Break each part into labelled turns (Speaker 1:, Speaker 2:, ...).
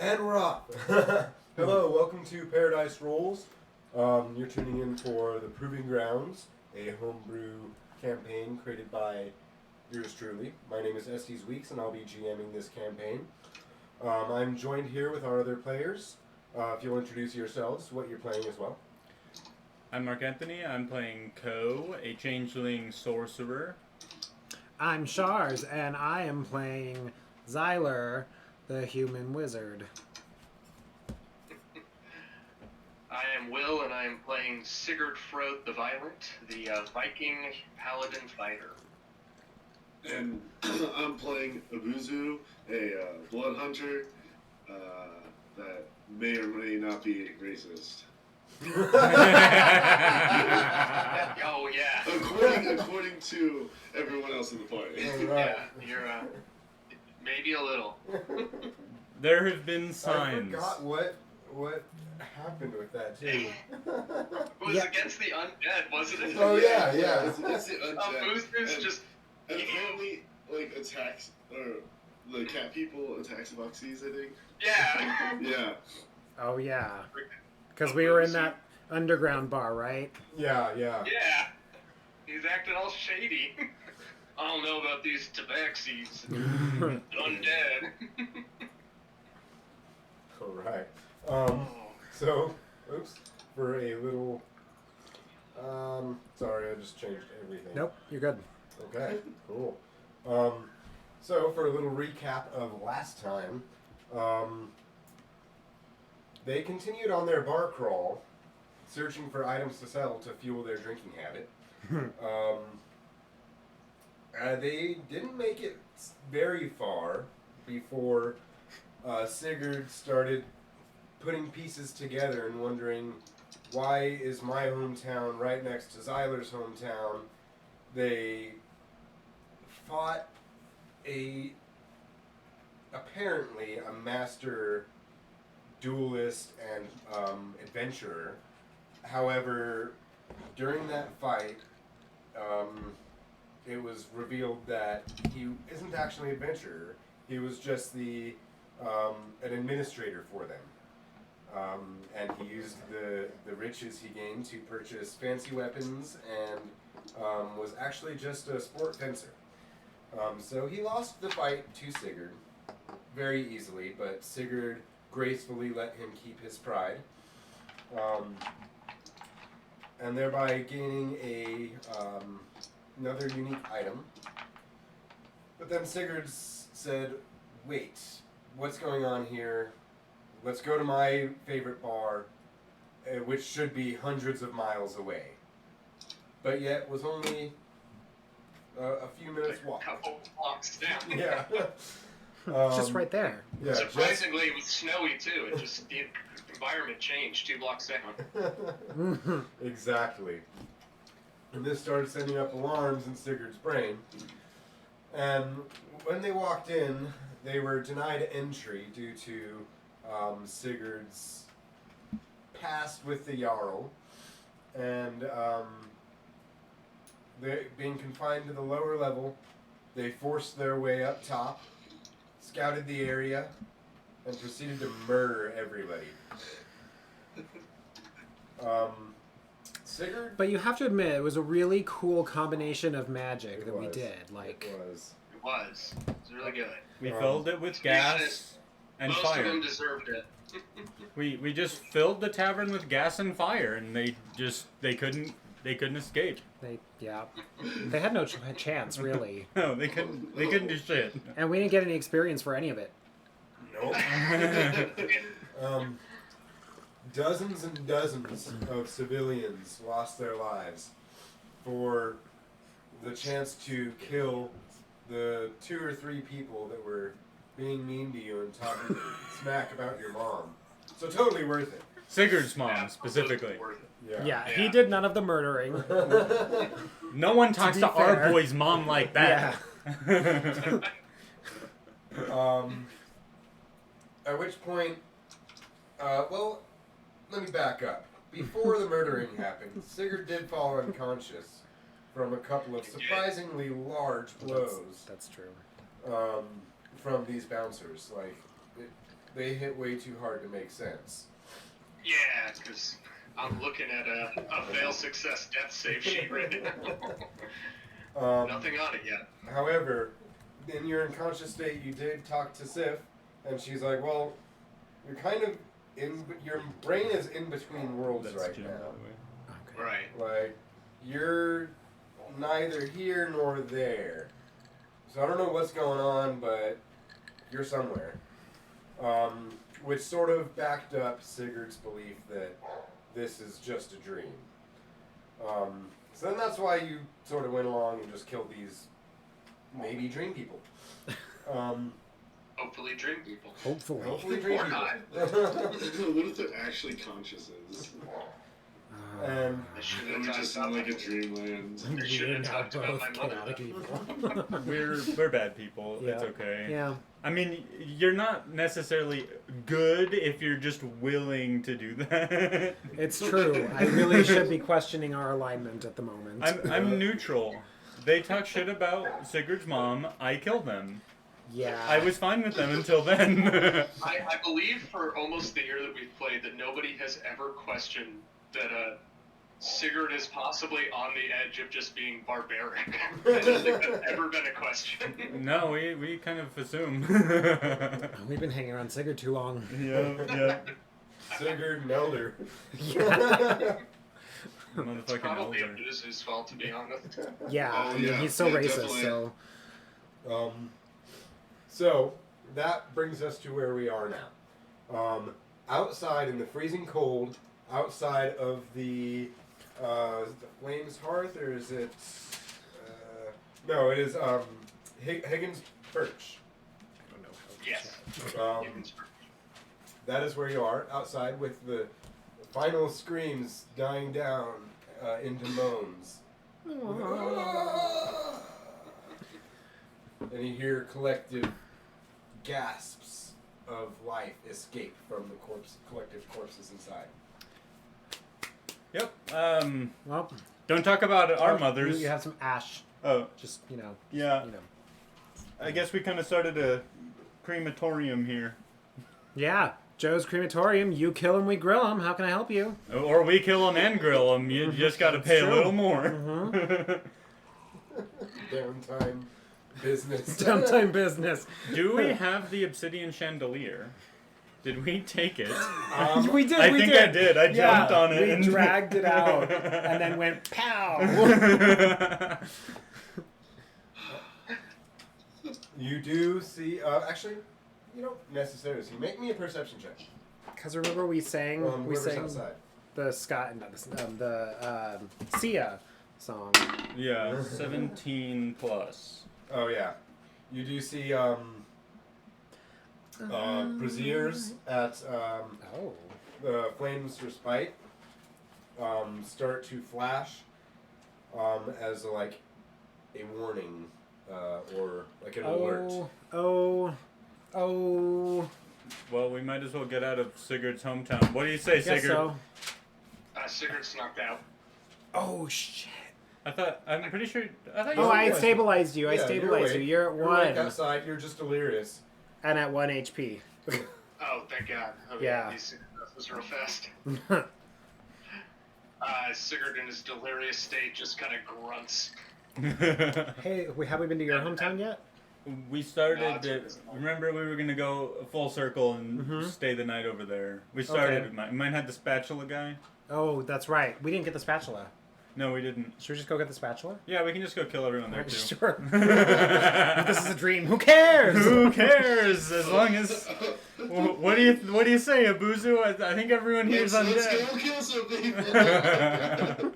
Speaker 1: And we're off. Hello, welcome to Paradise Rolls. You're tuning in for The Proving Grounds, a homebrew campaign created by yours truly. My name is Estes Weeks, and I'll be GMing this campaign. I'm joined here with our other players. If you'll introduce yourselves, what you're playing as well.
Speaker 2: I'm Mark Anthony. I'm playing Ko, a changeling sorcerer.
Speaker 3: I'm Shars, and I am playing Xyler, the human wizard.
Speaker 4: I am Will, and I am playing Sigurd Frode the Violent, the Viking paladin fighter.
Speaker 5: And I'm playing Abuzu, a blood hunter that may or may not be racist.
Speaker 4: Oh yeah.
Speaker 5: According to everyone else in the party.
Speaker 1: All right.
Speaker 4: Yeah, you're maybe a little.
Speaker 2: There have been signs.
Speaker 1: I forgot what happened with that too.
Speaker 4: It was against the undead, wasn't it?
Speaker 1: Oh yeah.
Speaker 5: It's the undead.
Speaker 4: Abuzu's just
Speaker 5: And apparently, like, attacks, or the cat people attacks Voxies, I think.
Speaker 4: yeah.
Speaker 5: Yeah.
Speaker 3: Oh, yeah. Because we were in that underground bar, right?
Speaker 1: Yeah.
Speaker 4: Yeah. He's acting all shady. I don't know about these tabaxis. Undead.
Speaker 1: All right. So, oops, for a little. Sorry, I just changed everything.
Speaker 3: Nope, you're good.
Speaker 1: Okay, cool. So for a little recap of last time, they continued on their bar crawl, searching for items to sell to fuel their drinking habit. They didn't make it very far before Sigurd started putting pieces together and wondering, why is my hometown right next to Xyler's hometown? They fought apparently a master duelist and adventurer. However, during that fight, it was revealed that he isn't actually an adventurer. He was just an administrator for them. And he used the riches he gained to purchase fancy weapons and was actually just a sport fencer. So he lost the fight to Sigurd very easily, but Sigurd gracefully let him keep his pride, and thereby gaining another unique item. But then Sigurd said, wait, what's going on here? Let's go to my favorite bar, which should be hundreds of miles away, but yet was only a few minutes walk.
Speaker 4: A couple blocks down.
Speaker 1: Yeah.
Speaker 3: Just right there.
Speaker 1: Yeah.
Speaker 4: Surprisingly, it was snowy too. It just the environment changed 2 blocks down.
Speaker 1: Exactly. And this started sending up alarms in Sigurd's brain. And when they walked in, they were denied entry due to Sigurd's past with the Jarl, and they being confined to the lower level. They forced their way up top, scouted the area, and proceeded to murder everybody. Sigurd?
Speaker 3: But you have to admit, it was a really cool combination of magic that we
Speaker 1: was.
Speaker 3: did. Like,
Speaker 1: It was.
Speaker 4: It was. It was really good.
Speaker 2: We filled it with
Speaker 4: To be honest,
Speaker 2: gas and
Speaker 4: Most of
Speaker 2: fire.
Speaker 4: them deserved it.
Speaker 2: We just filled the tavern with gas and fire, and they couldn't escape.
Speaker 3: they had no chance, really.
Speaker 2: No, they couldn't do shit.
Speaker 3: And we didn't get any experience for any of it.
Speaker 1: Nope. Dozens and dozens of civilians lost their lives for the chance to kill the 2 or 3 people that were being mean to you and talking smack about your mom. So totally worth it.
Speaker 2: Sigurd's mom,
Speaker 4: Absolutely
Speaker 2: specifically.
Speaker 4: worth it.
Speaker 3: Yeah,
Speaker 4: Yeah.
Speaker 3: he did none of the murdering.
Speaker 2: No one talks
Speaker 3: be
Speaker 2: to our
Speaker 3: fair.
Speaker 2: boy's mom like that.
Speaker 1: At which point, well, let me back up. Before the murdering happened, Sigurd did fall unconscious from a couple of surprisingly large blows
Speaker 3: That's true.
Speaker 1: from these bouncers. Like, they hit way too hard to make sense.
Speaker 4: Yeah, because I'm looking at a fail success death save sheet right now. Nothing on it yet.
Speaker 1: However, in your unconscious state, you did talk to Sif, and she's like, "Well, you're kind of in. Your brain is in between worlds
Speaker 2: That's
Speaker 1: right
Speaker 2: Jim,
Speaker 1: now.
Speaker 2: by the way.
Speaker 4: Right.
Speaker 1: Like, you're neither here nor there. So I don't know what's going on, but you're somewhere." Which sort of backed up Sigurd's belief that this is just a dream. So then that's why you sort of went along and just killed these maybe dream people.
Speaker 4: Hopefully, dream people.
Speaker 1: Hopefully dream
Speaker 4: Or
Speaker 1: people.
Speaker 4: not.
Speaker 5: What if they're actually consciouses?
Speaker 1: And
Speaker 4: I should
Speaker 5: And
Speaker 4: have
Speaker 5: we're just
Speaker 4: talked
Speaker 5: in
Speaker 4: about
Speaker 5: like a dreamland.
Speaker 4: I should have talked about my mother.
Speaker 3: chaotic evil.
Speaker 2: We're bad people.
Speaker 3: Yeah.
Speaker 2: It's okay.
Speaker 3: Yeah.
Speaker 2: I mean, you're not necessarily good if you're just willing to do that.
Speaker 3: It's true. I really should be questioning our alignment at the moment.
Speaker 2: I'm neutral. They talk shit about Sigurd's mom. I killed them.
Speaker 3: yeah.
Speaker 2: I was fine with them until then.
Speaker 4: I believe for almost the year that we've played that nobody has ever questioned that Sigurd is possibly on the edge of just being barbaric. I don't think that's ever been a question.
Speaker 2: No, we kind of assume.
Speaker 3: We've been hanging around Sigurd too long.
Speaker 2: yeah.
Speaker 1: Sigurd and Elder.
Speaker 3: Yeah.
Speaker 2: Motherfucking
Speaker 4: Probably
Speaker 2: elder.
Speaker 4: his fault, to be honest.
Speaker 3: Yeah,
Speaker 5: Oh,
Speaker 3: I mean,
Speaker 5: yeah.
Speaker 3: he's so
Speaker 5: Yeah,
Speaker 3: racist,
Speaker 5: definitely.
Speaker 3: so.
Speaker 1: So that brings us to where we are now. Outside in the freezing cold, outside of the is it the Flames Hearth, or is it? No, it is Higgins Perch.
Speaker 3: I don't know how
Speaker 4: Yes.
Speaker 1: That is where you are, outside with the final screams dying down into moans. And you hear collective gasps of life escape from the collective corpses inside.
Speaker 2: Yep.
Speaker 3: Well,
Speaker 2: Don't talk about our mothers.
Speaker 3: You have some ash.
Speaker 2: Oh,
Speaker 3: Just,
Speaker 2: yeah.
Speaker 3: you know.
Speaker 2: I guess we kind of started a crematorium here.
Speaker 3: Yeah, Joe's crematorium. You kill him, we grill him. How can I help you?
Speaker 2: Or we kill them and grill them. You just got to pay a
Speaker 3: true.
Speaker 2: little more.
Speaker 1: Downtime business.
Speaker 3: Downtime business.
Speaker 2: Do we have the obsidian chandelier? Did we take it?
Speaker 3: We did.
Speaker 2: I
Speaker 3: we
Speaker 2: think
Speaker 3: did.
Speaker 2: I did. I jumped on it.
Speaker 3: We
Speaker 2: and
Speaker 3: dragged it out and then went pow.
Speaker 1: You do see. Actually, you don't necessarily see. Make me a perception check.
Speaker 3: Because remember we sang
Speaker 1: Whoever's outside.
Speaker 3: the Scott, not the Sia song.
Speaker 2: Yeah, 17 plus.
Speaker 1: Oh yeah, you do see braziers at
Speaker 3: Oh.
Speaker 1: the Flames Respite start to flash as like a warning or like an alert.
Speaker 3: Oh.
Speaker 2: Well, we might as well get out of Sigurd's hometown. What do you say,
Speaker 3: Guess
Speaker 2: Sigurd?
Speaker 3: so.
Speaker 4: Sigurd's knocked out.
Speaker 3: Oh shit.
Speaker 2: I'm pretty sure. I thought you
Speaker 3: Oh,
Speaker 2: said-
Speaker 3: I stabilized you. I
Speaker 1: Yeah,
Speaker 3: stabilized you.
Speaker 1: awake.
Speaker 3: You're at
Speaker 1: You're awake
Speaker 3: 1
Speaker 1: outside. You're just delirious.
Speaker 3: and at 1 HP.
Speaker 4: Oh, thank God. Oh,
Speaker 3: Yeah.
Speaker 4: These was real fast. Sigurd in his delirious state just kind of grunts.
Speaker 3: Hey, have we been to your hometown yet?
Speaker 2: We started
Speaker 4: No, it's
Speaker 2: it.
Speaker 4: invisible.
Speaker 2: Remember, we were gonna go a full circle and stay the night over there. We started.
Speaker 3: Okay.
Speaker 2: Mine had the spatula guy.
Speaker 3: Oh, that's right. We didn't get the spatula.
Speaker 2: No, we didn't.
Speaker 3: Should we just go get the spatula?
Speaker 2: Yeah, we can just go kill everyone there too.
Speaker 3: Sure. If this is a dream. Who cares?
Speaker 2: Who cares? As long as. What do you say, Abuzu? I think everyone here's
Speaker 5: Let's
Speaker 2: undead.
Speaker 5: go kill some people.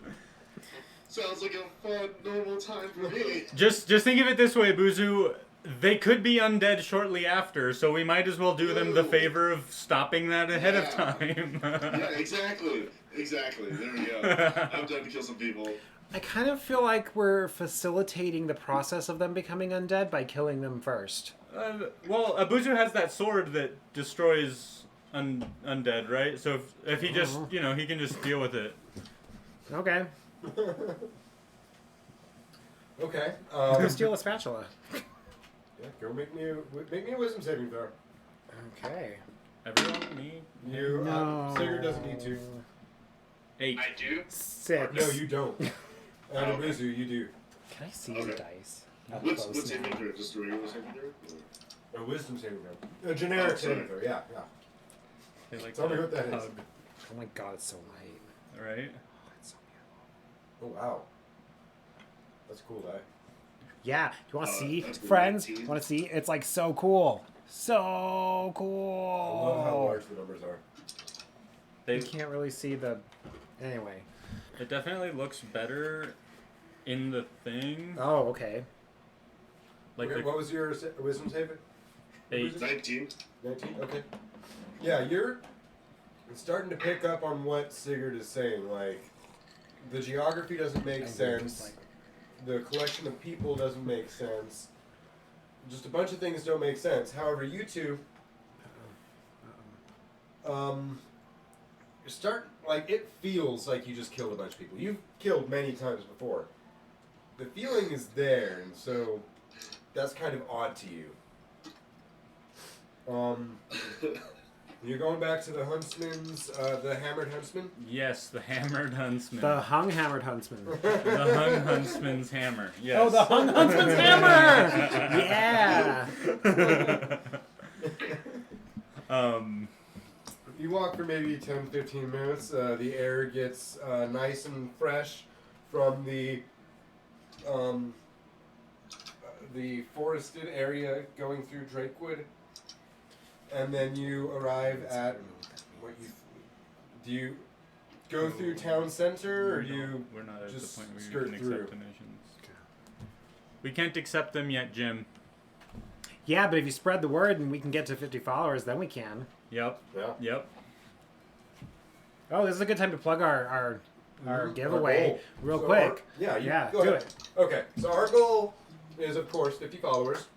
Speaker 5: Sounds like a fun, normal time for me.
Speaker 2: Just think of it this way, Abuzu. They could be undead shortly after, so we might as well do them the favor of stopping that ahead of time.
Speaker 5: Yeah, exactly. There we go. I'm done to kill some people.
Speaker 3: I kind of feel like we're facilitating the process of them becoming undead by killing them first.
Speaker 2: Well, Abuzu has that sword that destroys undead, right? So if he just, he can just deal with it.
Speaker 3: Okay.
Speaker 1: Okay.
Speaker 3: Go steal a spatula.
Speaker 1: Yeah, go make me a wisdom saving throw.
Speaker 3: Okay.
Speaker 2: Everyone, me?
Speaker 1: You,
Speaker 3: No.
Speaker 1: Sigurd doesn't need to.
Speaker 2: 8.
Speaker 4: I do.
Speaker 3: 6.
Speaker 1: No, you don't. And
Speaker 4: Okay.
Speaker 1: Abuzu, you do.
Speaker 3: Can I see
Speaker 5: Okay.
Speaker 3: the dice? Up
Speaker 5: What's
Speaker 3: close
Speaker 5: saving
Speaker 3: now?
Speaker 5: throw? Just a regular saving throw?
Speaker 1: A wisdom saving throw. A generic
Speaker 5: Oh, sorry.
Speaker 1: saving throw, yeah.
Speaker 2: They like
Speaker 1: Tell me
Speaker 2: to
Speaker 1: what that is.
Speaker 2: hug,
Speaker 3: Oh my god, it's so light.
Speaker 2: right?
Speaker 3: Oh, it's so beautiful.
Speaker 1: Oh, wow. That's a cool die.
Speaker 3: Yeah, do you want to see,
Speaker 5: that's the
Speaker 3: friends?
Speaker 5: 19.
Speaker 3: Want to see? It's like so cool. So
Speaker 1: I love how
Speaker 3: cool.
Speaker 1: large the numbers are.
Speaker 2: They,
Speaker 3: You can't really see the. Anyway.
Speaker 2: it definitely looks better in the thing.
Speaker 3: Oh, okay.
Speaker 2: Like
Speaker 1: Okay,
Speaker 2: the
Speaker 1: what was your wisdom saving?
Speaker 2: 8.
Speaker 5: 19.
Speaker 1: 19? Okay. Yeah, you're starting to pick up on what Sigurd is saying. Like, the geography doesn't make
Speaker 3: And we're
Speaker 1: sense.
Speaker 3: just like-
Speaker 1: The collection of people doesn't make sense. Just a bunch of things don't make sense. However, you two, you're starting, like, it feels like you just killed a bunch of people. You've killed many times before. The feeling is there, and so that's kind of odd to you. You're going back to the huntsman's, the hammered huntsman?
Speaker 2: Yes, the hammered huntsman.
Speaker 3: The hung hammered huntsman.
Speaker 2: The hung huntsman's hammer. Yes.
Speaker 3: Oh, the hung huntsman's hammer! Yeah!
Speaker 1: You walk for maybe 10, 15 minutes. The air gets nice and fresh from the forested area going through Drakewood. And then you arrive at what do you go through town center or do you
Speaker 2: We're not at
Speaker 1: just
Speaker 2: the point where
Speaker 1: skirt
Speaker 2: you can
Speaker 1: through?
Speaker 2: accept donations. We can't accept them yet, Jim.
Speaker 3: Yeah, but if you spread the word and we can get to 50 followers, then we can.
Speaker 2: Yep.
Speaker 1: Yeah.
Speaker 2: Yep.
Speaker 3: Oh, this is a good time to plug our
Speaker 1: Mhm.
Speaker 3: giveaway
Speaker 1: Our goal.
Speaker 3: real
Speaker 1: So
Speaker 3: quick.
Speaker 1: Yeah,
Speaker 3: do
Speaker 1: go ahead.
Speaker 3: it.
Speaker 1: Okay, so our goal is, of course, 50 followers.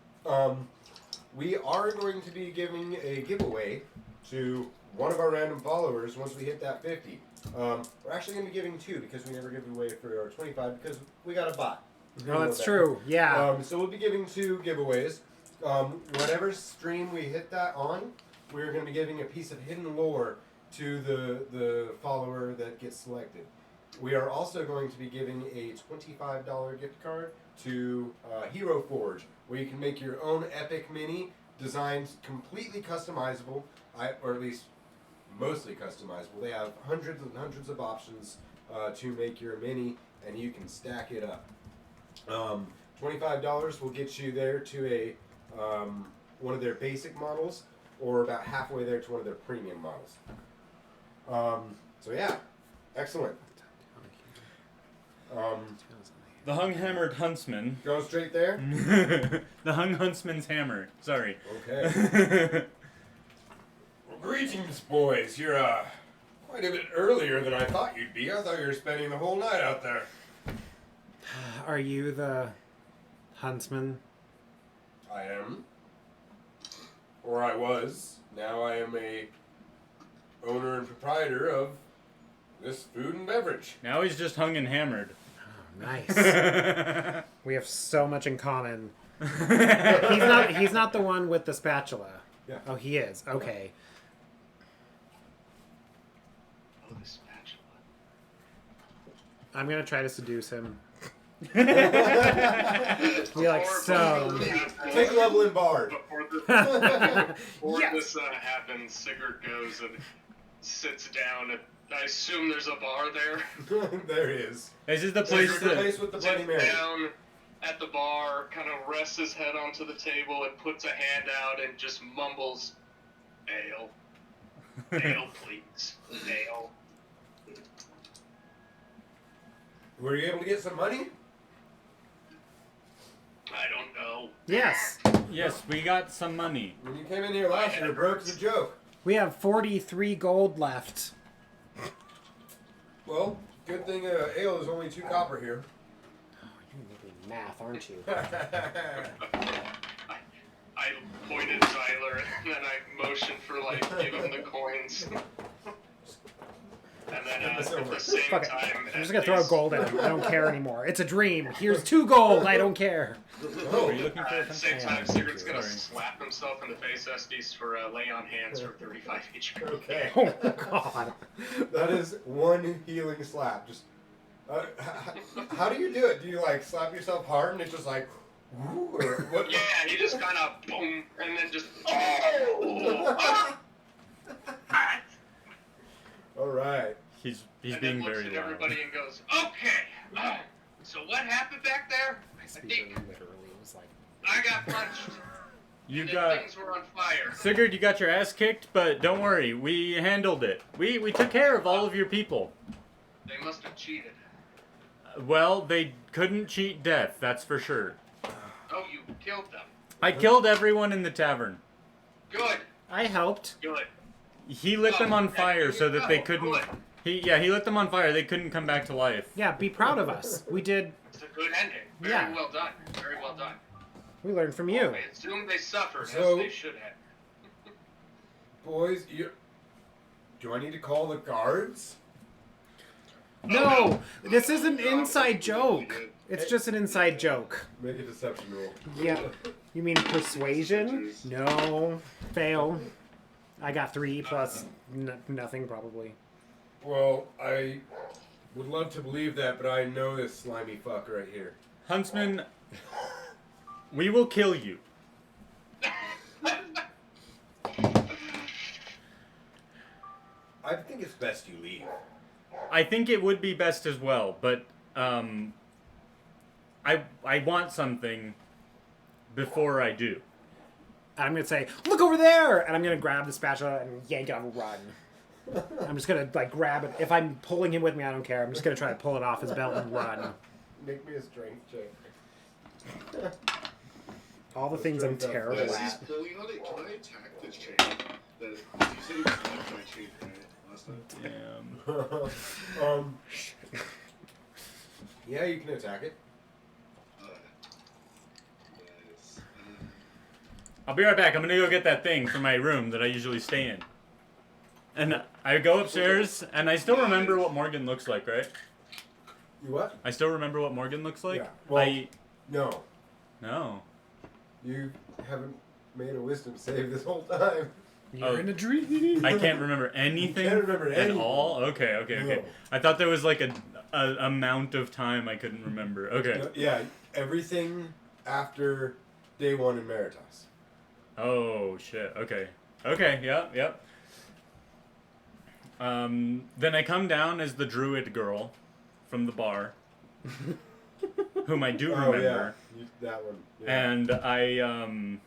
Speaker 1: We are going to be giving a giveaway to one of our random followers once we hit that 50. We're actually going to be giving 2 because we never give away for our 25 because we got a bot.
Speaker 3: No, that's true. Yeah.
Speaker 1: So we'll be giving 2 giveaways. Whatever stream we hit that on, we're going to be giving a piece of hidden lore to the follower that gets selected. We are also going to be giving a $25 gift card to Hero Forge, where you can make your own epic mini, designed completely customizable, or at least mostly customizable. They have hundreds and hundreds of options to make your mini, and you can stack it up. $25 will get you there to a one of their basic models, or about halfway there to one of their premium models. So yeah, excellent.
Speaker 2: The hung hammered huntsman.
Speaker 1: Go straight there.
Speaker 2: The hung huntsman's hammer. Sorry.
Speaker 1: Okay. Well, greetings, boys. You're quite a bit earlier than I thought you'd be. I thought you were spending the whole night out there.
Speaker 3: Are you the huntsman?
Speaker 1: I am. Or I was. Now I am a owner and proprietor of this food and beverage.
Speaker 2: Now he's just hung and hammered.
Speaker 3: Oh, nice. We have so much in common. He's not the one with the spatula.
Speaker 1: Yeah.
Speaker 3: Oh, he is. Okay.
Speaker 4: Oh, the spatula.
Speaker 3: I'm gonna try to seduce him.
Speaker 1: Take
Speaker 3: Be like, so.
Speaker 1: a level in Bard.
Speaker 4: Before
Speaker 3: Yes.
Speaker 4: this happens, Sigurd goes and sits down. And I assume there's a bar there.
Speaker 1: There he is.
Speaker 2: This is the
Speaker 1: This
Speaker 2: place
Speaker 1: is the
Speaker 2: that.
Speaker 1: place with the Bloody
Speaker 4: Sits
Speaker 1: Mary.
Speaker 4: down at the bar, kind of rests his head onto the table and puts a hand out and just mumbles, "Ale, ale, please, ale."
Speaker 1: Were you able to get some money?
Speaker 4: I don't know.
Speaker 3: Yes.
Speaker 2: Yes, we got some money.
Speaker 1: When you came in here last year, broke as a joke.
Speaker 3: We have 43 gold left.
Speaker 1: Well, good thing ale is only 2 copper here.
Speaker 3: Oh, you're making math, aren't you?
Speaker 4: I pointed at Zyler and then I motioned for give him the coins. And then at the same
Speaker 3: Fuck it.
Speaker 4: time.
Speaker 3: I'm just
Speaker 4: at
Speaker 3: gonna throw
Speaker 4: least.
Speaker 3: gold at him. I don't care anymore. It's a dream. Here's 2 gold. I don't care.
Speaker 2: Are you looking for
Speaker 4: At the same time,
Speaker 3: Thank
Speaker 4: Sigurd's
Speaker 2: you.
Speaker 4: gonna
Speaker 2: Sorry.
Speaker 4: slap himself in the face, Estes, for lay on hands for 35 HP.
Speaker 1: Okay.
Speaker 3: Oh god.
Speaker 1: That is one healing slap. Just how do you do it? Do you like slap yourself hard and it's just like, woo, or what?
Speaker 4: Yeah, he just kind of boom, and then just oh.
Speaker 1: All right.
Speaker 2: He's
Speaker 4: And
Speaker 2: being
Speaker 4: then looks
Speaker 2: very
Speaker 4: at
Speaker 2: loud.
Speaker 4: everybody and goes, "Okay, so what happened back there?
Speaker 3: My
Speaker 4: I
Speaker 3: speaker
Speaker 4: think
Speaker 3: literally was like,
Speaker 4: I got punched.
Speaker 2: You
Speaker 4: and
Speaker 2: got
Speaker 4: things were on fire."
Speaker 2: Sigurd. You got your ass kicked, but don't worry. We handled it. We took care of all of your people.
Speaker 4: They must have cheated.
Speaker 2: Well, they couldn't cheat death. That's for sure.
Speaker 4: Oh, you killed them.
Speaker 2: I killed everyone in the tavern.
Speaker 4: Good,
Speaker 3: I helped.
Speaker 4: good.
Speaker 2: He lit them on
Speaker 4: Okay,
Speaker 2: fire so that they
Speaker 4: good.
Speaker 2: couldn't. He lit them on fire. They couldn't come back to life.
Speaker 3: Yeah, be proud of us. We did.
Speaker 4: It's a good ending. Very
Speaker 3: Yeah.
Speaker 4: well done. Very well done.
Speaker 3: We learned from you.
Speaker 4: I assume they suffered
Speaker 1: So-
Speaker 4: as they should have.
Speaker 1: Boys, do I need to call the guards?
Speaker 3: No, this is an
Speaker 5: No,
Speaker 3: inside
Speaker 5: we
Speaker 3: joke.
Speaker 5: did.
Speaker 3: It's just an inside joke.
Speaker 1: Make a deception roll.
Speaker 3: Yeah. You mean persuasion? No. Fail. I got 3 plus nothing probably.
Speaker 1: Well, I would love to believe that, but I know this slimy fuck right here.
Speaker 2: Huntsman, we will kill you.
Speaker 1: I think it's best you leave.
Speaker 2: I think it would be best as well, but I want something before I do.
Speaker 3: And I'm gonna say, look over there! And I'm gonna grab the spatula and yank it off and run. I'm just gonna like grab it. If I'm pulling him with me, I don't care. I'm just gonna try to pull it off his belt and run.
Speaker 1: Make me a strength check.
Speaker 3: All the things I'm
Speaker 1: Strength up.
Speaker 3: terrible
Speaker 5: As he's
Speaker 3: at.
Speaker 5: pulling on it, can I attack the chain? That you said he was left my chain, right? Last time.
Speaker 2: Damn.
Speaker 1: Yeah, you can attack it.
Speaker 5: Nice.
Speaker 2: I'll be right back. I'm gonna go get that thing from my room that I usually stay in. And I go upstairs, and I still remember what Morgan looks like, right?
Speaker 1: You what?
Speaker 2: I still remember what Morgan looks like.
Speaker 1: Yeah, well-
Speaker 2: I
Speaker 1: No.
Speaker 2: no.
Speaker 1: You haven't made a wisdom save this whole time.
Speaker 3: You're
Speaker 2: Oh.
Speaker 3: in a dream.
Speaker 2: I can't remember anything
Speaker 1: can't remember
Speaker 2: at
Speaker 1: anything.
Speaker 2: all. Okay.
Speaker 1: No.
Speaker 2: I thought there was like a amount of time I couldn't remember. Okay.
Speaker 1: Yeah, everything after day 1 in Meritas.
Speaker 2: Oh shit. Okay. Okay. Yep. Then I come down as the druid girl from the bar, whom I do
Speaker 1: Oh,
Speaker 2: remember,
Speaker 1: yeah. That one. Yeah.
Speaker 2: and I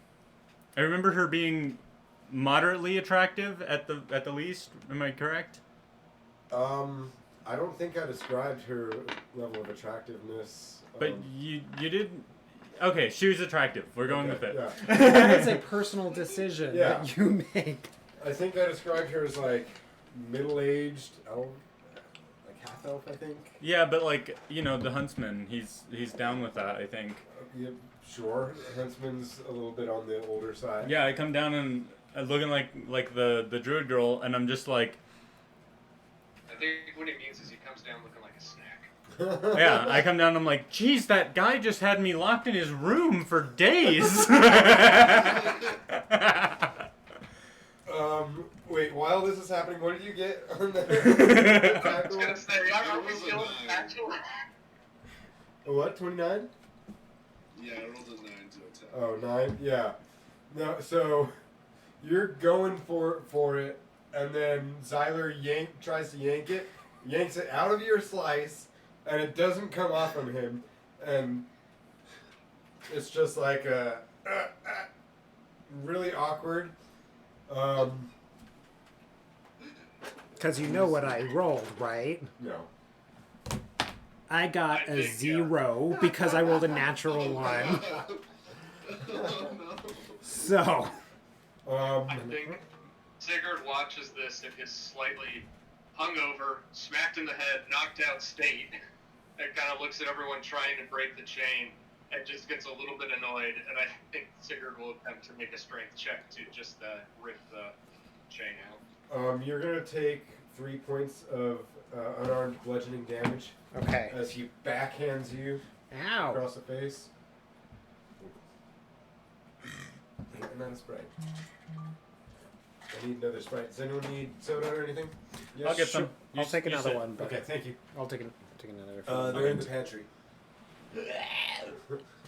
Speaker 2: remember her being moderately attractive at the least. Am I correct?
Speaker 1: I don't think I described her level of attractiveness.
Speaker 2: But you did. Okay, she was attractive. We're going
Speaker 1: Okay,
Speaker 2: with it.
Speaker 1: yeah.
Speaker 3: That is a personal decision
Speaker 1: Yeah.
Speaker 3: that you make.
Speaker 1: I think I described her as like middle-aged elf, like half elf, I think.
Speaker 2: Yeah, but like the huntsman, he's down with that. I think.
Speaker 1: Yeah, sure. Huntsman's a little bit on the older side.
Speaker 2: Yeah, I come down and looking like the druid girl, and I'm just like,
Speaker 4: I think what he means is he comes down looking like a snack.
Speaker 2: yeah. I come down and I'm like, geez, that guy just had me locked in his room for days.
Speaker 1: Wait. While this is happening, what did you get on the
Speaker 4: I
Speaker 1: attack
Speaker 4: was
Speaker 1: roll?
Speaker 4: gonna say, are we still in actual?
Speaker 1: A what? 29?
Speaker 5: Yeah, I rolled a 9 to attack.
Speaker 1: Oh, 9? Yeah. No, so you're going for it, and then Zyler tries to yank it, yanks it out of your slice, and it doesn't come off of him, and it's just like a really awkward.
Speaker 3: Because you know what I rolled, right?
Speaker 1: No.
Speaker 3: I got
Speaker 4: I
Speaker 3: a
Speaker 4: think,
Speaker 3: 0 because I rolled a natural 1.
Speaker 5: Oh, no.
Speaker 3: So,
Speaker 4: I think Sigurd watches this in his slightly hungover, smacked in the head, knocked out state, and kind of looks at everyone trying to break the chain, and just gets a little bit annoyed. And I think Sigurd will attempt to make a strength check to just rip the chain out.
Speaker 1: You're gonna take 3 points of unarmed bludgeoning damage
Speaker 3: Okay.
Speaker 1: as he backhands you
Speaker 3: Ow.
Speaker 1: across the face. And not a Sprite. I need another Sprite. Does anyone need soda or anything? Yes?
Speaker 2: I'll get
Speaker 3: Sure.
Speaker 2: some.
Speaker 3: I'll take
Speaker 2: you
Speaker 3: another
Speaker 2: said-
Speaker 3: one. But
Speaker 1: Okay, thank you.
Speaker 3: I'll take another.
Speaker 1: They're in the pantry.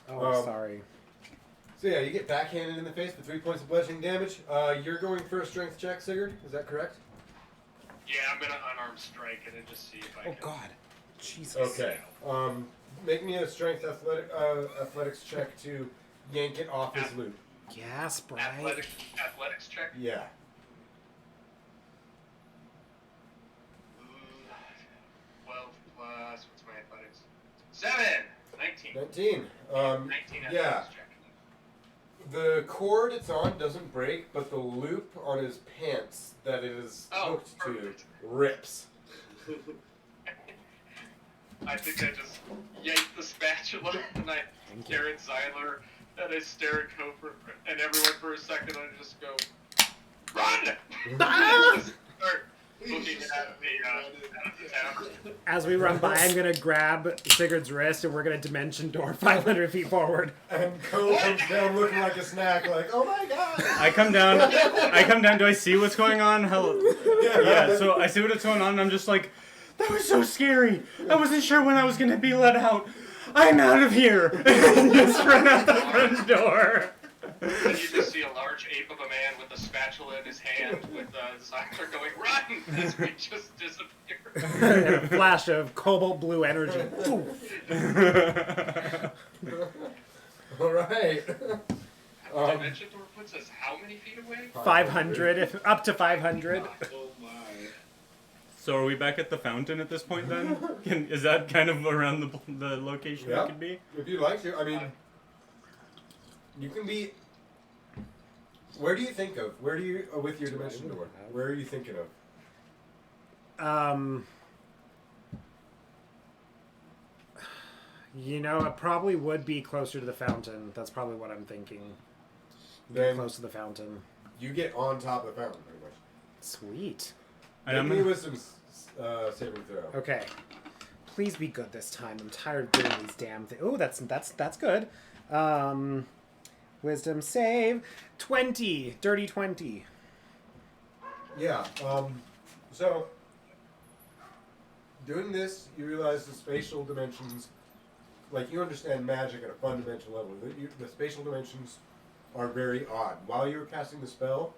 Speaker 3: Oh, sorry.
Speaker 1: So yeah, you get backhanded in the face for 3 points of bludgeoning damage. You're going for a strength check, Sigurd. Is that correct?
Speaker 4: Yeah, I'm gonna unarmed strike it and just see if I
Speaker 3: Oh
Speaker 4: can.
Speaker 3: God. Jesus.
Speaker 1: Okay. Make me a strength athletics check to yank it off his loop.
Speaker 3: Yeah, Sprite.
Speaker 4: Athletics check.
Speaker 1: Yeah.
Speaker 4: Ooh, 12 plus, what's my athletics? 7! 19.
Speaker 1: 19.
Speaker 4: 19 athletics
Speaker 1: yeah.
Speaker 4: check.
Speaker 1: The cord it's on doesn't break, but the loop on his pants that it is
Speaker 4: Oh,
Speaker 1: hooked
Speaker 4: perfect.
Speaker 1: to rips.
Speaker 4: I think I just yanked the spatula and I
Speaker 3: Thank you.
Speaker 4: stare at Zyler and I stare at Kofor and everyone for a second and I just go, RUN! Just start looking at the town.
Speaker 3: As we run by, I'm gonna grab Sigurd's wrist and we're gonna dimension door 500 feet forward.
Speaker 1: And Cole comes down looking like a snack, like, oh my god!
Speaker 2: I come down. Do I see what's going on? Yeah. So I see what's going on, and I'm just like, that was so scary. I wasn't sure when I was gonna be let out. I'm out of here. And just run out the front door.
Speaker 4: And you just see a large ape of a man with a spatula in his hand with Zyler going, RUN! As we just disappear.
Speaker 3: And a flash of cobalt blue energy.
Speaker 1: Alright.
Speaker 4: Dimension door puts us how many feet away?
Speaker 3: 500, if up to 500.
Speaker 5: Oh my.
Speaker 2: So are we back at the fountain at this point then? Is that kind of around the location
Speaker 1: Yeah.
Speaker 2: it could be?
Speaker 1: If you'd like to, I mean, you can be. Where do you think of? Where do you, with your dimension door, where are you thinking of?
Speaker 3: You know, it probably would be closer to the fountain. That's probably what I'm thinking.
Speaker 1: Then
Speaker 3: Close to the fountain.
Speaker 1: you get on top of the fountain, pretty much.
Speaker 3: Sweet.
Speaker 2: And
Speaker 1: Make me a
Speaker 2: I'm,
Speaker 1: wisdom saving throw.
Speaker 3: Okay. Please be good this time. I'm tired of doing these damn things. Oh, that's good. Wisdom save 20. Dirty 20.
Speaker 1: Yeah. So doing this, you realize the spatial dimensions, like you understand magic at a fundamental level. The spatial dimensions are very odd. While you were casting the spell,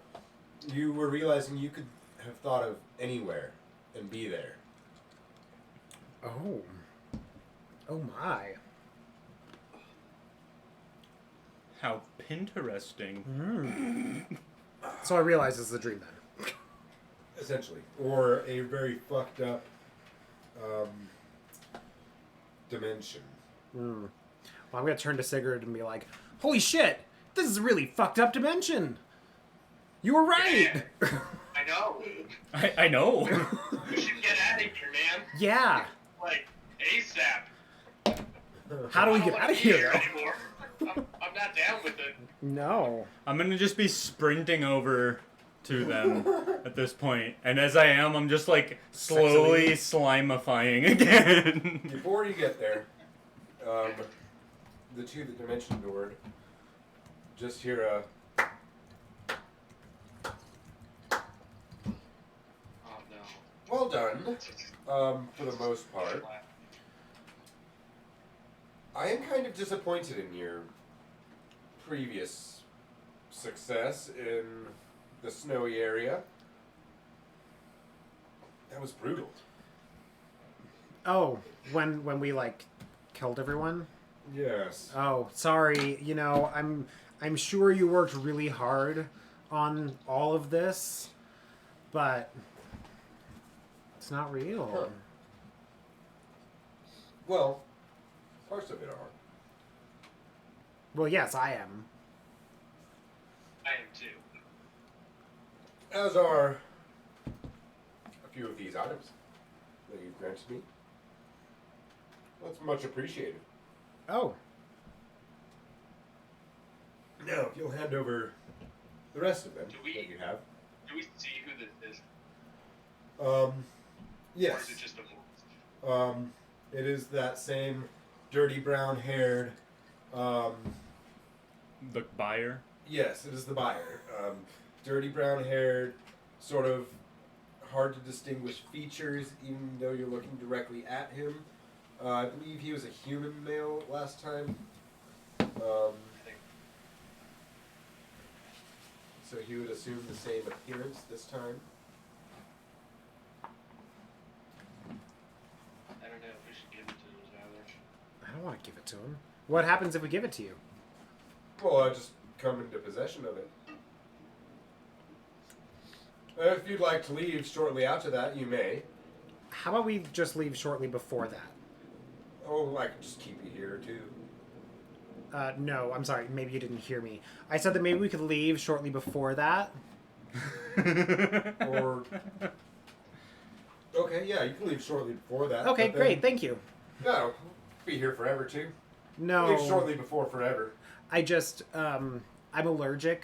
Speaker 1: you were realizing you could have thought of anywhere and be there.
Speaker 3: Oh. Oh my.
Speaker 2: how Pinteresting.
Speaker 3: So I realize this is a dream then.
Speaker 1: Essentially. Or a very fucked up dimension.
Speaker 3: Well, I'm gonna turn to Sigurd and be like, "Holy shit! This is a really fucked up dimension. You were right."
Speaker 4: I know.
Speaker 2: I know.
Speaker 4: We should get out of here, man.
Speaker 3: Yeah.
Speaker 4: Like, ASAP.
Speaker 3: How do we
Speaker 4: I don't
Speaker 3: get
Speaker 4: wanna
Speaker 3: out of
Speaker 4: be
Speaker 3: here?
Speaker 4: anymore. I'm not down with it.
Speaker 3: No.
Speaker 2: I'm gonna just be sprinting over to them at this point, and as I am, I'm just like slowly slimifying again.
Speaker 1: Before you get there, the two that dimension doored just hear a
Speaker 4: Oh no.
Speaker 1: well done, for the most part. I am kind of disappointed in your previous success in the snowy area. That was brutal.
Speaker 3: Oh, when we like killed everyone?
Speaker 1: Yes.
Speaker 3: Oh, sorry. You know, I'm sure you worked really hard on all of this, but it's not real.
Speaker 1: Huh. Well, parts of it are.
Speaker 3: Well, yes, I am.
Speaker 4: I am too.
Speaker 1: As are a few of these items that you've granted me. That's much appreciated.
Speaker 3: Oh,
Speaker 1: Now, if you'll hand over the rest of them
Speaker 4: Do we-
Speaker 1: that you have.
Speaker 4: Do we see who this is? Or
Speaker 1: Yes.
Speaker 4: is it just a voice?
Speaker 1: It is that same dirty brown-haired.
Speaker 2: The buyer.
Speaker 1: Yes, it is the buyer. Dirty brown-haired, sort of hard to distinguish features, even though you're looking directly at him. I believe he was a human male last time.
Speaker 4: I think
Speaker 1: So he would assume the same appearance this time.
Speaker 4: I don't know if we should give it to him, Tyler.
Speaker 3: I don't want to give it to him. What happens if we give it to you?
Speaker 1: Well, I just come into possession of it. If you'd like to leave shortly after that, you may.
Speaker 3: How about we just leave shortly before that?
Speaker 1: Oh, I could just keep you here too.
Speaker 3: No, I'm sorry. Maybe you didn't hear me. I said that maybe we could leave shortly before that.
Speaker 1: Or okay, yeah, you can leave shortly before that.
Speaker 3: Okay,
Speaker 1: but then-
Speaker 3: great. Thank you.
Speaker 1: Yeah, I'll be here forever too.
Speaker 3: No,
Speaker 1: Leave shortly before forever.
Speaker 3: I just I'm allergic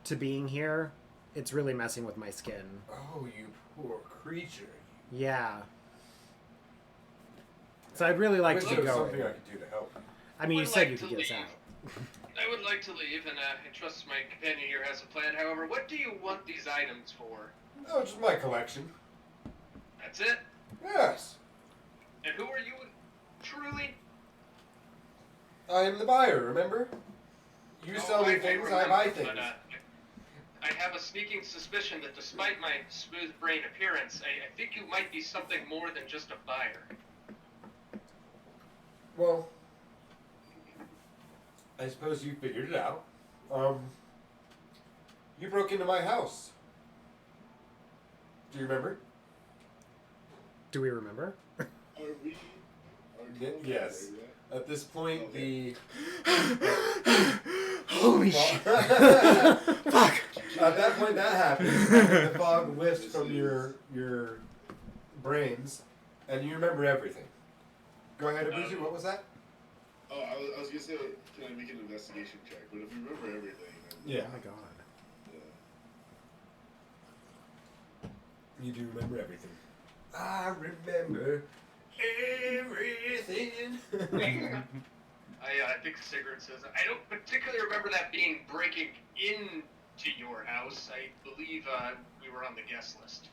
Speaker 3: to being here. It's really messing with my skin.
Speaker 1: Oh, you poor creature.
Speaker 3: Yeah. So I'd really like
Speaker 1: Wish
Speaker 3: to
Speaker 1: there was
Speaker 3: go.
Speaker 1: something I could do to help.
Speaker 3: I mean, you
Speaker 4: Would
Speaker 3: said
Speaker 4: like
Speaker 3: you
Speaker 4: to
Speaker 3: could get us
Speaker 4: leave.
Speaker 3: out.
Speaker 4: I would like to leave, and I trust my companion here has a plan. However, what do you want these items for?
Speaker 1: Oh, just my collection.
Speaker 4: That's it?
Speaker 1: Yes,
Speaker 4: And who are you truly?
Speaker 1: I am the buyer. Remember? You
Speaker 4: Oh,
Speaker 1: sell me things, I
Speaker 4: remember,
Speaker 1: buy things.
Speaker 4: But, I have a sneaking suspicion that despite my smooth brain appearance, I think you might be something more than just a buyer.
Speaker 1: Well, I suppose you figured it out. You broke into my house. Do you remember?
Speaker 3: Do we remember?
Speaker 5: Are we?
Speaker 1: Yes. At this point,
Speaker 5: Okay.
Speaker 2: Holy
Speaker 1: the
Speaker 2: shit!
Speaker 1: fuck. At that point, that happens. The fog lifts from your brains, and you remember everything. Go ahead, Abuzu. What was that?
Speaker 5: Oh, I was gonna say, can I make an investigation check? But if you remember everything, then
Speaker 1: Yeah,
Speaker 3: Oh my god.
Speaker 5: yeah.
Speaker 1: you do remember everything. I remember everything.
Speaker 4: I think Sigurd says, I don't particularly remember that being breaking into your house. I believe we were on the guest list.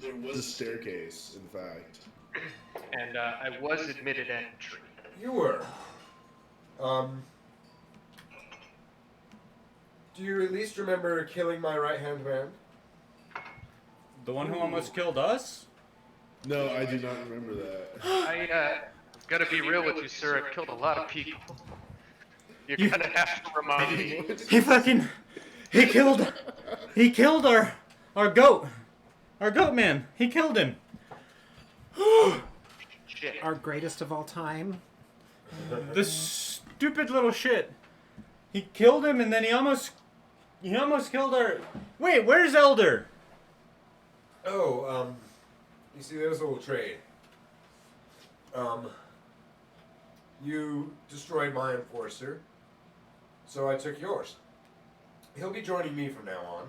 Speaker 5: There was a staircase, in fact.
Speaker 4: And I was admitted entry.
Speaker 1: You were. Do you at least remember killing my right-hand man?
Speaker 2: The one who almost killed us?
Speaker 5: No, I do not remember that.
Speaker 4: I gotta be real with you, sir. I've killed a lot of people. You're gonna have to remind me.
Speaker 2: He killed our goat. Our goat man. He killed him.
Speaker 4: Shit.
Speaker 3: Our greatest of all time.
Speaker 2: The stupid little shit. He killed him and then he almost killed our. Wait, where's Elder?
Speaker 1: Oh, you see, there's a little trade. You destroyed my enforcer, so I took yours. He'll be joining me from now on.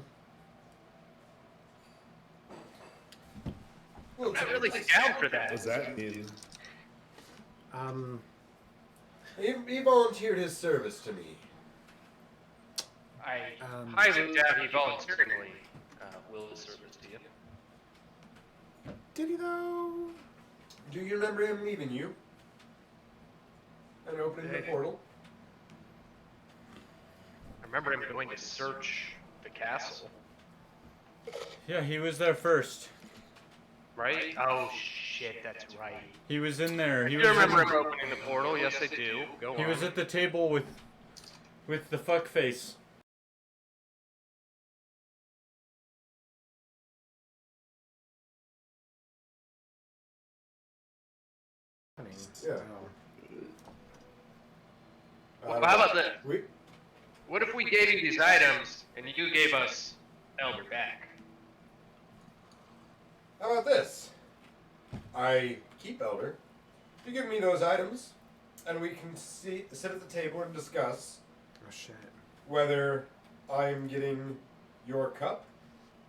Speaker 1: We'll
Speaker 4: I'm really down for that.
Speaker 5: What's that mean?
Speaker 1: He volunteered his service to me.
Speaker 4: I
Speaker 3: highly
Speaker 4: doubt he voluntarily will service to you.
Speaker 3: Did he though?
Speaker 1: Do you remember him leaving you? And opening the portal?
Speaker 4: I remember him going to search the castle,
Speaker 2: Yeah, he was there first.
Speaker 4: right? Oh shit, that's right.
Speaker 2: He was in there. He
Speaker 4: You
Speaker 2: was
Speaker 4: remember
Speaker 2: in-
Speaker 4: him opening the portal? Yes, I do. Go
Speaker 2: He
Speaker 4: on.
Speaker 2: was at the table with the fuck face.
Speaker 1: Yeah.
Speaker 4: Well, how about this?
Speaker 1: We,
Speaker 4: What if we gave you these items and you gave us Elder back?
Speaker 1: how about this? I keep Elder. You give me those items, and we can sit at the table and discuss
Speaker 3: Oh shit.
Speaker 1: whether I'm getting your cup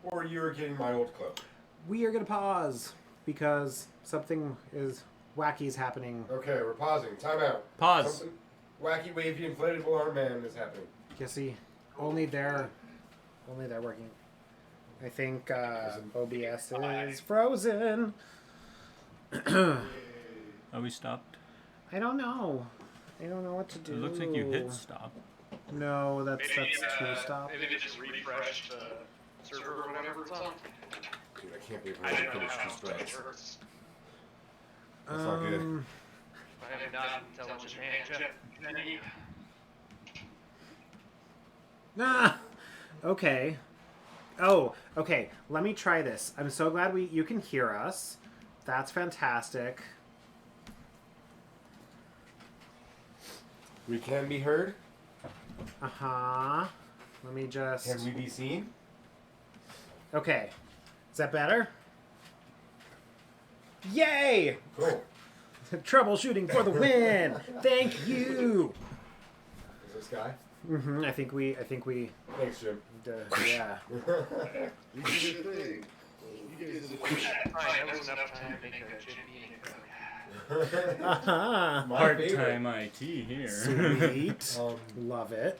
Speaker 1: or you're getting my old cloak.
Speaker 3: we are gonna pause because something is wacky is happening.
Speaker 1: Okay, we're pausing. Time out.
Speaker 2: Pause.
Speaker 1: Something wacky, wavy, inflatable arm man is happening.
Speaker 3: Jesse, only they're working. I think OBS is frozen.
Speaker 2: Oh, we stopped.
Speaker 3: I don't know. I don't know what to do.
Speaker 2: It looks like you hit stop.
Speaker 3: No, that's
Speaker 4: Maybe,
Speaker 3: two stop.
Speaker 4: Maybe just refresh the server or whatever it's on.
Speaker 1: Dude, I can't believe
Speaker 4: I
Speaker 1: we're
Speaker 4: don't know
Speaker 1: finished
Speaker 4: how
Speaker 1: these
Speaker 4: it
Speaker 1: spreads.
Speaker 4: works.
Speaker 1: That's not good.
Speaker 4: I am not intelligent manager.
Speaker 3: Ah, okay. Oh, okay. Let me try this. I'm so glad you can hear us. That's fantastic.
Speaker 1: We can be heard.
Speaker 3: Uh-huh. Let me just...
Speaker 1: Can we be seen?
Speaker 3: Okay. Is that better? Yay!
Speaker 1: Cool.
Speaker 3: Troubleshooting for the win! Thank you!
Speaker 1: Is this guy?
Speaker 3: Mm-hmm. I think we...
Speaker 1: Thanks, Jim.
Speaker 3: yeah.
Speaker 5: You did your thing. You guys did
Speaker 4: Fine, there was enough time to make a Jimmy and a Coke.
Speaker 3: Uh-huh.
Speaker 1: My
Speaker 2: Part-time IT here.
Speaker 3: Sweet.
Speaker 1: Um,
Speaker 3: Love it.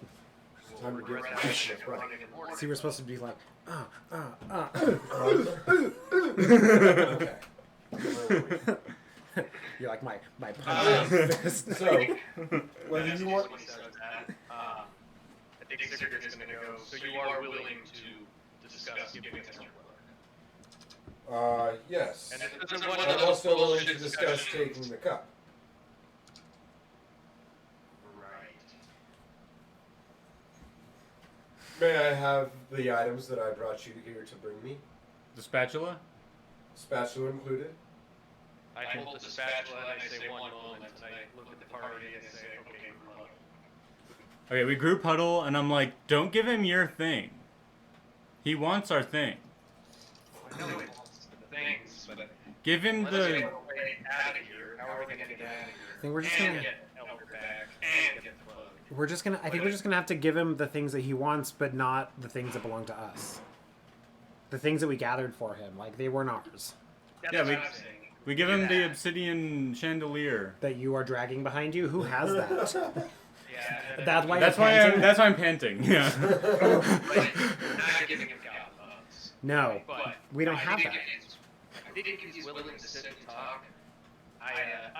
Speaker 1: time to get
Speaker 4: Rest
Speaker 1: back
Speaker 4: of
Speaker 1: to
Speaker 4: the
Speaker 1: the front.
Speaker 4: running in the morning.
Speaker 3: See, we're supposed to be like...
Speaker 1: Okay.
Speaker 3: You're like my
Speaker 1: Uh,
Speaker 3: punch fist.
Speaker 1: So, whether
Speaker 4: That's
Speaker 1: you want...
Speaker 4: when he says that, I think Sigurd is going to go. So you are willing to discuss giving us your work.
Speaker 1: Yes.
Speaker 4: And this isn't one of
Speaker 1: I'm
Speaker 4: those
Speaker 1: also willing to
Speaker 4: bullshit
Speaker 1: discuss
Speaker 4: discussions.
Speaker 1: taking the cup.
Speaker 4: Right.
Speaker 1: May I have the items that I brought you here to bring me?
Speaker 2: The spatula?
Speaker 1: Spatula included?
Speaker 4: I hold the spatula and I say one moment, and I look at the party and say, okay, group huddle.
Speaker 2: Okay, we group huddle, and I'm like, don't give him your thing. He wants our thing.
Speaker 4: I know it wants the things, but
Speaker 2: Give him
Speaker 4: let's get
Speaker 2: the...
Speaker 4: our way out of here. How are we going to get out of here?
Speaker 3: I think we're just
Speaker 4: and
Speaker 3: gonna...
Speaker 4: get Elder back and get the plug.
Speaker 3: I think we're just gonna have to give him the things that he wants, but not the things that belong to us. The things that we gathered for him, like they weren't ours.
Speaker 4: That's
Speaker 2: Yeah,
Speaker 4: what
Speaker 2: we-
Speaker 4: I'm saying.
Speaker 2: We give him the obsidian chandelier.
Speaker 3: That you are dragging behind you. Who has that?
Speaker 4: Yeah,
Speaker 3: That's why
Speaker 2: That's
Speaker 3: you're
Speaker 2: why
Speaker 3: panting?
Speaker 2: that's why I'm panting. Yeah.
Speaker 4: Like, not giving him God loves.
Speaker 3: No,
Speaker 4: But
Speaker 3: we don't have that.
Speaker 4: I think he's willing to sit and talk. I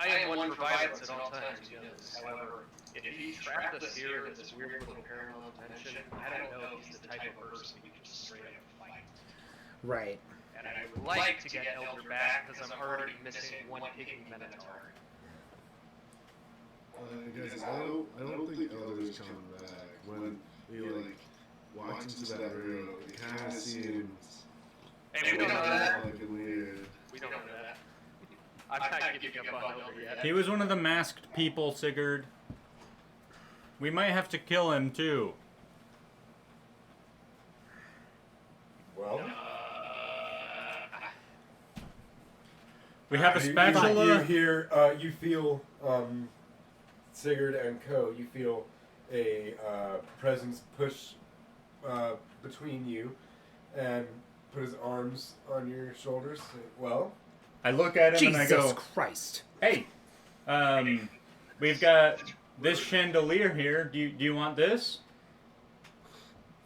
Speaker 4: am one for violence at all times, you know this. However, if he trapped us here in this weird little parallel dimension, I don't know if he's the type of person we can just straight up fight.
Speaker 3: Right.
Speaker 4: And I would like to get Elder back because I'm already missing one piggy Minotaur.
Speaker 5: Guys, I don't think Elder's coming back. When we like walked into that room, it kind of seems
Speaker 4: Hey, we don't know that.
Speaker 5: like weird.
Speaker 4: We don't know that. I'm not giving up on Elder yet.
Speaker 2: He was one of the masked people, Sigurd. We might have to kill him too.
Speaker 1: Well,
Speaker 2: We have a
Speaker 1: you
Speaker 2: spatula.
Speaker 1: hear, you feel, Sigurd and Co., you feel a presence push between you and put his arms on your shoulders. Well,
Speaker 2: I look at him and I
Speaker 3: Jesus
Speaker 2: go,
Speaker 3: Christ.
Speaker 2: "Hey, we've got this chandelier here. Do you want this?"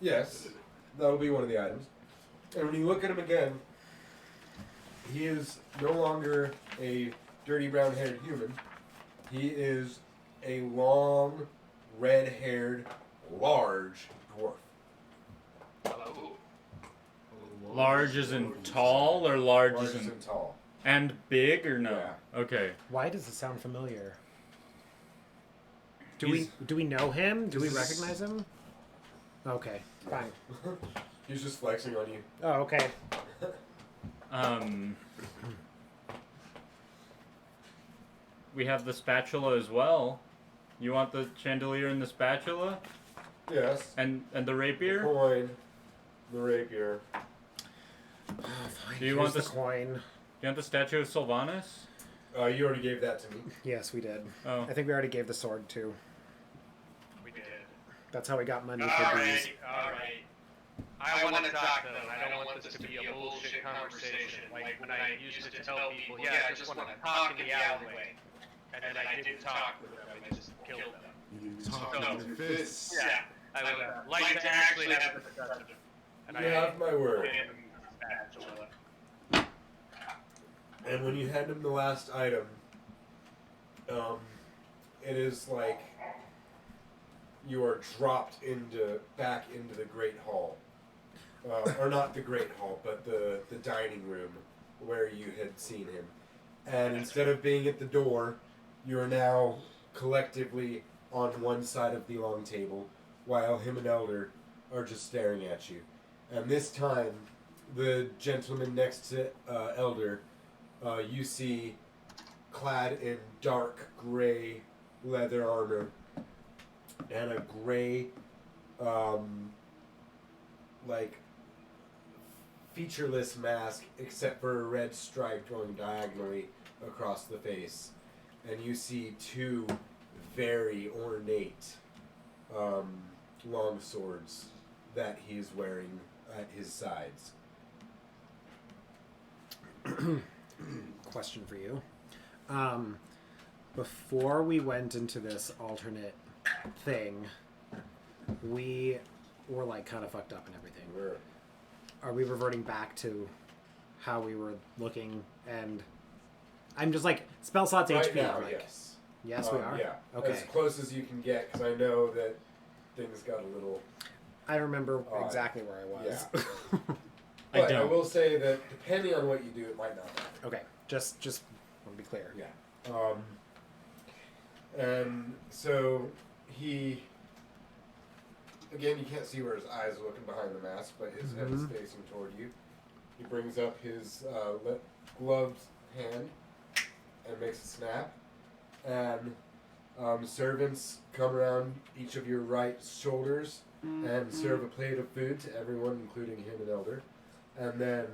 Speaker 1: yes, that'll be one of the items. And when you look at him again, he is no longer a dirty brown-haired human. He is a long, red-haired, large dwarf.
Speaker 4: Oh.
Speaker 2: Large as in tall, or large
Speaker 1: Large
Speaker 2: as in
Speaker 1: and tall.
Speaker 2: and big, or no?
Speaker 1: Yeah.
Speaker 2: Okay.
Speaker 3: Why does it sound familiar? Do
Speaker 2: He's-
Speaker 3: we know him? Do we
Speaker 1: This is-
Speaker 3: recognize him? Okay, fine.
Speaker 1: He's just flexing on you.
Speaker 3: Oh, okay.
Speaker 2: We have the spatula as well. You want the chandelier and the spatula,
Speaker 1: Yes.
Speaker 2: and the
Speaker 1: The
Speaker 2: rapier?
Speaker 1: coin, the rapier.
Speaker 3: Oh, fine.
Speaker 2: Do you
Speaker 3: Here's
Speaker 2: want
Speaker 3: the
Speaker 2: this-
Speaker 3: coin?
Speaker 2: You want the statue of Sylvanus?
Speaker 1: You already gave that to me.
Speaker 3: Yes, we did.
Speaker 2: Oh.
Speaker 3: I think we already gave the sword too.
Speaker 4: We did.
Speaker 3: That's how we got money
Speaker 4: All
Speaker 3: for these.
Speaker 4: right, all right.
Speaker 6: I want to talk though, and I don't want this to be a bullshit conversation. Like when I used to tell people, yeah, I just want to talk in the alleyway, and then I didn't talk with them, I just killed them.
Speaker 5: You talk with your fists.
Speaker 6: Yeah, I would like to actually have a discussion. And
Speaker 1: You have my word.
Speaker 6: spatula.
Speaker 1: And when you hand him the last item, it is like you are dropped back into the Great Hall. Or not the Great Hall, but the dining room where you had seen him. And instead of being at the door, you are now collectively on one side of the long table, while him and Elder are just staring at you. And this time, the gentleman next to Elder, you see clad in dark gray leather armor and a gray, like, featureless mask except for a red stripe going diagonally across the face. And you see two very ornate long swords that he's wearing at his sides.
Speaker 3: Question for you. Before we went into this alternate thing, we were like kind of fucked up and everything. Are we reverting back to how we were looking? And I'm just like spell slots
Speaker 1: Right
Speaker 3: HP.
Speaker 1: now,
Speaker 3: like,
Speaker 1: yes.
Speaker 3: Yes, we are.
Speaker 1: Yeah.
Speaker 3: Okay.
Speaker 1: As close as you can get, because I know that things got a little.
Speaker 3: I remember exactly where I was.
Speaker 1: Yeah.
Speaker 2: I
Speaker 1: But I
Speaker 2: don't.
Speaker 1: will say that depending on what you do, it might not matter.
Speaker 3: Okay. Just want to be clear.
Speaker 1: Yeah. And so he. Again, you can't see where his eyes are looking behind the mask, but his head is facing toward you. He brings up his gloved hand and makes a snap. And servants come around each of your right shoulders and serve a plate of food to everyone, including him and Elder. And then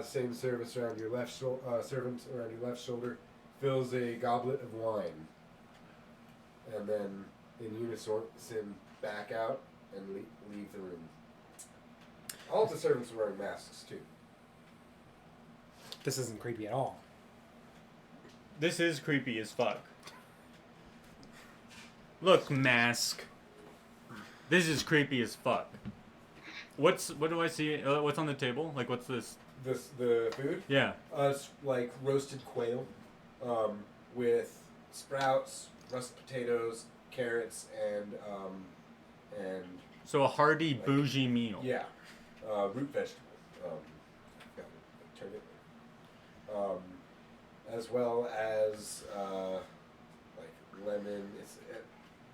Speaker 1: same service around your left servant around your left shoulder fills a goblet of wine. And then in unison back out and leave the room. All of the servants are wearing masks too.
Speaker 3: This isn't creepy at all.
Speaker 2: This is creepy as fuck. Look, mask. This is creepy as fuck. What do I see? What's on the table? Like, what's this?
Speaker 1: The food?
Speaker 2: Yeah.
Speaker 1: It's like roasted quail, with sprouts, russet potatoes, carrots, and
Speaker 2: So a hearty bougie meal.
Speaker 1: yeah, root vegetable. Turn it. As well as like lemon,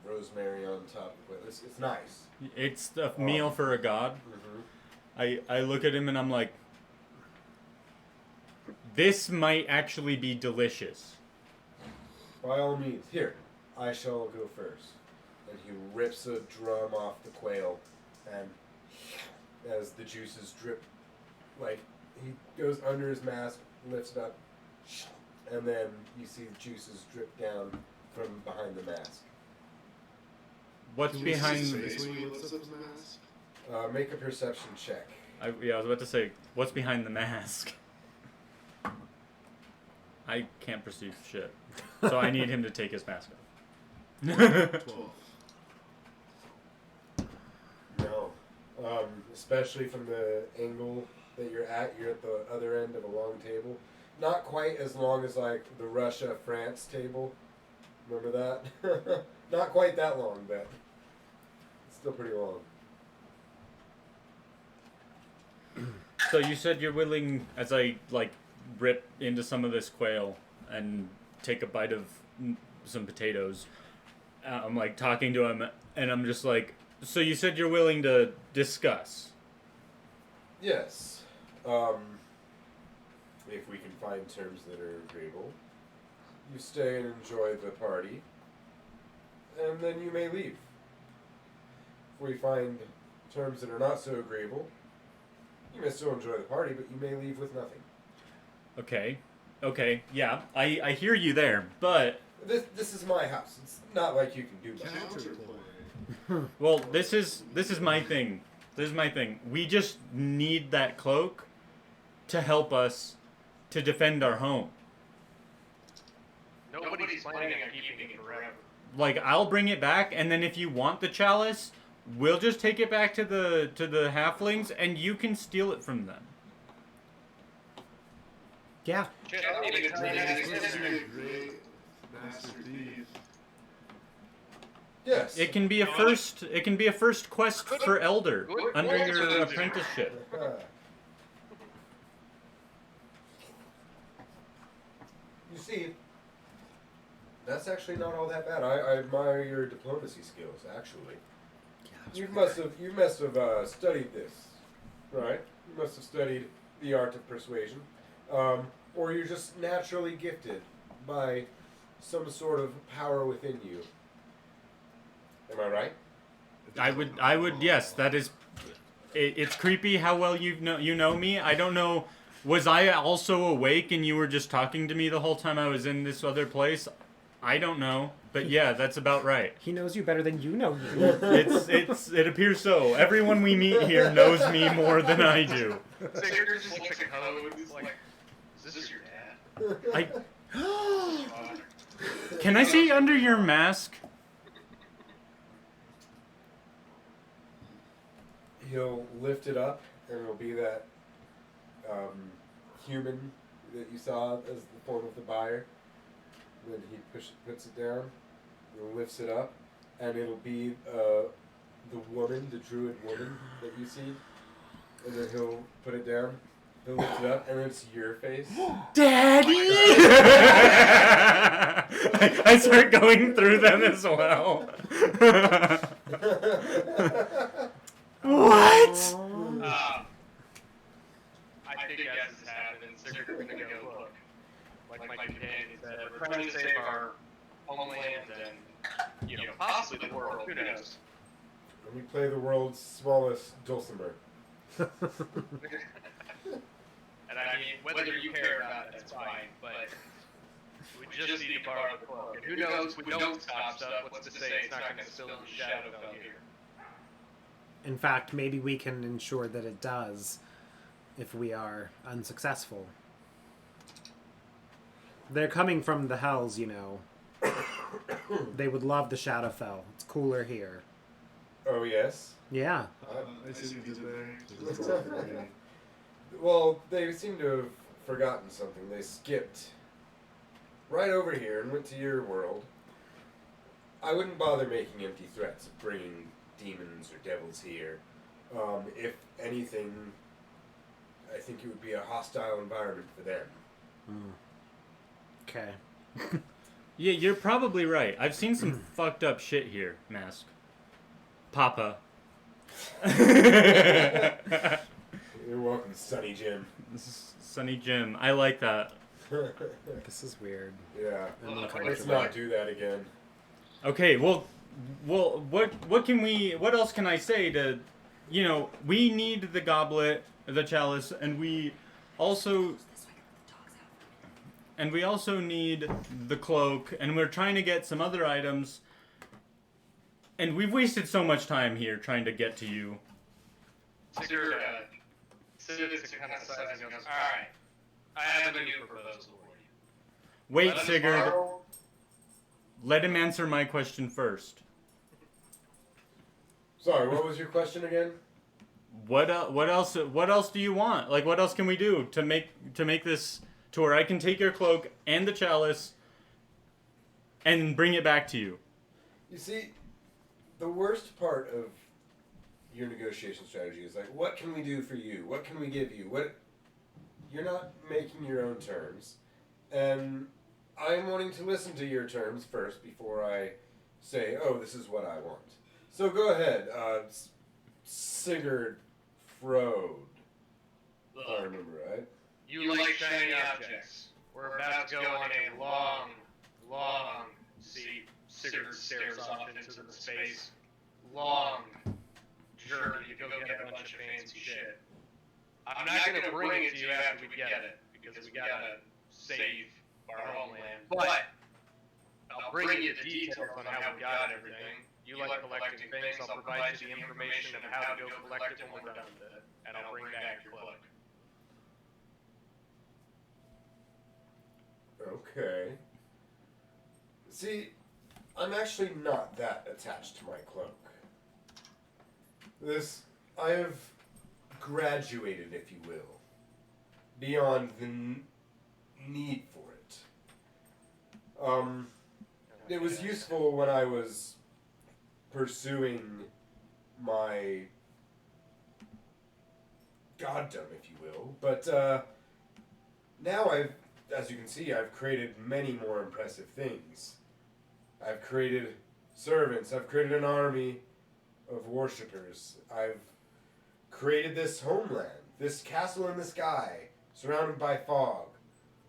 Speaker 1: rosemary on top of it. It's nice.
Speaker 2: It's a meal for a god. I look at him and I'm like, this might actually be delicious.
Speaker 1: By all means, here, I shall go first. And he rips a drum off the quail, and as the juices drip, like, he goes under his mask, lifts it up, and then you see the juices drip down from behind the mask.
Speaker 2: What's
Speaker 5: Can we see his
Speaker 2: behind?
Speaker 5: face when he lifts up his mask?
Speaker 1: Make a perception check.
Speaker 2: I was about to say, what's behind the mask? I can't perceive shit, so I need him to take his mask off.
Speaker 5: 12.
Speaker 1: No. Especially from the angle that you're at the other end of a long table. Not quite as long as like the Russia-France table. Remember that? Not quite that long, but it's still pretty long.
Speaker 2: So you said you're willing, as I like rip into some of this quail and take a bite of some potatoes. I'm like talking to him, and I'm just like, so you said you're willing to discuss.
Speaker 1: Yes. If we can find terms that are agreeable, you stay and enjoy the party, and then you may leave. If we find terms that are not so agreeable, you may still enjoy the party, but you may leave with nothing.
Speaker 2: Okay, yeah, I hear you there, but
Speaker 1: This is my house. It's not like you can do that.
Speaker 5: Counterplay.
Speaker 2: well, this is my thing. This is my thing. We just need that cloak to help us to defend our home.
Speaker 6: Nobody's planning on keeping it forever.
Speaker 2: Like, I'll bring it back, and then if you want the chalice, we'll just take it back to the halflings, and you can steal it from them.
Speaker 3: Yeah.
Speaker 5: Master Thief.
Speaker 1: Yes.
Speaker 2: It can be a first. It can be a first quest for Elder
Speaker 6: Good
Speaker 2: under
Speaker 6: point.
Speaker 2: your apprenticeship.
Speaker 1: You see, that's actually not all that bad. I admire your diplomacy skills. Actually, you must have studied this, right? You must have studied the art of persuasion, or you're just naturally gifted by some sort of power within you. Am I right?
Speaker 2: I would. Yes, that is. It's creepy how well you know me. I don't know. Was I also awake and you were just talking to me the whole time I was in this other place? I don't know, but yeah, that's about right.
Speaker 3: He knows you better than you know you.
Speaker 2: It appears so. Everyone we meet here knows me more than I do.
Speaker 6: Sigurd just looks at code. He's like, is this your dad?
Speaker 2: Can I see under your mask?
Speaker 1: He'll lift it up, and it'll be that human that you saw as the form of the buyer. And then he puts it down, and lifts it up, and it'll be the woman, the druid woman that you see. And then he'll put it down, he'll lift it up, and then it's your face.
Speaker 2: Daddy! I start going through them as well. What?
Speaker 6: I think as this happens, they're going to go, look, like my companion said, we're trying to save our homeland and, possibly the world, who knows?
Speaker 1: And we play the world's smallest dulcimer.
Speaker 6: And I mean, whether you care about it, that's fine, but we just need to borrow the cloak. And who knows, if we don't stop stuff, what's to say it's not going to still be Shadowfell here.
Speaker 3: In fact, maybe we can ensure that it does if we are unsuccessful. They're coming from the Hells, you know. They would love the Shadowfell. It's cooler here.
Speaker 1: Oh, yes?
Speaker 3: Yeah.
Speaker 5: I see what you did there.
Speaker 1: Well, they seem to have forgotten something. They skipped right over here and went to your world. I wouldn't bother making empty threats of bringing demons or devils here. If anything, I think it would be a hostile environment for them.
Speaker 3: Okay.
Speaker 2: Yeah, you're probably right. I've seen some fucked up shit here, Mask. Papa.
Speaker 1: You're welcome, Sonny Jim.
Speaker 2: Sunny Jim. I like that.
Speaker 3: This is weird.
Speaker 1: Yeah.
Speaker 3: I'm
Speaker 1: Let's
Speaker 3: uncomfortable.
Speaker 1: not do that again.
Speaker 2: Okay, well, what else can I say to, we need the goblet, the chalice, and we also need the cloak, and we're trying to get some other items, and we've wasted so much time here trying to get to you.
Speaker 6: Sigurd sits kind of sighs and goes, alright, I have a new proposal for you.
Speaker 2: Wait,
Speaker 6: Let us
Speaker 2: Sigurd.
Speaker 6: borrow-
Speaker 2: Let him answer my question first.
Speaker 1: Sorry, what was your question again?
Speaker 2: What else do you want? Like, what else can we do to make this to where I can take your cloak and the chalice and bring it back to you?
Speaker 1: You see, the worst part of your negotiation strategy is like, what can we do for you? What can we give you? You're not making your own terms, and I'm wanting to listen to your terms first before I say, oh, this is what I want. So go ahead, Sigurd Frode. If I remember right.
Speaker 6: You like shiny objects. We're about to go on a long Sigurd stares off into the space. Long journey to go get a bunch of fancy shit. I'm not gonna bring it to you after we get it, because we gotta save our homeland. But I'll bring you the details on how we got everything. You like collecting things, I'll provide you the information of how to go collect it when we're done with it, and I'll bring back your cloak.
Speaker 1: Okay. See, I'm actually not that attached to my cloak. I have graduated, if you will, beyond the need for it. It was useful when I was pursuing my goddom, if you will, but now as you can see, I've created many more impressive things. I've created servants, I've created an army of worshippers, I've created this homeland, this castle in the sky, surrounded by fog.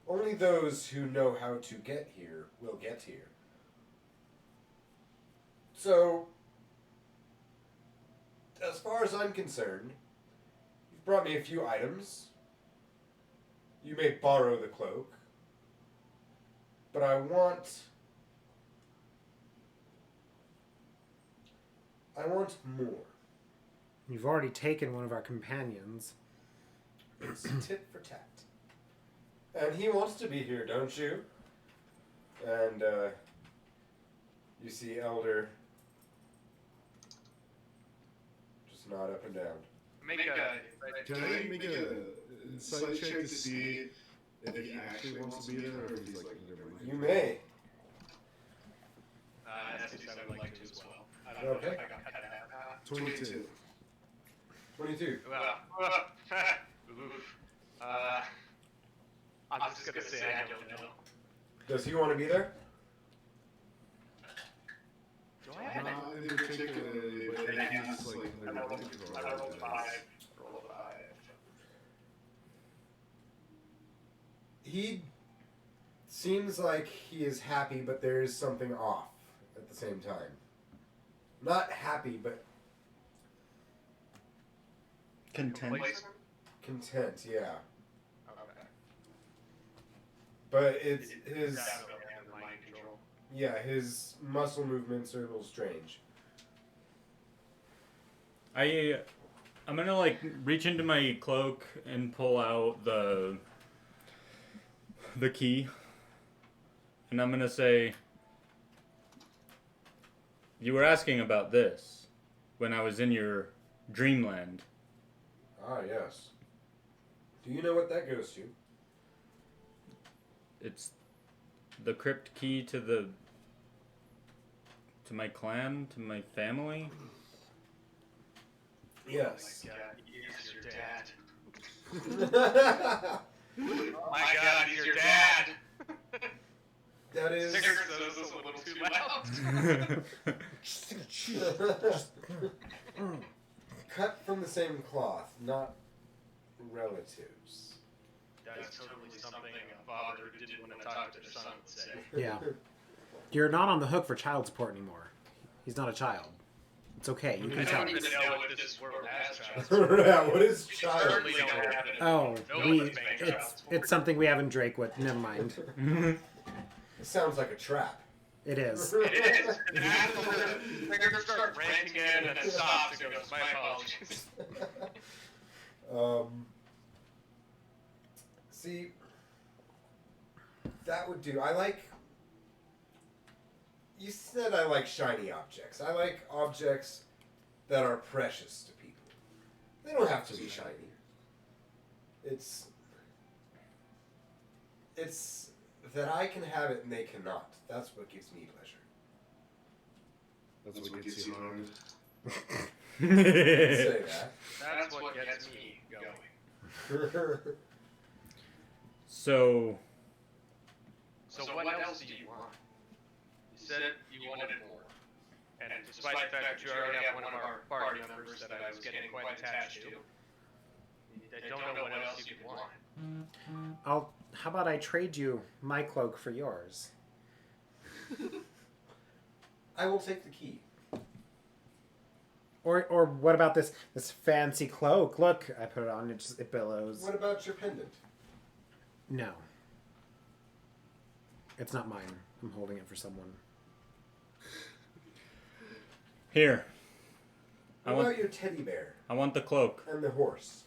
Speaker 1: Only those who know how to get here will get here. So, as far as I'm concerned, you've brought me a few items. You may borrow the cloak, but I want more.
Speaker 3: You've already taken one of our companions.
Speaker 1: It's tit for tat. And he wants to be here, don't you? And you see Elder just nod up and down.
Speaker 5: Can I make a insight check to see if he actually wants to be there, or if he's like, never mind?
Speaker 1: You may.
Speaker 6: That's what I would like to as well. I don't
Speaker 1: Okay.
Speaker 6: know if I got cut out.
Speaker 5: 22.
Speaker 1: 22.
Speaker 6: Well, oof. I'm just gonna say I don't know.
Speaker 1: Does he want to be there?
Speaker 6: Do I have
Speaker 5: Not in particular, but he's like,
Speaker 6: I rolled a 5. Roll a 5.
Speaker 1: He seems like he is happy, but there is something off at the same time. Not happy, but
Speaker 2: Content.
Speaker 1: content, yeah.
Speaker 6: Okay.
Speaker 1: But it's his,
Speaker 6: Definitely under mind control.
Speaker 1: yeah, his muscle movements are a little strange.
Speaker 2: I'm gonna like reach into my cloak and pull out the key, and I'm gonna say, you were asking about this when I was in your dreamland.
Speaker 1: Ah, yes. Do you know what that goes to?
Speaker 2: It's the crypt key to my clan, to my family.
Speaker 1: Yes.
Speaker 6: Oh my god, he's your dad.
Speaker 1: That
Speaker 6: Oh my god, he's your dad!
Speaker 1: is.
Speaker 6: Sigurd says this a little too loud.
Speaker 1: Cut from the same cloth, not relatives.
Speaker 6: That's totally something a father who didn't want to talk to their son would say.
Speaker 3: Yeah. You're not on the hook for child support anymore. He's not a child. It's okay. You
Speaker 6: I
Speaker 3: can tell.
Speaker 6: don't even know what this world has child.
Speaker 1: Yeah, what is
Speaker 6: We
Speaker 1: child?
Speaker 6: certainly don't have it.
Speaker 3: Oh,
Speaker 6: No one's paying child support.
Speaker 3: it's something we haven't Drake with. Never mind.
Speaker 1: It sounds like a trap.
Speaker 3: It is.
Speaker 6: It is. And after Sigurd starts ranting again and then stops and goes, my apologies.
Speaker 1: See, that would do. You said I like shiny objects. I like objects that are precious to people. They don't have to be shiny. It's that I can have it and they cannot. That's what gives me pleasure.
Speaker 5: That's what gets you hard.
Speaker 1: Say that.
Speaker 6: That's what gets me going.
Speaker 2: So
Speaker 6: So what else do you want? You said you wanted more. And despite the fact that you already have one of our party members that I was getting quite attached to, I don't know what else you could want.
Speaker 3: How about I trade you my cloak for yours?
Speaker 1: I will take the key.
Speaker 3: Or what about this fancy cloak? Look, I put it on. It billows.
Speaker 1: What about your pendant?
Speaker 3: No. It's not mine. I'm holding it for someone.
Speaker 2: Here.
Speaker 1: What about your teddy bear
Speaker 2: I want the cloak.
Speaker 1: and the horse?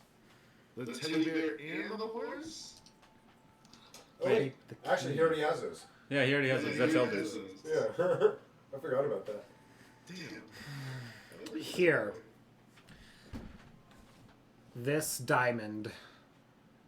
Speaker 5: The teddy bear and the horse?
Speaker 1: Oh wait, actually he already has those.
Speaker 2: Yeah, he already has those. That's Elder's.
Speaker 1: Yeah, I forgot about that.
Speaker 5: Damn.
Speaker 3: Here. This diamond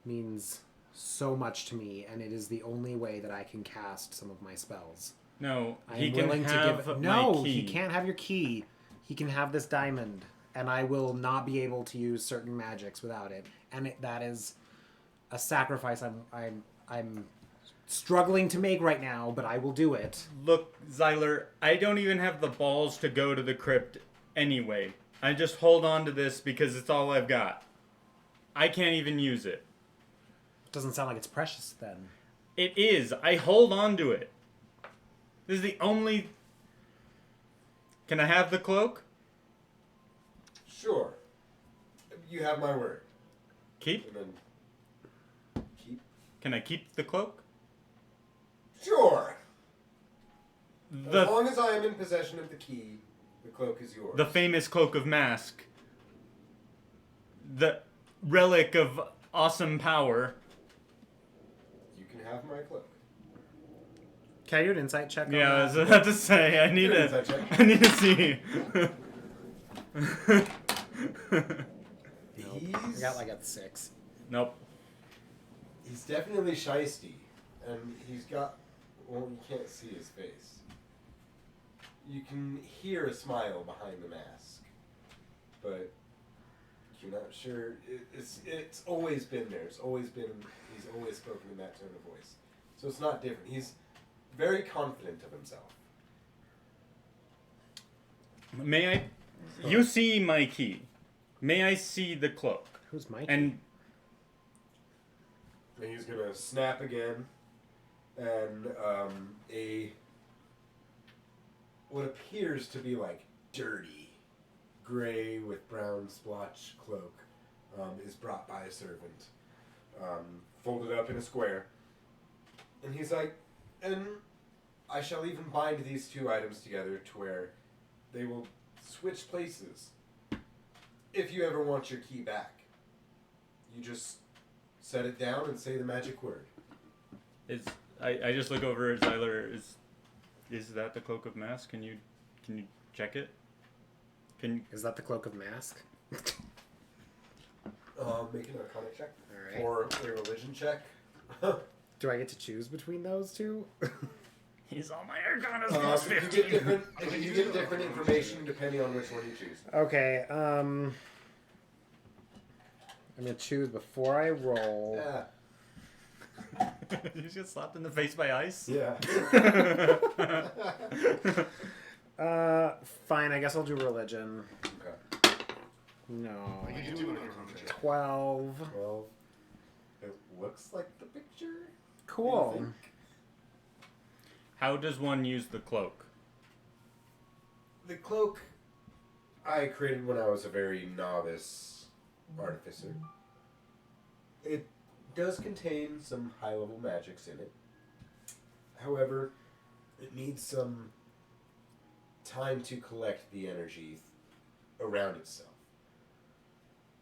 Speaker 3: means so much to me, and it is the only way that I can cast some of my spells.
Speaker 2: No,
Speaker 3: I
Speaker 2: he
Speaker 3: am
Speaker 2: can
Speaker 3: willing
Speaker 2: have
Speaker 3: to give.
Speaker 2: my
Speaker 3: No,
Speaker 2: key.
Speaker 3: he can't have your key. He can have this diamond, and I will not be able to use certain magics without it. And that is a sacrifice I'm struggling to make right now, but I will do it.
Speaker 2: Look, Xyler, I don't even have the balls to go to the crypt anyway. I just hold on to this because it's all I've got. I can't even use it.
Speaker 3: Doesn't sound like it's precious then.
Speaker 2: It is. I hold on to it. This is the only... Can I have the cloak?
Speaker 1: Sure. You have my word.
Speaker 2: Keep?
Speaker 1: And then keep.
Speaker 2: Can I keep the cloak?
Speaker 1: Sure. As
Speaker 2: The
Speaker 1: long as I am in possession of the key, the cloak is yours.
Speaker 2: the famous cloak of mask. The relic of awesome power.
Speaker 1: You can have my cloak.
Speaker 3: Can I do an insight check?
Speaker 2: Yeah, I
Speaker 3: on
Speaker 2: was
Speaker 3: that?
Speaker 2: about to say, I need
Speaker 1: Good
Speaker 2: to
Speaker 1: insight check.
Speaker 2: I need to see.
Speaker 3: I got like a 6.
Speaker 2: Nope.
Speaker 1: He's definitely shisty, and he's got. Well, you can't see his face. You can hear a smile behind the mask, but you're not sure. It's always been there. It's always been. He's always spoken in that tone of voice, so it's not different. He's very confident of himself.
Speaker 2: May I? You see my key. May I see the cloak?
Speaker 3: Who's Mike?
Speaker 2: And
Speaker 1: And he's gonna snap again, and a what appears to be like dirty, gray with brown splotch cloak is brought by a servant, folded up in a square, and he's like, and I shall even bind these two items together to where they will switch places. If you ever want your key back, you just set it down and say the magic word.
Speaker 2: I just look over at Xyler. Is that the cloak of mask? Can you check it?
Speaker 3: Is that the cloak of mask?
Speaker 1: Make an arcana check.
Speaker 3: Alright.
Speaker 1: Or a religion check.
Speaker 3: Do I get to choose between those two?
Speaker 2: He's all my arcanas
Speaker 1: You get different information depending on which one you choose.
Speaker 3: Okay, I'm gonna choose before I roll.
Speaker 1: Yeah.
Speaker 2: You just get slapped in the face by ice.
Speaker 1: Yeah.
Speaker 3: Fine, I guess I'll do religion.
Speaker 1: Okay.
Speaker 3: No.
Speaker 5: You can do an arcana check.
Speaker 3: 12.
Speaker 1: Well, it looks like the picture.
Speaker 3: Cool.
Speaker 1: I think.
Speaker 2: How does one use the cloak?
Speaker 1: The cloak I created when I was a very novice artificer. It does contain some high-level magics in it. However, it needs some time to collect the energy around itself.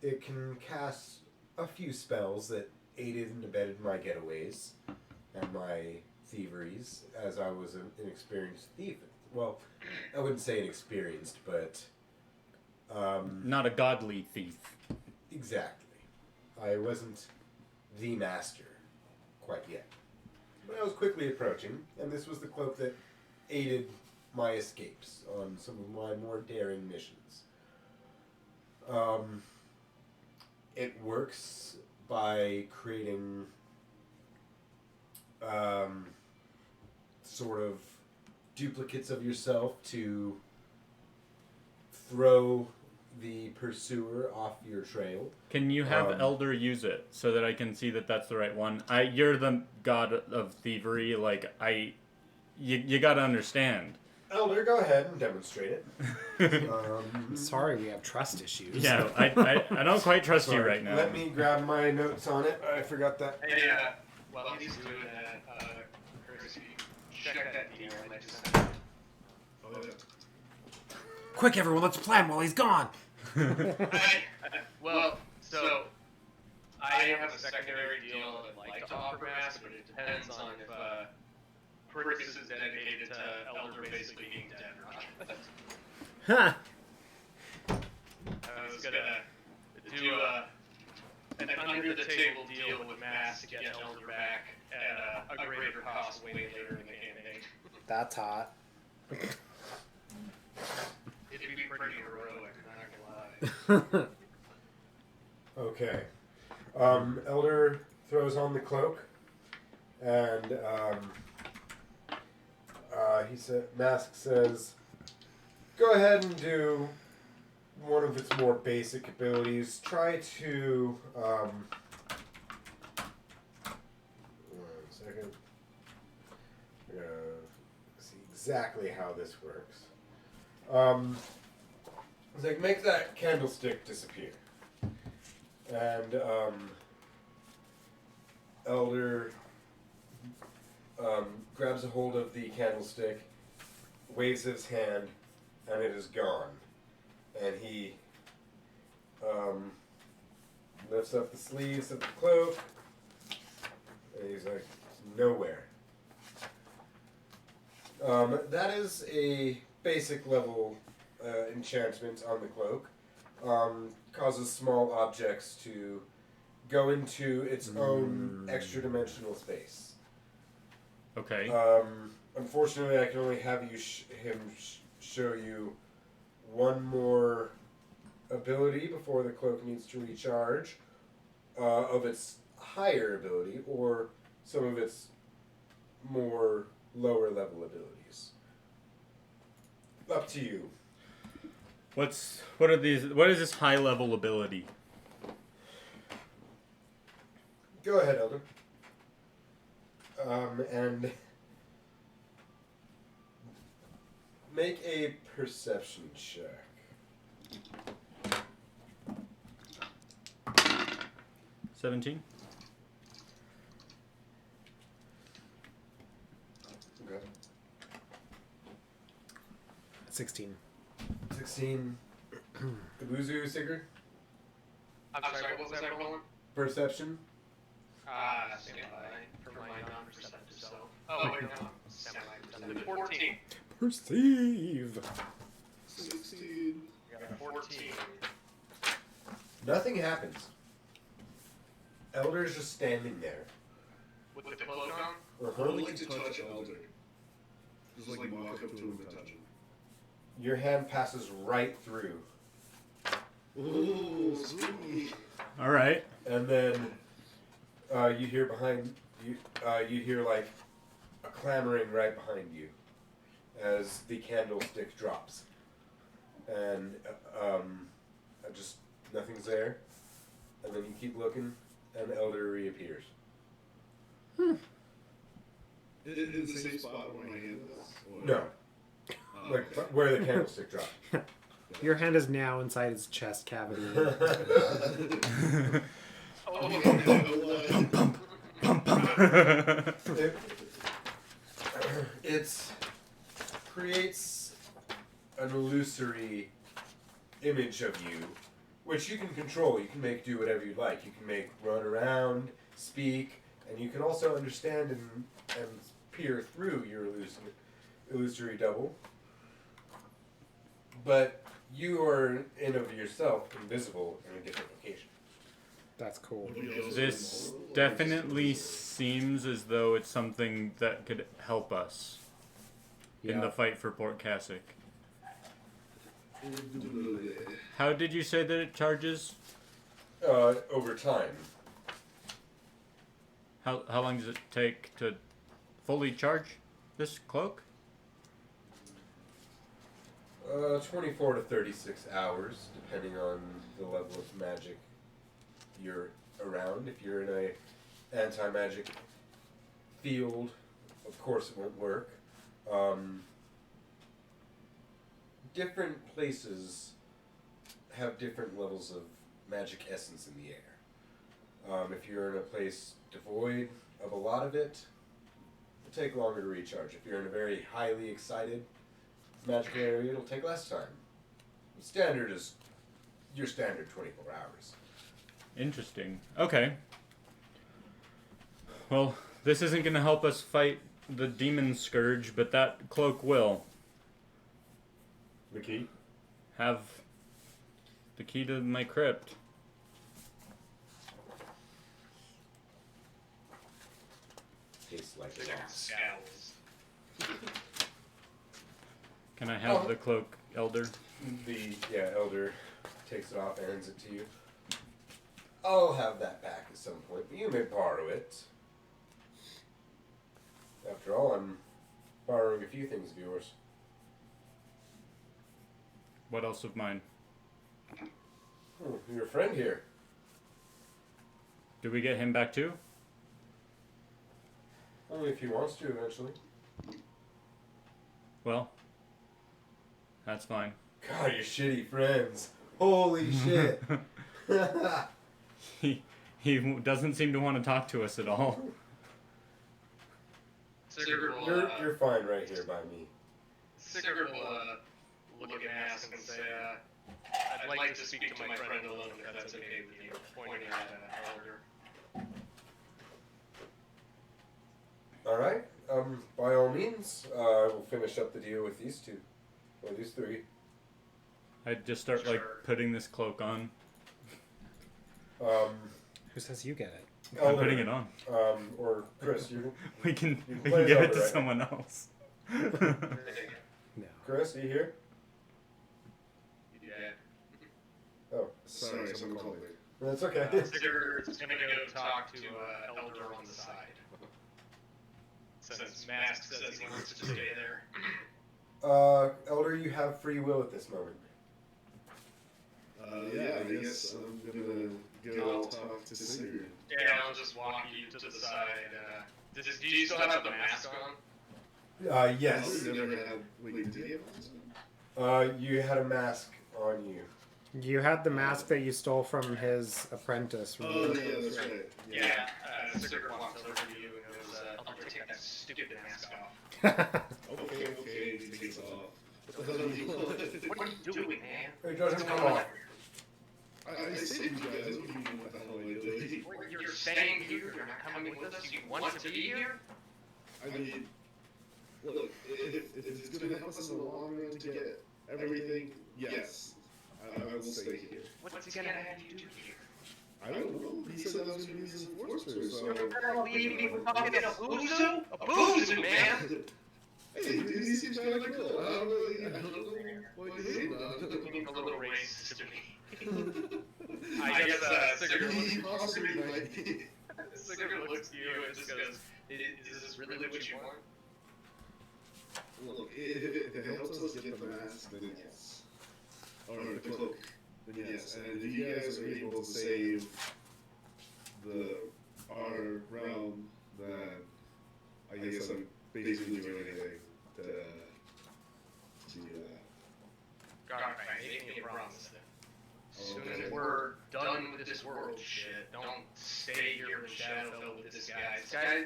Speaker 1: It can cast a few spells that aided and abetted my getaways and my thieveries, as I was an inexperienced thief. Well, I wouldn't say inexperienced, but
Speaker 2: Not a godly thief.
Speaker 1: exactly. I wasn't the master quite yet. But I was quickly approaching, and this was the cloak that aided my escapes on some of my more daring missions. It works by creating sort of duplicates of yourself to throw the pursuer off your trail.
Speaker 2: Can you have Elder use it so that I can see that that's the right one? You're the god of thievery. Like you gotta understand.
Speaker 1: Elder, go ahead and demonstrate it.
Speaker 3: Sorry, we have trust issues.
Speaker 2: Yeah, I don't quite trust you right now.
Speaker 1: Let me grab my notes on it. I forgot that.
Speaker 4: Hey, while he's doing that, Curtis, check that email I just sent.
Speaker 5: Oh, yeah.
Speaker 3: Quick, everyone, let's plan while he's gone.
Speaker 6: So I have a secondary deal I'd like to offer Mask, but it depends on if Prickus is dedicated to Elder basically being dead or not.
Speaker 3: Huh.
Speaker 6: I was gonna do an under-the-table deal with Mask to get Elder back at a greater cost way later in the campaign.
Speaker 3: That's hot.
Speaker 6: It'd be pretty heroic, not gonna lie.
Speaker 1: Okay. Elder throws on the cloak, and Mask says, "Go ahead and do one of its more basic abilities. Try to 1 second. I'm gonna see exactly how this works. It's like make that candlestick disappear." And Elder grabs a hold of the candlestick, waves his hand, and it is gone. And he lifts up the sleeves of the cloak, and he's like, nowhere. That is a basic level enchantment on the cloak. Causes small objects to go into its own extra-dimensional space.
Speaker 2: Okay.
Speaker 1: Unfortunately, I can only have you show you one more ability before the cloak needs to recharge of its higher ability or some of its more lower-level abilities. Up to you.
Speaker 2: What is this high level ability?
Speaker 1: Go ahead, Elder. And make a perception check.
Speaker 2: 17.
Speaker 1: Okay.
Speaker 3: 16.
Speaker 1: 16. Kabuzu, Sigurd?
Speaker 4: I'm sorry, what was that rolling?
Speaker 1: Perception?
Speaker 6: Stand by for my non-perceptive self. Oh, wait, no. Semi-perceptive. 14.
Speaker 3: Perceive.
Speaker 5: 16.
Speaker 6: Got a 14.
Speaker 1: Nothing happens. Elder's just standing there.
Speaker 4: With the cloak on?
Speaker 5: I would like to touch Elder. Just like walk up to him and touch him.
Speaker 1: Your hand passes right through.
Speaker 5: Ooh, spooky.
Speaker 2: All right.
Speaker 1: And then you hear behind you. You hear like a clamoring right behind you as the candlestick drops, and just nothing's there. And then you keep looking, and Elder reappears.
Speaker 5: In the same spot where my hand is? Or-
Speaker 1: No,
Speaker 5: Oh,
Speaker 1: like
Speaker 5: okay.
Speaker 1: where the candlestick dropped.
Speaker 3: Your hand is now inside his chest cavity.
Speaker 1: It creates an illusory image of you, which you can control. You can make do whatever you like. You can make run around, speak, and you can also understand and peer through your illusory double. But you are in of yourself invisible in a different location.
Speaker 3: That's cool.
Speaker 2: This definitely seems as though it's something that could help us in the fight for Port Kasich. How did you say that it charges?
Speaker 1: Over time.
Speaker 2: How long does it take to fully charge this cloak?
Speaker 1: 24 to 36 hours, depending on the level of magic you're around. If you're in a anti-magic field, of course it won't work. Different places have different levels of magic essence in the air. If you're in a place devoid of a lot of it, it'll take longer to recharge. If you're in a very highly excited magical area, it'll take less time. Standard is your standard 24 hours.
Speaker 2: Interesting. Okay. Well, this isn't going to help us fight the demon scourge, but that cloak will.
Speaker 1: The key?
Speaker 2: Have the key to my crypt.
Speaker 1: Tastes like
Speaker 4: Sigurd
Speaker 1: loss.
Speaker 4: scowls.
Speaker 2: Can I have
Speaker 1: Oh.
Speaker 2: the cloak, Elder?
Speaker 1: The elder takes it off and hands it to you. I'll have that back at some point, but you may borrow it. After all, I'm borrowing a few things of yours.
Speaker 2: What else of mine?
Speaker 1: Your friend here.
Speaker 2: Do we get him back too?
Speaker 1: Only if he wants to eventually.
Speaker 2: Well, that's fine.
Speaker 1: God, you shitty friends. Holy shit.
Speaker 2: He doesn't seem to want to talk to us at all.
Speaker 4: Sigurd will,
Speaker 1: You're fine right here by me.
Speaker 4: Sigurd will look at Mask and say, I'd like to speak to my friend alone if that's okay with you. Pointing at Elder.
Speaker 1: Alright, by all means, we'll finish up the deal with these two. Or these three.
Speaker 2: I'd just start like
Speaker 4: Sure.
Speaker 2: putting this cloak on.
Speaker 3: Who says you get it?
Speaker 2: I'm
Speaker 1: Elder,
Speaker 2: putting it on.
Speaker 1: Or Chris, you
Speaker 2: We can
Speaker 1: You
Speaker 2: we
Speaker 1: play
Speaker 2: can give
Speaker 1: it
Speaker 2: it to
Speaker 1: out, right?
Speaker 2: someone else.
Speaker 3: No.
Speaker 1: Chris, are you here?
Speaker 4: Yeah.
Speaker 1: Oh,
Speaker 5: Sorry, someone called me.
Speaker 1: that's okay.
Speaker 4: Sigurd's gonna go talk to Elder on the side. Since Mask says he wants to stay there.
Speaker 1: Elder, you have free will at this moment.
Speaker 5: Yeah, I guess I'm gonna go talk to Sigurd.
Speaker 4: Yeah, I'll just walk you to the side. Do you still have the mask on?
Speaker 1: Yes.
Speaker 5: Oh, you never had. Wait, did he have one?
Speaker 1: You had a mask on you.
Speaker 3: You had the mask that you stole from his apprentice.
Speaker 5: Oh,
Speaker 3: remember?
Speaker 5: yeah, that's right.
Speaker 4: Yeah. Sigurd walks over to you and goes, Elder, take that stupid mask off.
Speaker 5: Okay, he takes it off. What the hell do you want?
Speaker 4: What are you doing, man?
Speaker 1: It doesn't come off.
Speaker 5: I saved you guys. What do you mean, what the hell am I doing?
Speaker 4: You're staying here, you're not coming with us, you want to be here?
Speaker 5: I mean, look, if it's gonna help us in the long run to get everything, yes, I will stay here.
Speaker 4: What's he gonna have you do here?
Speaker 5: I don't know. He said I was gonna be his enforcer, so.
Speaker 4: You're gonna leave me fucking a boozoo? A boozoo, man!
Speaker 5: Hey, dude, he seems kind of cool. I don't know what you hate about
Speaker 4: A little racist to me.
Speaker 5: I
Speaker 4: guess Sigurd
Speaker 5: he possibly might be.
Speaker 4: Sigurd looks at you and just goes, is this really what you want?
Speaker 5: Look, if it helps us get the mask, then yes. Or the cloak, then yes. And if you guys are able to save our realm, then I guess I'm basically doing anything to
Speaker 4: Alright, make me a promise then. As soon as we're done with this world shit, don't stay here in Shadowfell with this guy. This guy,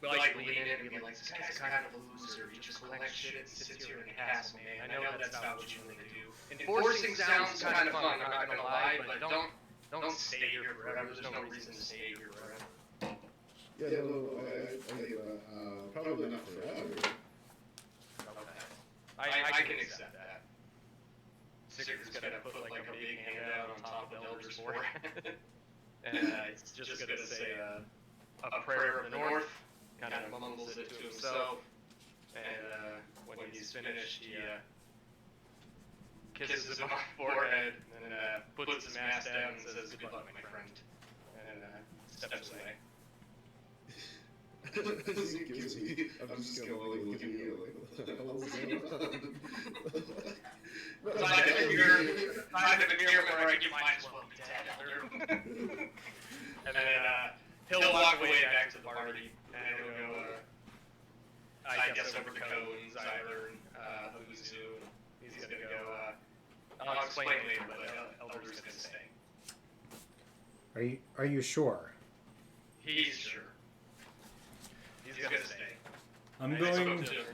Speaker 4: like, lean in and be like, this guy's kind of a loser. He just collects shit and sits here in a castle, man. I know that's not what you want to do. Enforcing sounds kind of fun, I'm not gonna lie, but don't stay here forever. There's no reason to stay here forever.
Speaker 5: Yeah, no, I get that. Probably not forever.
Speaker 4: I can accept that. Sigurd's gonna put like a big handout on top of Elder's forehead. And it's just gonna say a prayer of the North, kind of mumbles it to himself. And when he's finished, he kisses him on the forehead and puts his mask down and says, "Good luck, my friend," and steps away.
Speaker 5: As he gives me, I'm just gonna like look at you like, what the hell is going on?
Speaker 4: Time to fear where I might as well be dead. And then he'll walk away back to the party, and he'll go, I guess over to Cohen's, Zyler, and Uzu. He's gonna go, I'll explain later, but Elder's gonna stay.
Speaker 3: Are you sure?
Speaker 4: He's sure. He's gonna stay.
Speaker 2: I'm
Speaker 4: I spoke
Speaker 2: going.
Speaker 4: to him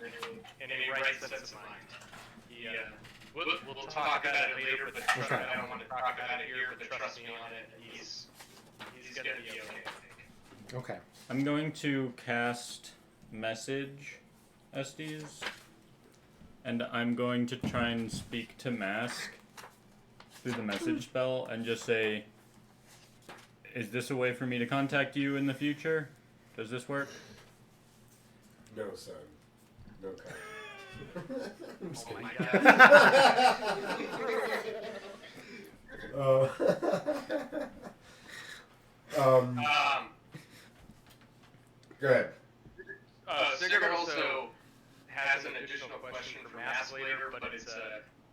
Speaker 4: in a right sense of mind. He
Speaker 6: We'll talk about it later, but I don't want to talk about it here, but trust me on it. He's gonna be okay, I think.
Speaker 3: Okay.
Speaker 2: I'm going to cast Message, Estes, and I'm going to try and speak to Mask through the message spell and just say, is this a way for me to contact you in the future? Does this work?
Speaker 1: No, son. No comment. I'm just
Speaker 6: Oh
Speaker 1: kidding.
Speaker 6: my god.
Speaker 1: Go ahead.
Speaker 6: Sigurd also has an additional question for Mass later, but it's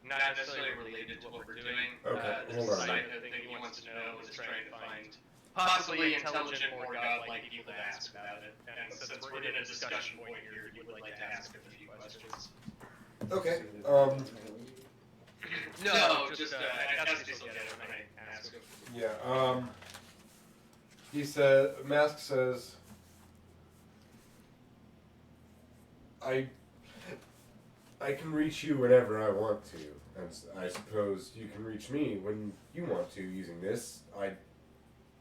Speaker 6: not necessarily related to what we're doing.
Speaker 1: Okay,
Speaker 6: This
Speaker 1: hold
Speaker 6: is a
Speaker 1: on.
Speaker 6: side note thing he wants to know is trying to find possibly intelligent or godlike people to ask about it. And since we're in a discussion point here, he would like to ask him a few questions.
Speaker 1: Okay.
Speaker 6: No, just Estes will get it when I ask him.
Speaker 1: Yeah. He said. Mask says. I can reach you whenever I want to, and I suppose you can reach me when you want to using this. I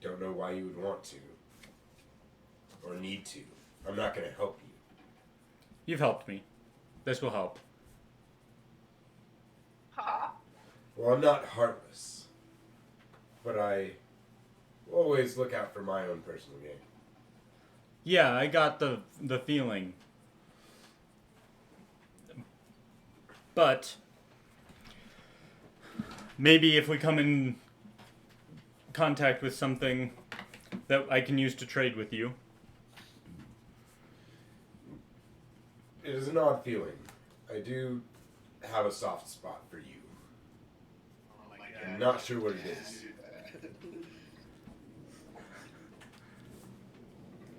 Speaker 1: don't know why you would want to or need to. I'm not going to help you.
Speaker 2: You've helped me. This will help.
Speaker 1: Well, I'm not heartless, but I always look out for my own personal gain.
Speaker 2: Yeah, I got the feeling. But maybe if we come in contact with something that I can use to trade with you.
Speaker 1: It is an odd feeling. I do have a soft spot for you.
Speaker 6: Oh my
Speaker 1: I'm
Speaker 6: god.
Speaker 1: not sure what it is.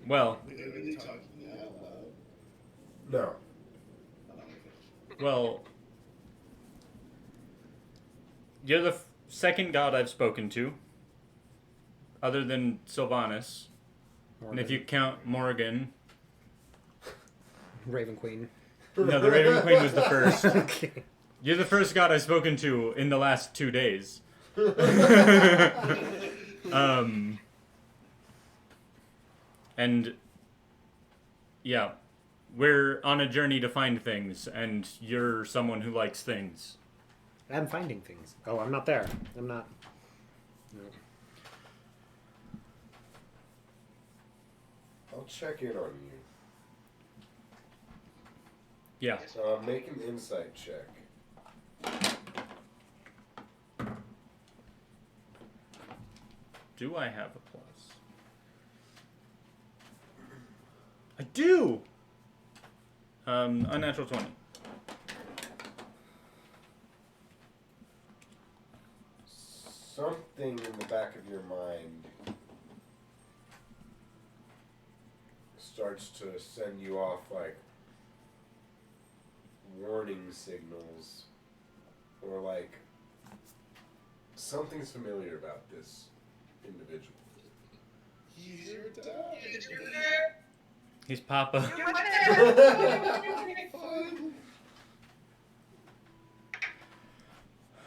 Speaker 2: Well,
Speaker 5: Are they talking out loud?
Speaker 1: No.
Speaker 2: well, you're the second god I've spoken to, other than Sylvanas. And if you count Morgan,
Speaker 3: Raven Queen.
Speaker 2: no, the Raven Queen was the first.
Speaker 3: Okay.
Speaker 2: You're the first god I've spoken to in the last 2 days. And yeah, we're on a journey to find things, and you're someone who likes things.
Speaker 3: I'm finding things. Oh, I'm not there. I'm not. No.
Speaker 1: I'll check in on you.
Speaker 2: Yeah.
Speaker 1: Make an insight check.
Speaker 2: Do I have a plus? I do! Unnatural 20.
Speaker 1: Something in the back of your mind starts to send you off like warning signals, or like something's familiar about this individual.
Speaker 5: He's your dad.
Speaker 2: He's Papa.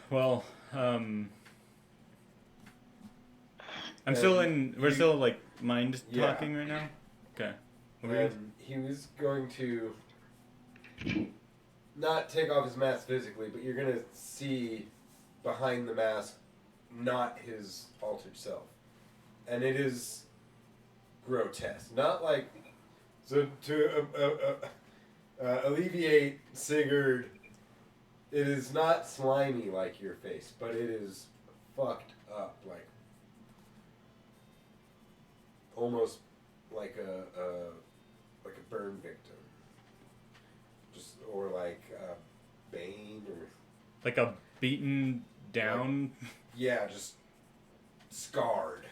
Speaker 2: Well, I'm still in. We're still like mind
Speaker 1: Yeah.
Speaker 2: talking right now. Okay.
Speaker 1: And he was going to not take off his mask physically, but you're gonna see behind the mask not his altered self, and it is grotesque. Not like so to alleviate Sigurd. It is not slimy like your face, but it is fucked up, like almost like a burn victim, just or like Bane or
Speaker 2: Like a beaten down.
Speaker 1: yeah, just scarred.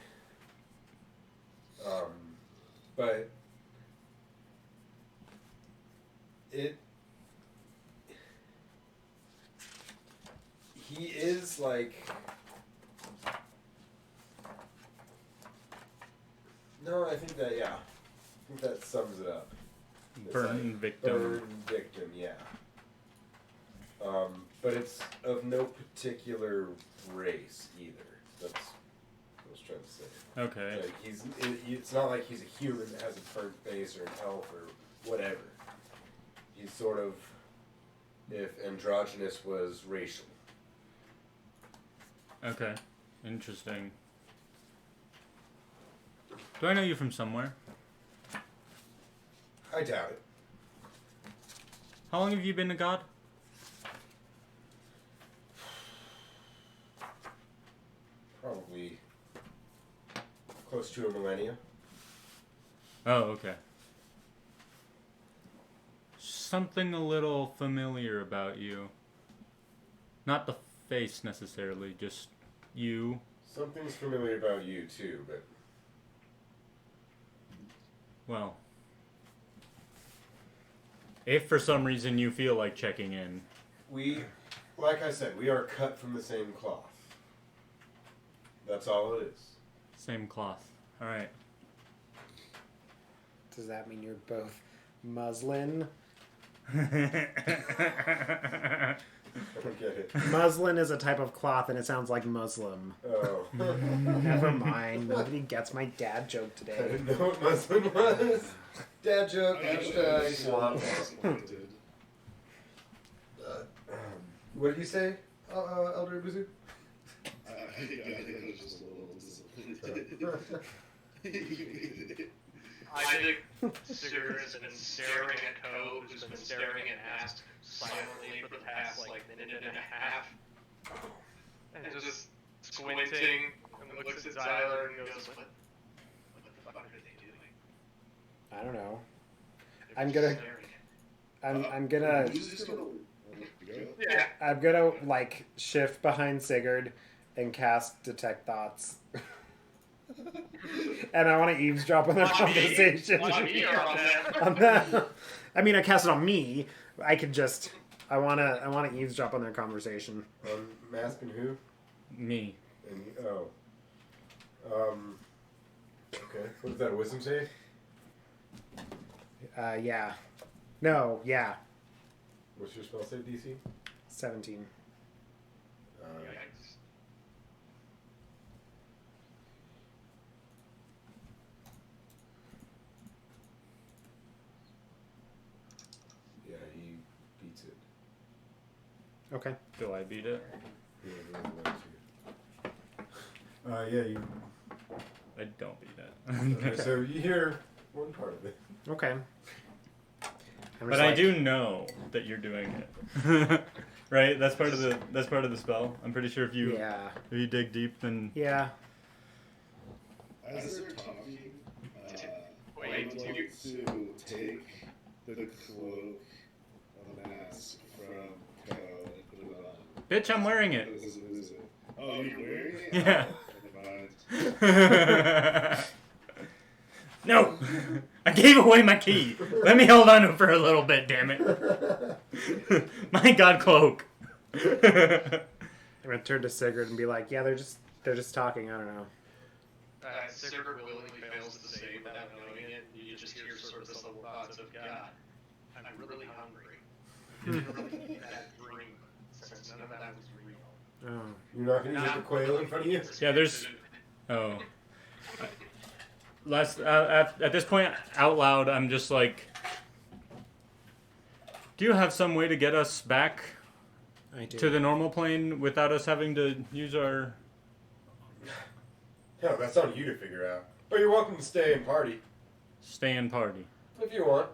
Speaker 1: But he is like. No, I think that, yeah. I think that sums it up. It's
Speaker 2: Burn
Speaker 1: like
Speaker 2: victim.
Speaker 1: Burn victim, yeah. But it's of no particular race either. That's what I was trying to say.
Speaker 2: Okay.
Speaker 1: Like it's not like he's a human that has a burnt face or an elf or whatever. He's sort of, if androgynous was racial.
Speaker 2: Okay. Interesting. Do I know you from somewhere?
Speaker 1: I doubt it.
Speaker 2: How long have you been a god?
Speaker 1: Probably close to a millennia.
Speaker 2: Oh, okay. Something a little familiar about you. Not the face necessarily, just you.
Speaker 1: Something's familiar about you too, but
Speaker 2: Well, if for some reason you feel like checking in.
Speaker 1: we, like I said, we are cut from the same cloth. That's all it is.
Speaker 2: Same cloth. Alright.
Speaker 3: Does that mean you're both muslin?
Speaker 1: I don't get it.
Speaker 3: Muslin is a type of cloth, and it sounds like Muslim.
Speaker 1: Oh.
Speaker 3: Never mind. Nobody gets my dad joke
Speaker 1: I
Speaker 3: today.
Speaker 1: didn't know what Muslim was. Dad joke.
Speaker 5: Actually, swap pointed.
Speaker 1: What did you say, Elder Buzu?
Speaker 5: I think I was just a little disappointed.
Speaker 6: I think Sigurd has been staring at Cove, who's been staring at Ask silently for the past, minute and a half. And just squinting, and looks at Zyler and goes, what the fuck are they doing?
Speaker 3: I don't know.
Speaker 6: They're
Speaker 3: I'm
Speaker 6: just
Speaker 3: gonna-
Speaker 6: staring at
Speaker 3: I'm gonna
Speaker 5: Who's just gonna go?
Speaker 6: Yeah.
Speaker 3: I'm gonna shift behind Sigurd and cast Detect Thoughts. And I want to eavesdrop on their conversation.
Speaker 6: On me or on them?
Speaker 3: On them. I mean, I cast it on me. I could just. I wanna eavesdrop on their conversation.
Speaker 1: Mask and who?
Speaker 2: Me.
Speaker 1: And okay. What is that? A wisdom save?
Speaker 3: Yeah. No, yeah.
Speaker 1: What's your spell save DC?
Speaker 3: 17.
Speaker 6: Yikes.
Speaker 1: Yeah, he beats it.
Speaker 3: Okay.
Speaker 2: Do I beat it?
Speaker 1: Yeah, he really likes you. Yeah, you.
Speaker 2: I don't beat it.
Speaker 1: Okay, so you hear one part of it.
Speaker 3: Okay. I'm
Speaker 2: But
Speaker 3: just
Speaker 2: I
Speaker 3: like-
Speaker 2: do know that you're doing it. Right? That's part of the spell. I'm pretty sure if you
Speaker 3: Yeah.
Speaker 2: if you dig deep then
Speaker 3: Yeah.
Speaker 5: As they're talking,
Speaker 6: Wait,
Speaker 5: I would
Speaker 6: do
Speaker 5: like
Speaker 6: you-
Speaker 5: to take the cloak of mask from Ko and put it on.
Speaker 2: Bitch, I'm wearing it.
Speaker 5: What is it? Oh, you're wearing it?
Speaker 2: Yeah.
Speaker 5: Oh, never mind.
Speaker 2: No! I gave away my key. Let me hold on to it for a little bit, damn it. My god cloak.
Speaker 3: I'm gonna turn to Sigurd and be like, yeah, they're just talking. I don't know.
Speaker 6: Sigurd willingly fails to say without knowing it. You just hear sort of this little thoughts of, God, I'm really hungry. Didn't really eat that dream, since none of that was real.
Speaker 3: Oh.
Speaker 1: You're not gonna use the quail in front of you?
Speaker 2: Yeah, there's oh. At this point, out loud, I'm just like, do you have some way to get us back
Speaker 3: I do.
Speaker 2: to the normal plane without us having to use our...
Speaker 1: Hell, that's on you to figure out. But you're welcome to stay and party
Speaker 2: stay-in party?
Speaker 1: if you want.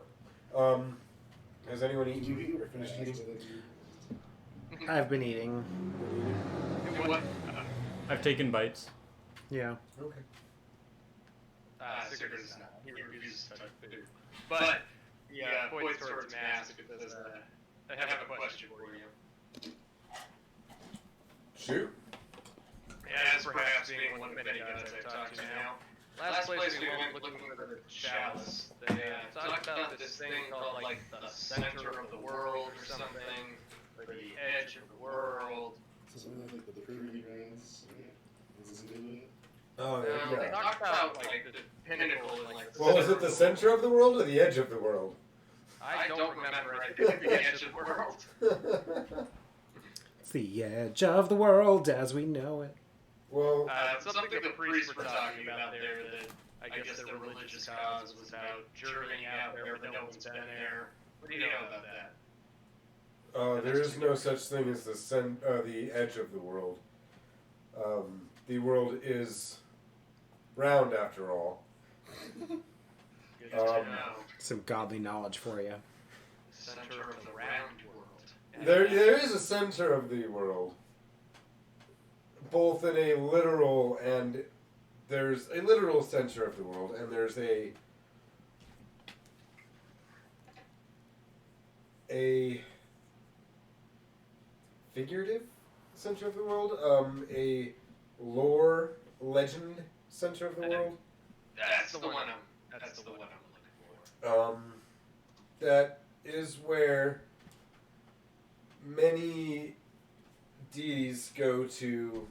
Speaker 1: Has anyone eaten or finished eating?
Speaker 3: I've been eating.
Speaker 6: What?
Speaker 2: I've taken bites.
Speaker 3: Yeah.
Speaker 1: Okay.
Speaker 6: Sigurd is not. He refuses to touch food. But, yeah, points towards Mask because I have a question for you.
Speaker 1: Shoot.
Speaker 6: As perhaps being one of the many gods I've talked to now, last place we went looking for the chalice, they talked about this thing called, the center of the world or something, or the edge of the world.
Speaker 5: Something like the proving grounds. Is it in it?
Speaker 1: Oh,
Speaker 6: They talked about, the pinnacle and,
Speaker 1: Well, was it the center of the world or the edge of the world?
Speaker 6: I don't remember. I think the edge of the world.
Speaker 3: the edge of the world as we know it.
Speaker 1: Well,
Speaker 6: Something the priests were talking about there that I guess their religious cause was about journeying out there, but no one's been there. What do you know about that?
Speaker 1: there is no such thing as the edge of the world. The world is round after all.
Speaker 6: Good to know.
Speaker 3: Some godly knowledge for you.
Speaker 6: Center of the round world.
Speaker 1: There is a center of the world, both in a literal and there's a literal center of the world, and there's a figurative center of the world, a lore legend center of the world.
Speaker 6: That's the one I'm looking for.
Speaker 1: That is where many deities go to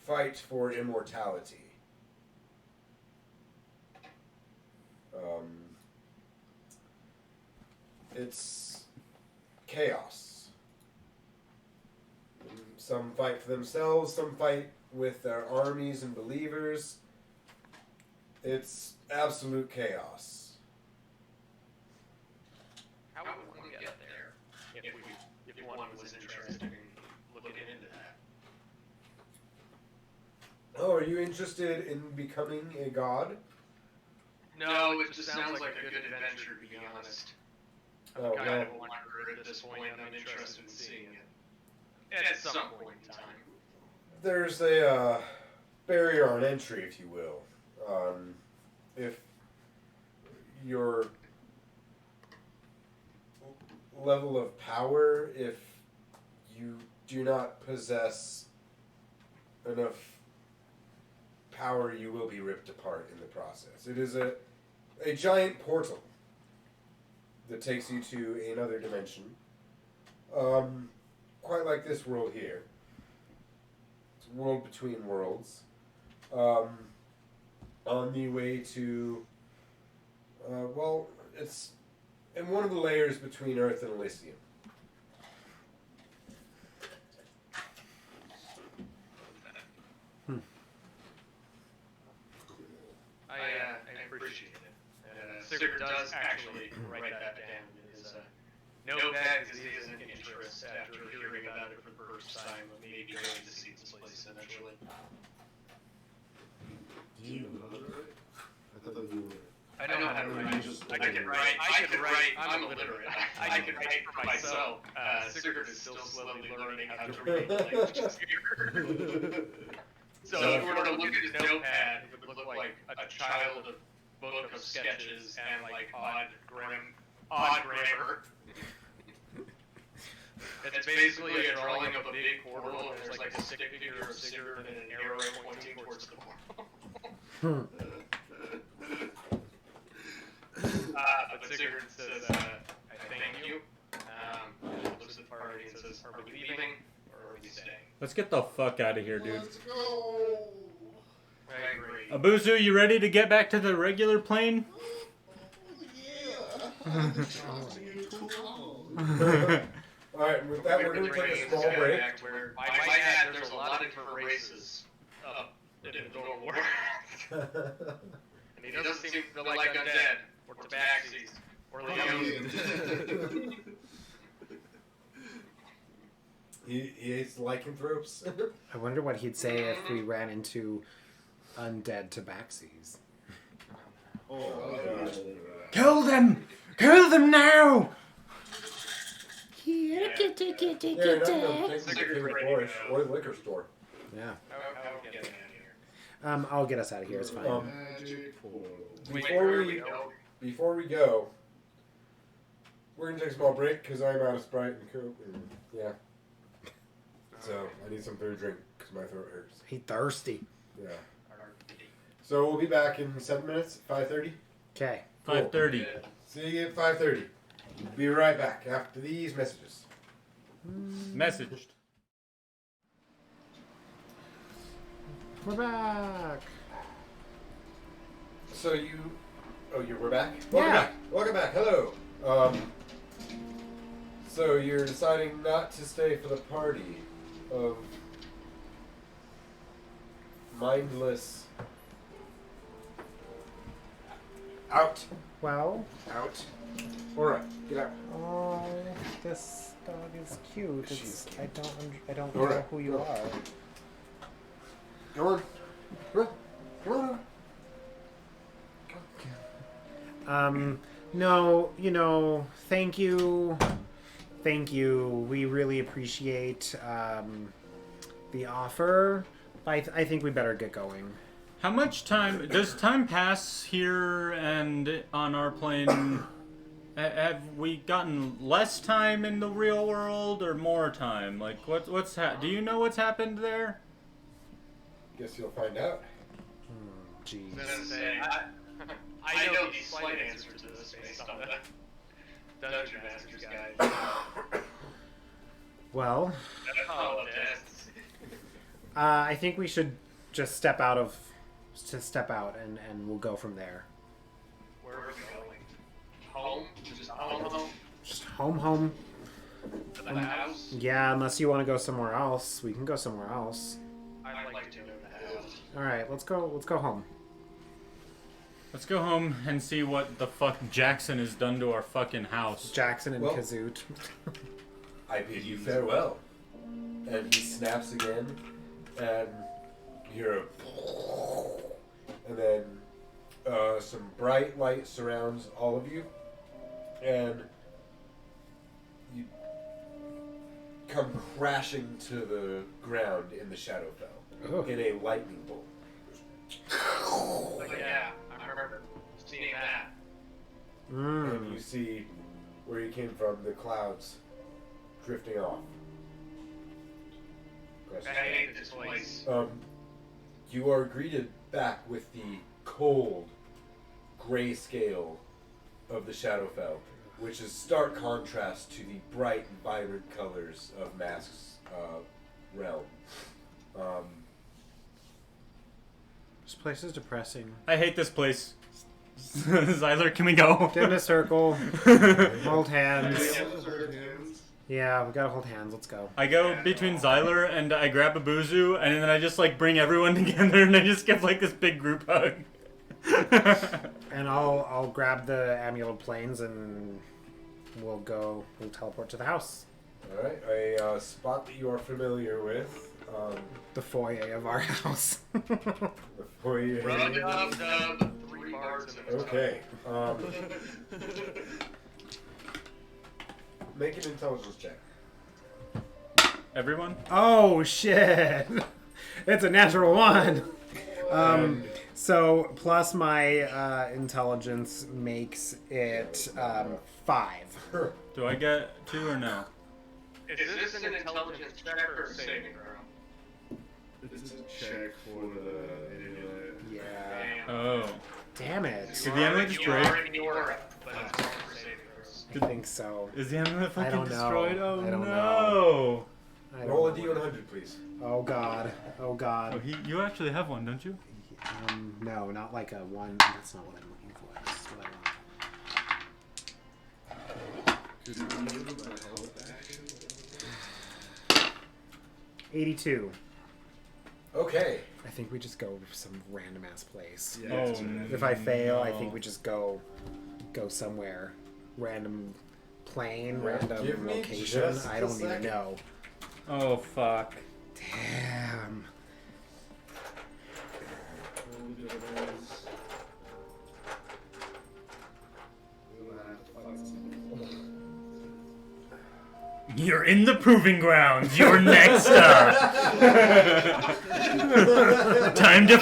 Speaker 1: fight for immortality. It's chaos. Some fight for themselves, some fight with their armies and believers. It's absolute chaos.
Speaker 6: How would one get there if one was interested in looking into that?
Speaker 1: Oh, are you interested in becoming a god?
Speaker 6: No, it just sounds like a good adventure, to be honest.
Speaker 1: Oh,
Speaker 6: Kind
Speaker 1: well,
Speaker 6: of a wanderer at this point, and I'm interested in seeing it. At some point in time.
Speaker 1: there's a barrier on entry, if you will. If your level of power, if you do not possess enough power, you will be ripped apart in the process. It is a giant portal that takes you to another dimension. Quite like this world here. It's a world between worlds. On the way to, well, it's in one of the layers between Earth and Elysium.
Speaker 6: I appreciate it. Sigurd does actually write that down in his notepad because he has an interest after hearing about it for the first time of maybe going to see this place eventually.
Speaker 5: Do you know how to write? I thought that you were.
Speaker 6: I know how to write. I can write. I'm illiterate. I can write for myself. Sigurd is still slowly learning how to read languages here. So if we were to look at his notepad, it would look like a child of book of sketches and like odd grammar. It's basically a drawing of a big portal, and there's like a stick figure of Sigurd and an arrow pointing towards the portal. But Sigurd says, I thank you. Looks at the party and says, are we leaving or are we staying?
Speaker 2: Let's get the fuck out of here, dude.
Speaker 5: Let's go.
Speaker 6: I agree.
Speaker 2: Abuzu, you ready to get back to the regular plane?
Speaker 1: Alright, with that, we're going to take a small break.
Speaker 6: I might add, there's a lot of different races up in the Middle World. And he doesn't seem to like undead, or tabaxis, or Leones.
Speaker 1: He hates lycanthropes.
Speaker 3: I wonder what he'd say if we ran into undead tabaxis.
Speaker 2: Kill them! Kill them now!
Speaker 3: Here, kitty, kitty,
Speaker 1: Yeah,
Speaker 3: kitty.
Speaker 1: take them to the Borscht or the liquor store.
Speaker 3: Yeah.
Speaker 6: How we get out of here?
Speaker 3: I'll get us out of here. It's fine.
Speaker 5: Magic portal.
Speaker 1: Before we go, we're going to take a small break because I'm out of Sprite and Coke. And, yeah. So I need some food drink because my throat hurts.
Speaker 3: He thirsty.
Speaker 1: Yeah. So we'll be back in 7 minutes, 5:30.
Speaker 3: Okay.
Speaker 2: 5:30.
Speaker 1: See you at 5:30. Be right back after these messages.
Speaker 2: Messaged.
Speaker 3: We're back.
Speaker 1: So we're back?
Speaker 3: Yeah.
Speaker 1: Welcome back. Hello. So you're deciding not to stay for the party. of mindless. Out.
Speaker 3: Well,
Speaker 1: Out. Alright, get out.
Speaker 3: oh, this dog is cute.
Speaker 1: She's
Speaker 3: I don't know
Speaker 1: Alright,
Speaker 3: who you
Speaker 1: go.
Speaker 3: are.
Speaker 1: Come on. Come on. Come on.
Speaker 3: No, thank you. Thank you. We really appreciate the offer. I think we better get going.
Speaker 2: How much time does time pass here and on our plane? Have we gotten less time in the real world or more time? Like what's do you know what's happened there?
Speaker 1: Guess you'll find out.
Speaker 3: Jeez.
Speaker 4: I know the slight answer to this based on the Dungeon Master's Guide.
Speaker 3: Well,
Speaker 4: Oh, yes.
Speaker 3: I think we should just step out and we'll go from there.
Speaker 4: Where are we going? Home? Just home?
Speaker 3: Just home.
Speaker 4: To the house?
Speaker 3: Yeah, unless you want to go somewhere else, we can go somewhere else.
Speaker 4: I'd like to go to the house.
Speaker 3: All right, let's go home.
Speaker 2: Let's go home and see what the fuck Jackson has done to our fucking house.
Speaker 3: Jackson and
Speaker 1: Well-
Speaker 3: Kazoot.
Speaker 1: I bid you farewell. And he snaps again, and you hear a and then some bright light surrounds all of you, and you come crashing to the ground in the Shadowfell
Speaker 3: Oh.
Speaker 1: in a lightning bolt.
Speaker 4: Oh, yeah, I remember seeing that.
Speaker 1: And you see where you came from, the clouds drifting off.
Speaker 4: I hate this place.
Speaker 1: You are greeted back with the cold gray scale of the Shadowfell, which is stark contrast to the bright and vibrant colors of Mask's realm.
Speaker 3: This place is depressing.
Speaker 2: I hate this place. Zyler, can we go?
Speaker 3: Get in a circle. Hold hands. Yeah, we gotta hold hands. Let's go.
Speaker 2: I go between Zyler and I grab a Buzu and then I just like bring everyone together and I just give like this big group hug.
Speaker 3: And I'll grab the amulet of planes and we'll teleport to the house.
Speaker 1: Alright, a spot that you are familiar with.
Speaker 3: The foyer of our house.
Speaker 1: The foyer.
Speaker 4: Rub-a-dub-dub, 3 bars in the
Speaker 1: Okay. Make an intelligence check.
Speaker 2: Everyone?
Speaker 3: Oh shit! It's a natural 1. So plus my intelligence makes it 5.
Speaker 2: Do I get 2 or no?
Speaker 4: Is this an intelligence check or a saving throw?
Speaker 5: It's a check for the amulet.
Speaker 3: Yeah.
Speaker 2: Oh.
Speaker 3: Damn it.
Speaker 2: Did the amulet just break?
Speaker 4: But it's only for saving throws.
Speaker 3: I think so.
Speaker 2: Is the amulet fucking
Speaker 3: don't know.
Speaker 2: destroyed? Oh
Speaker 3: I don't
Speaker 2: no.
Speaker 3: I don't
Speaker 1: Roll a
Speaker 3: know.
Speaker 1: D100, please.
Speaker 3: Oh god. Oh god.
Speaker 2: Oh, you actually have one, don't you?
Speaker 3: No, not like a 1. That's not what I'm looking for. That's what I want. 82.
Speaker 1: Okay.
Speaker 3: I think we just go some random ass place.
Speaker 5: Yeah,
Speaker 2: Oh,
Speaker 5: it's a-
Speaker 3: If I fail, I
Speaker 2: no.
Speaker 3: think we just go somewhere. Random plane,
Speaker 1: Yeah, give
Speaker 3: random
Speaker 1: me
Speaker 3: location.
Speaker 1: just
Speaker 3: I
Speaker 1: a
Speaker 3: don't even
Speaker 1: second.
Speaker 3: know.
Speaker 2: Oh fuck.
Speaker 3: Damn.
Speaker 2: You're in the proving grounds. You're next up. Time to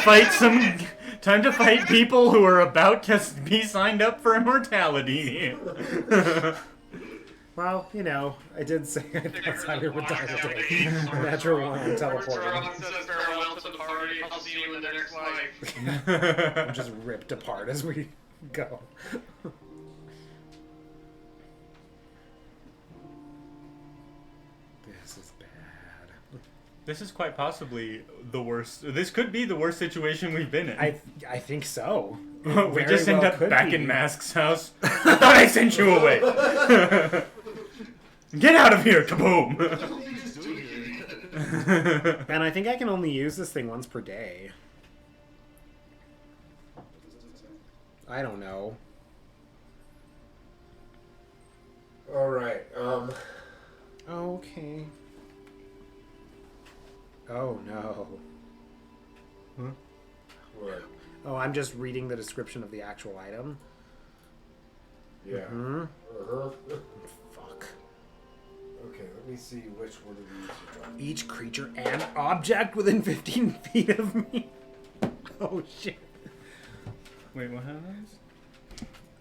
Speaker 2: fight people who are about to be signed up for immortality.
Speaker 3: Well, I did say I thought Cyber would die today. Natural 1 teleporting.
Speaker 4: Says farewell to the party. I'll see you in the next life.
Speaker 3: I'm just ripped apart as we go. This is bad.
Speaker 2: This is quite possibly the worst. This could be the worst situation we've been in.
Speaker 3: I think so.
Speaker 2: we
Speaker 3: very
Speaker 2: just end
Speaker 3: well
Speaker 2: up
Speaker 3: could
Speaker 2: back
Speaker 3: be.
Speaker 2: in Mask's house. I thought I sent you away. Get out of here, kaboom!
Speaker 3: And I think I can only use this thing once per day. I don't know.
Speaker 1: All right.
Speaker 3: Okay. Oh no.
Speaker 1: What?
Speaker 3: Oh, I'm just reading the description of the actual item.
Speaker 1: Yeah.
Speaker 3: Hmm?
Speaker 1: Uh-huh.
Speaker 3: Fuck.
Speaker 1: Okay, let me see which one of these you got.
Speaker 3: Each creature and object within 15 feet of me. Oh shit.
Speaker 2: Wait, what happens?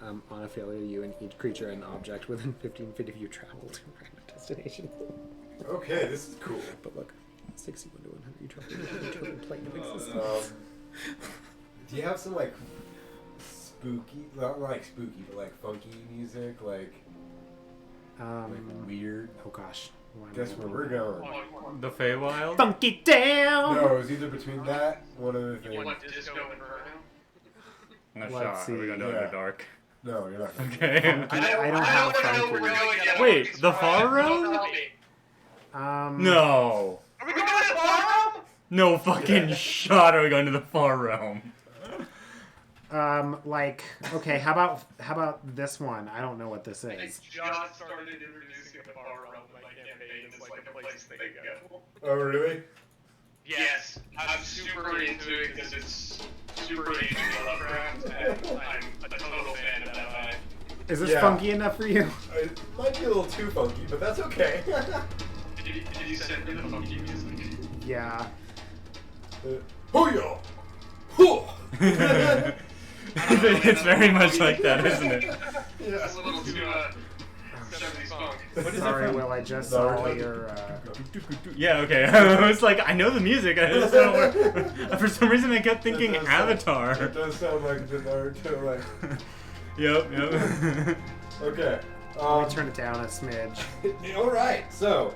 Speaker 3: On a failure, you and each creature and object within 15 feet of you travel to a random destination.
Speaker 1: Okay, this is cool.
Speaker 3: But look, 61 to 100, you travel to each other plane of existence.
Speaker 1: Do you have some like spooky, not like spooky, but like funky music, like weird?
Speaker 3: Oh gosh. Why am I
Speaker 1: Guess where
Speaker 3: looking
Speaker 1: we're
Speaker 3: at
Speaker 1: going?
Speaker 2: The Feywild?
Speaker 3: Funky down!
Speaker 1: No, it was either between that, one other thing.
Speaker 4: You want Disco Inferno?
Speaker 2: No
Speaker 3: Let's
Speaker 2: shot.
Speaker 3: see.
Speaker 2: Are we gonna do
Speaker 1: Yeah.
Speaker 2: Underdark?
Speaker 1: No, you're not.
Speaker 2: Okay.
Speaker 3: I don't have
Speaker 4: know
Speaker 3: funky.
Speaker 4: where we're going yet.
Speaker 2: Wait, the far realm? No.
Speaker 4: Are we going to the far realm?
Speaker 2: No fucking shot are we going to the far realm.
Speaker 3: Like, okay, how about this one? I don't know what this
Speaker 4: I
Speaker 3: is.
Speaker 4: just started introducing the far realm in my campaign as like a place they can go.
Speaker 1: Oh, really?
Speaker 4: Yes, I'm super into it because it's super H.P. Lovecraft, and I'm a total fan of that vibe.
Speaker 3: Is this
Speaker 1: Yeah.
Speaker 3: funky enough for you?
Speaker 1: It might be a little too funky, but that's okay.
Speaker 4: Did you send me the funky music?
Speaker 3: Yeah.
Speaker 1: Hoo-yo! Hoo!
Speaker 2: It's very much like that, isn't it?
Speaker 4: It's a little too 70s funk.
Speaker 2: What is
Speaker 3: Sorry,
Speaker 2: that from?
Speaker 3: Will, I just
Speaker 1: No,
Speaker 3: saw
Speaker 1: we're
Speaker 3: your.
Speaker 2: Yeah, okay. I was like, I know the music. I just don't know where... For some reason, I kept thinking
Speaker 1: It does sound-
Speaker 2: Avatar.
Speaker 1: It does sound like the Naruto, like.
Speaker 2: Yep.
Speaker 1: Okay.
Speaker 3: Let me turn it down a smidge.
Speaker 1: All right. So,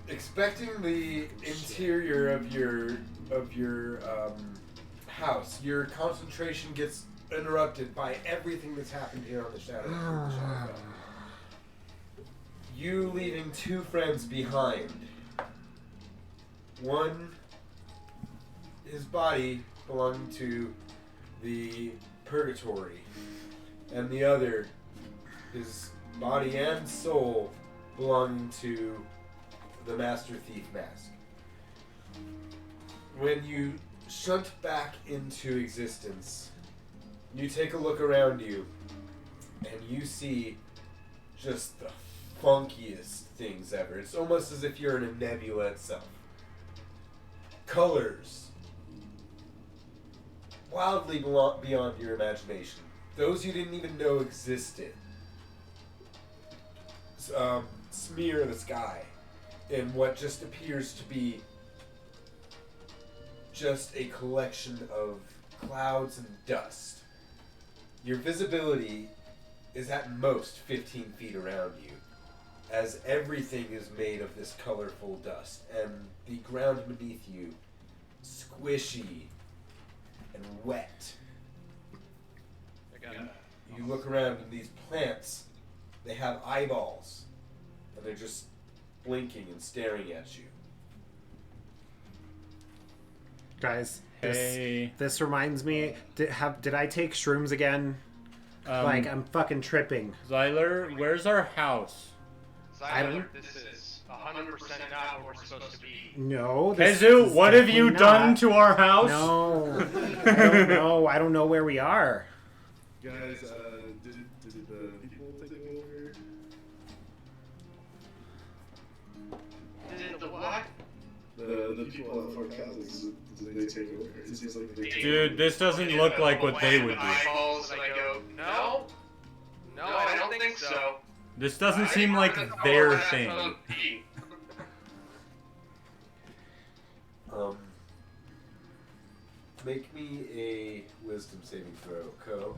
Speaker 1: expecting the interior of your house, your concentration gets interrupted by everything that's happened here on the Shadow. You leaving two friends behind. One, his body belonged to the Purgatory, and the other, his body and soul belonging to the Master Thief Mask. When you shunt back into existence, you take a look around you, and you see just the funkiest things ever. It's almost as if you're in a nebula itself. Colors wildly beyond your imagination. Those you didn't even know existed. Smear the sky in what just appears to be just a collection of clouds and dust. Your visibility is at most 15 feet around you, as everything is made of this colorful dust, and the ground beneath you squishy and wet. You look around and these plants, they have eyeballs, and they're just blinking and staring at you.
Speaker 3: Guys,
Speaker 2: Hey.
Speaker 3: this reminds me. Did I take shrooms again? Like, I'm fucking tripping.
Speaker 2: Zyler, where's our house?
Speaker 3: I don't-
Speaker 6: This is 100% not where we're supposed to be.
Speaker 3: No. This
Speaker 2: Hezu,
Speaker 3: is
Speaker 2: what have you
Speaker 3: definitely
Speaker 2: done
Speaker 3: not.
Speaker 2: to our house?
Speaker 3: No. I don't know. I don't know where we are.
Speaker 5: Guys, did the people take over?
Speaker 4: Did the what?
Speaker 5: The people at Fort Castles, did they take over? It seems like they
Speaker 2: Dude, this doesn't look like what they would do.
Speaker 4: Eyeballs, and I go, no, I don't think so.
Speaker 2: This doesn't seem like their thing.
Speaker 1: Make me a wisdom saving throw, Ko.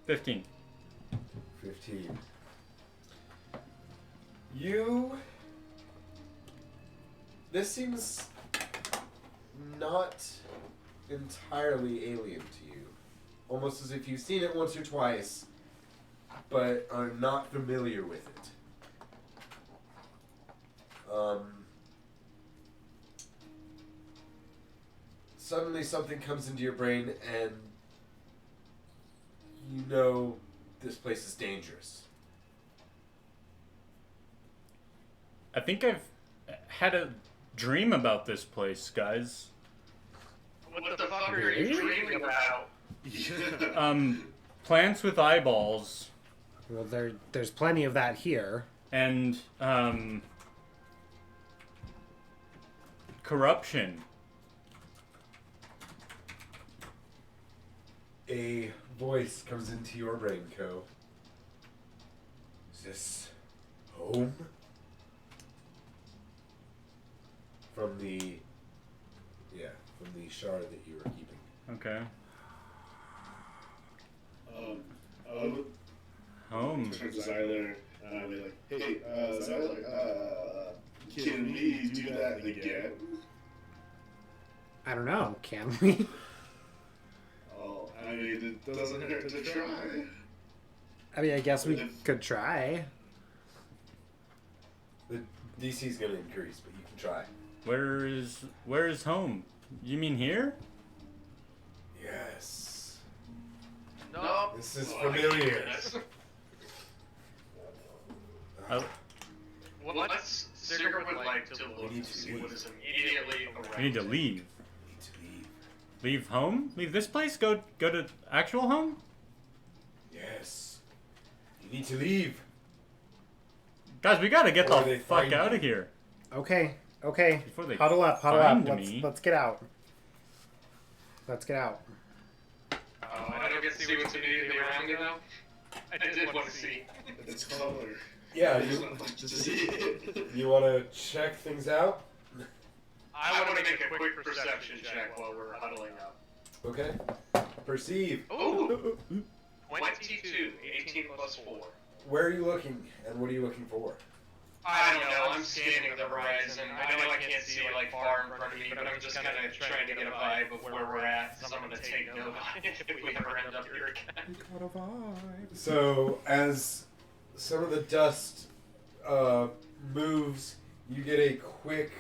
Speaker 2: $15.
Speaker 1: 15. You. This seems not entirely alien to you. Almost as if you've seen it once or twice, but are not familiar with it. Suddenly something comes into your brain and you know this place is dangerous.
Speaker 2: I think I've had a dream about this place, guys.
Speaker 4: What the fuck are you dreaming about?
Speaker 2: Plants with eyeballs
Speaker 3: Well, there's plenty of that here.
Speaker 2: and corruption.
Speaker 1: A voice comes into your brain, Ko. Is this home? From the shard that you were keeping.
Speaker 2: Okay.
Speaker 5: I would
Speaker 2: Home.
Speaker 5: turn to Zyler and I'd be like, hey, Zyler, can we do that again?
Speaker 3: I don't know. Can we?
Speaker 5: Oh, I mean, it doesn't hurt to try.
Speaker 3: I mean, I guess we could try.
Speaker 1: The DC's gonna increase, but you can try.
Speaker 2: Where is home? You mean here?
Speaker 1: Yes.
Speaker 4: No.
Speaker 1: This is familiar.
Speaker 4: What's Sigurd would like to look to see what is immediately around.
Speaker 2: We need to leave.
Speaker 1: You need to leave.
Speaker 2: Leave home? Leave this place? Go to actual home?
Speaker 1: Yes. You need to leave.
Speaker 2: Guys, we gotta get
Speaker 1: Or
Speaker 2: the
Speaker 1: they
Speaker 2: fuck
Speaker 1: find
Speaker 2: out
Speaker 1: you.
Speaker 2: of here.
Speaker 3: Okay.
Speaker 2: Before they
Speaker 3: Huddle up.
Speaker 2: find me.
Speaker 3: Let's get out. Let's get out.
Speaker 4: I don't get to see what's immediately around me though. I did want to see.
Speaker 5: It's color.
Speaker 1: Yeah,
Speaker 5: I just want to see it.
Speaker 1: you want to check things out?
Speaker 4: I want to make a quick perception check while we're huddling up.
Speaker 1: Okay. Perceive.
Speaker 4: Ooh! 22, 18 plus 4.
Speaker 1: Where are you looking, and what are you looking for?
Speaker 4: I don't know, I'm scanning the horizon. I know I can't see like far in front of me, but I'm just kind of trying to get a vibe of where we're at, because I'm going to take note on it if we ever end up here again.
Speaker 1: So, as some of the dust moves, you get a quick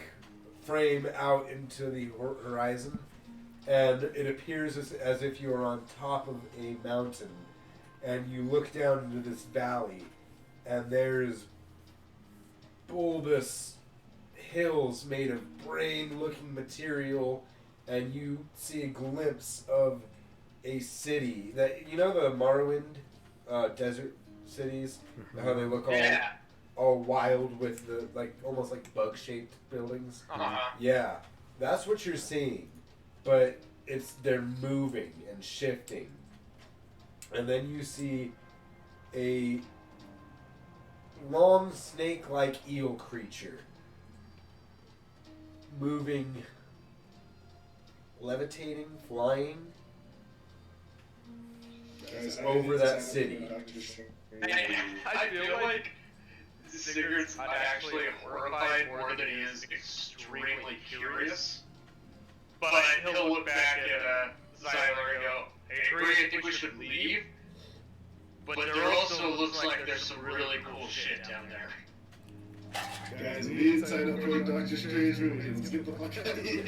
Speaker 1: frame out into the horizon, and it appears as if you are on top of a mountain, and you look down into this valley, and there's bulbous hills made of brain-looking material, and you see a glimpse of a city that, you know, the Morrowind desert cities, how they look all wild with the almost like bug-shaped buildings. Yeah, that's what you're seeing, but they're moving and shifting, and then you see a long snake-like eel creature moving, levitating, flying
Speaker 5: Guys,
Speaker 1: over that city.
Speaker 4: I feel like Sigurd's not actually horrified more than he is extremely curious. But he'll look back at Zyler and go, hey, Bree, I think we should leave. But there also looks like there's some really cool shit down there.
Speaker 5: Guys, we need to sign up for the Doctor Strange movie. Let's get the fuck out of here.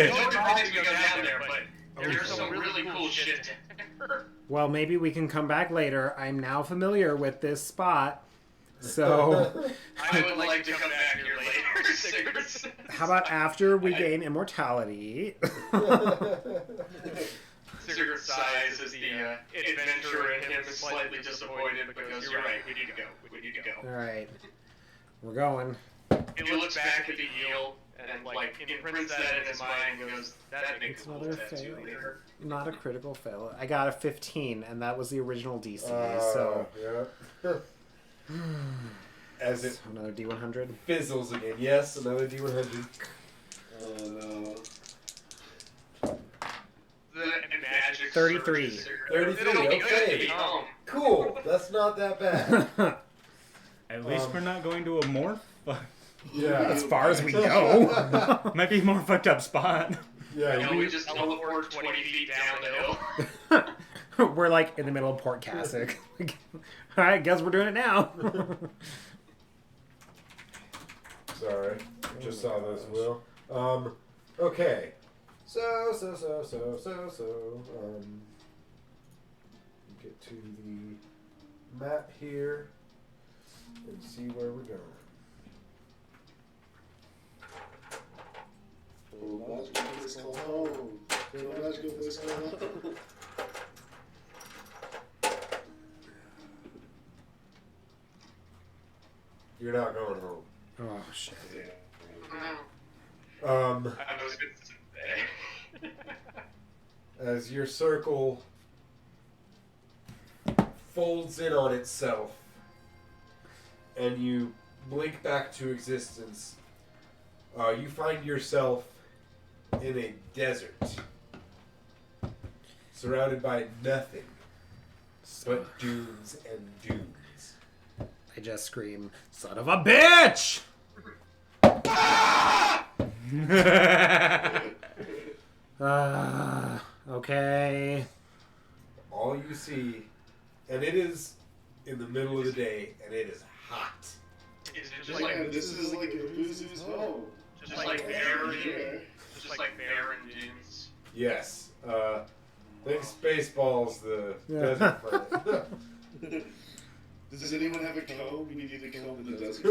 Speaker 4: Don't advise we go down there, but there's some really cool shit down there.
Speaker 3: Well, maybe we can come back later. I'm now familiar with this spot. So,
Speaker 4: I would like to come back here later, Sigurd.
Speaker 3: how about after we gain immortality?
Speaker 4: Sigurd sighs as the adventurer in him is slightly disappointed because you're right, we need to go. We need to go.
Speaker 3: Alright. We're going.
Speaker 4: He looks back at the eel and like imprints that in his mind and goes, that'd make a cool
Speaker 3: Another
Speaker 4: tattoo
Speaker 3: fail.
Speaker 4: later.
Speaker 3: Not a critical fail. I got a 15, and that was the original DC. So,
Speaker 1: yeah. As it
Speaker 3: so another D100.
Speaker 1: fizzles again. Yes, another D100.
Speaker 5: Oh no.
Speaker 4: The magic
Speaker 3: 33.
Speaker 4: surges Sigurd.
Speaker 1: 33,
Speaker 4: It'll be good to
Speaker 1: okay.
Speaker 4: be home.
Speaker 1: Cool. That's not that bad.
Speaker 2: At least we're not going to a more
Speaker 1: Yeah.
Speaker 3: As far as we go.
Speaker 2: might be a more fucked up spot.
Speaker 1: Yeah,
Speaker 4: No,
Speaker 1: you,
Speaker 4: we just teleport 20 feet down the hill.
Speaker 3: We're like in the middle of Port Cassick. All right, guess we're doing it now.
Speaker 1: sorry, just saw those, Will. Okay. So, get to the map here and see where we're going.
Speaker 5: Magical place called home. Magical place called home.
Speaker 1: You're not going home.
Speaker 3: Oh shit.
Speaker 4: I was gonna say.
Speaker 1: As your circle folds in on itself and you blink back to existence, you find yourself in a desert surrounded by nothing but dunes and dunes.
Speaker 3: I just scream, "Son of a bitch!" Okay.
Speaker 1: All you see, and it is in the middle of the day, and it is hot.
Speaker 4: Is it
Speaker 5: Just
Speaker 4: just
Speaker 5: like,
Speaker 4: like
Speaker 5: this is like Abuzu's home.
Speaker 4: just like barren, just like barren dunes?
Speaker 1: Yes. Think Spaceballs, the
Speaker 3: Yeah.
Speaker 1: desert planet.
Speaker 5: Does anyone have a comb? We need to comb in the desert.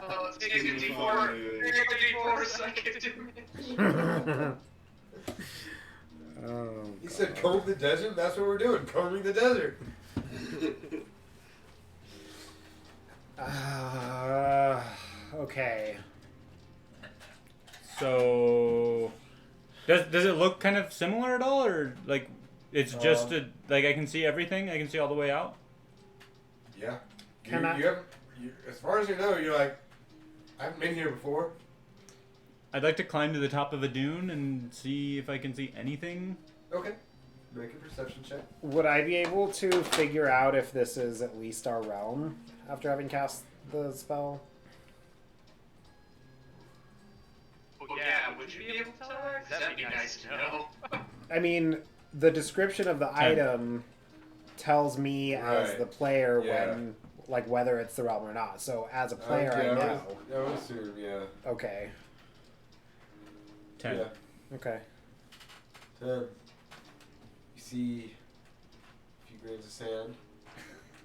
Speaker 4: Oh, let's take a D4. Take a D4 second.
Speaker 3: Oh,
Speaker 1: He said comb the desert? That's what we're doing, combing the desert.
Speaker 3: okay.
Speaker 2: So, does it look kind of similar at all, or like it's just like I can see everything? I can see all the way out.
Speaker 1: Yeah.
Speaker 3: Can I-
Speaker 1: As far as you know, you're like, I haven't been here before.
Speaker 2: I'd like to climb to the top of a dune and see if I can see anything.
Speaker 1: Okay. Make a perception check.
Speaker 3: Would I be able to figure out if this is at least our realm after having cast the spell?
Speaker 4: Well, yeah, would you be able to tell that? 'Cause that'd be nice to know.
Speaker 3: I mean, the description of the
Speaker 2: 10.
Speaker 3: item tells me as
Speaker 1: Right.
Speaker 3: the player
Speaker 1: Yeah.
Speaker 3: when, like, whether it's the realm or not. So as a player,
Speaker 1: Okay,
Speaker 3: I know.
Speaker 1: I would assume, yeah.
Speaker 3: Okay.
Speaker 2: 10.
Speaker 1: Yeah.
Speaker 3: Okay.
Speaker 1: 10. You see a few grains of sand.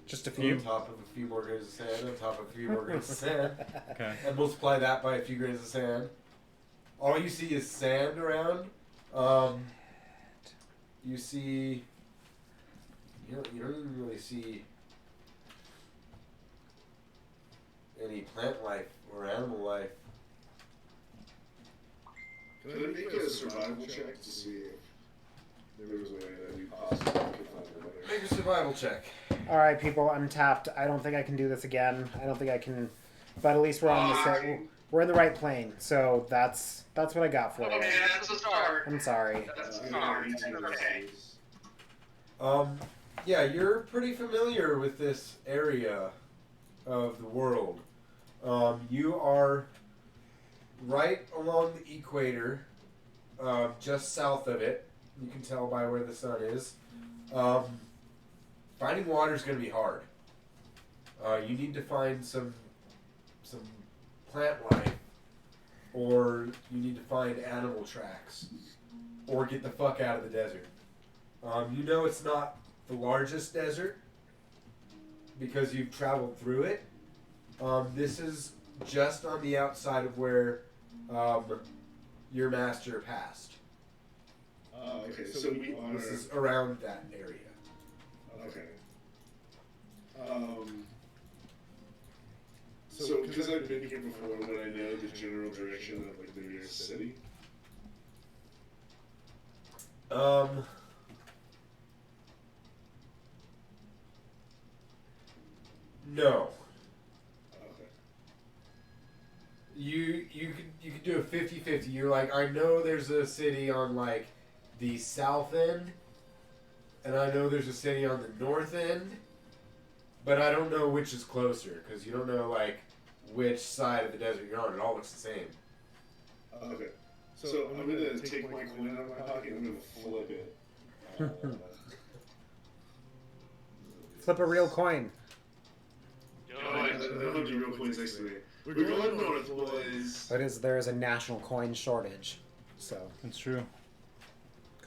Speaker 3: Just a
Speaker 1: On
Speaker 3: few.
Speaker 1: top of a few more grains of sand, on top of a few more grains of sand.
Speaker 2: Okay.
Speaker 1: And multiply that by a few grains of sand. All you see is sand around. You see... You don't even really see any plant life or animal life.
Speaker 5: Can I make a survival check to see if there was a way that we possibly could find another?
Speaker 1: Make a survival check.
Speaker 3: All right, people, I'm tapped. I don't think I can do this again. I don't think I can, but at least we're on the we're in the right plane. So that's what I got for you.
Speaker 4: Okay, that's a start.
Speaker 3: I'm sorry.
Speaker 4: That's a
Speaker 5: I
Speaker 4: start.
Speaker 5: got 18
Speaker 4: Okay.
Speaker 1: Yeah, you're pretty familiar with this area of the world. You are right along the equator, just south of it. You can tell by where the sun is. Finding water is going to be hard. You need to find some plant life, or you need to find animal tracks, or get the fuck out of the desert. You know it's not the largest desert because you've traveled through it. This is just on the outside of where your master passed.
Speaker 5: Okay, so we are.
Speaker 1: This is around that area.
Speaker 5: Okay. So, because I've been here before, would I know the general direction of like the nearest city?
Speaker 1: No.
Speaker 5: Okay.
Speaker 1: You could do a 50-50. You're like, I know there's a city on like the south end, and I know there's a city on the north end, but I don't know which is closer because you don't know like which side of the desert you're on. It all looks the same.
Speaker 5: Okay. So I'm gonna take my coin out of my pocket and I'm gonna flip it.
Speaker 3: Flip a real coin.
Speaker 5: I don't have any real coins next to me. We're going north, boys.
Speaker 3: But there is a national coin shortage, so
Speaker 2: That's true.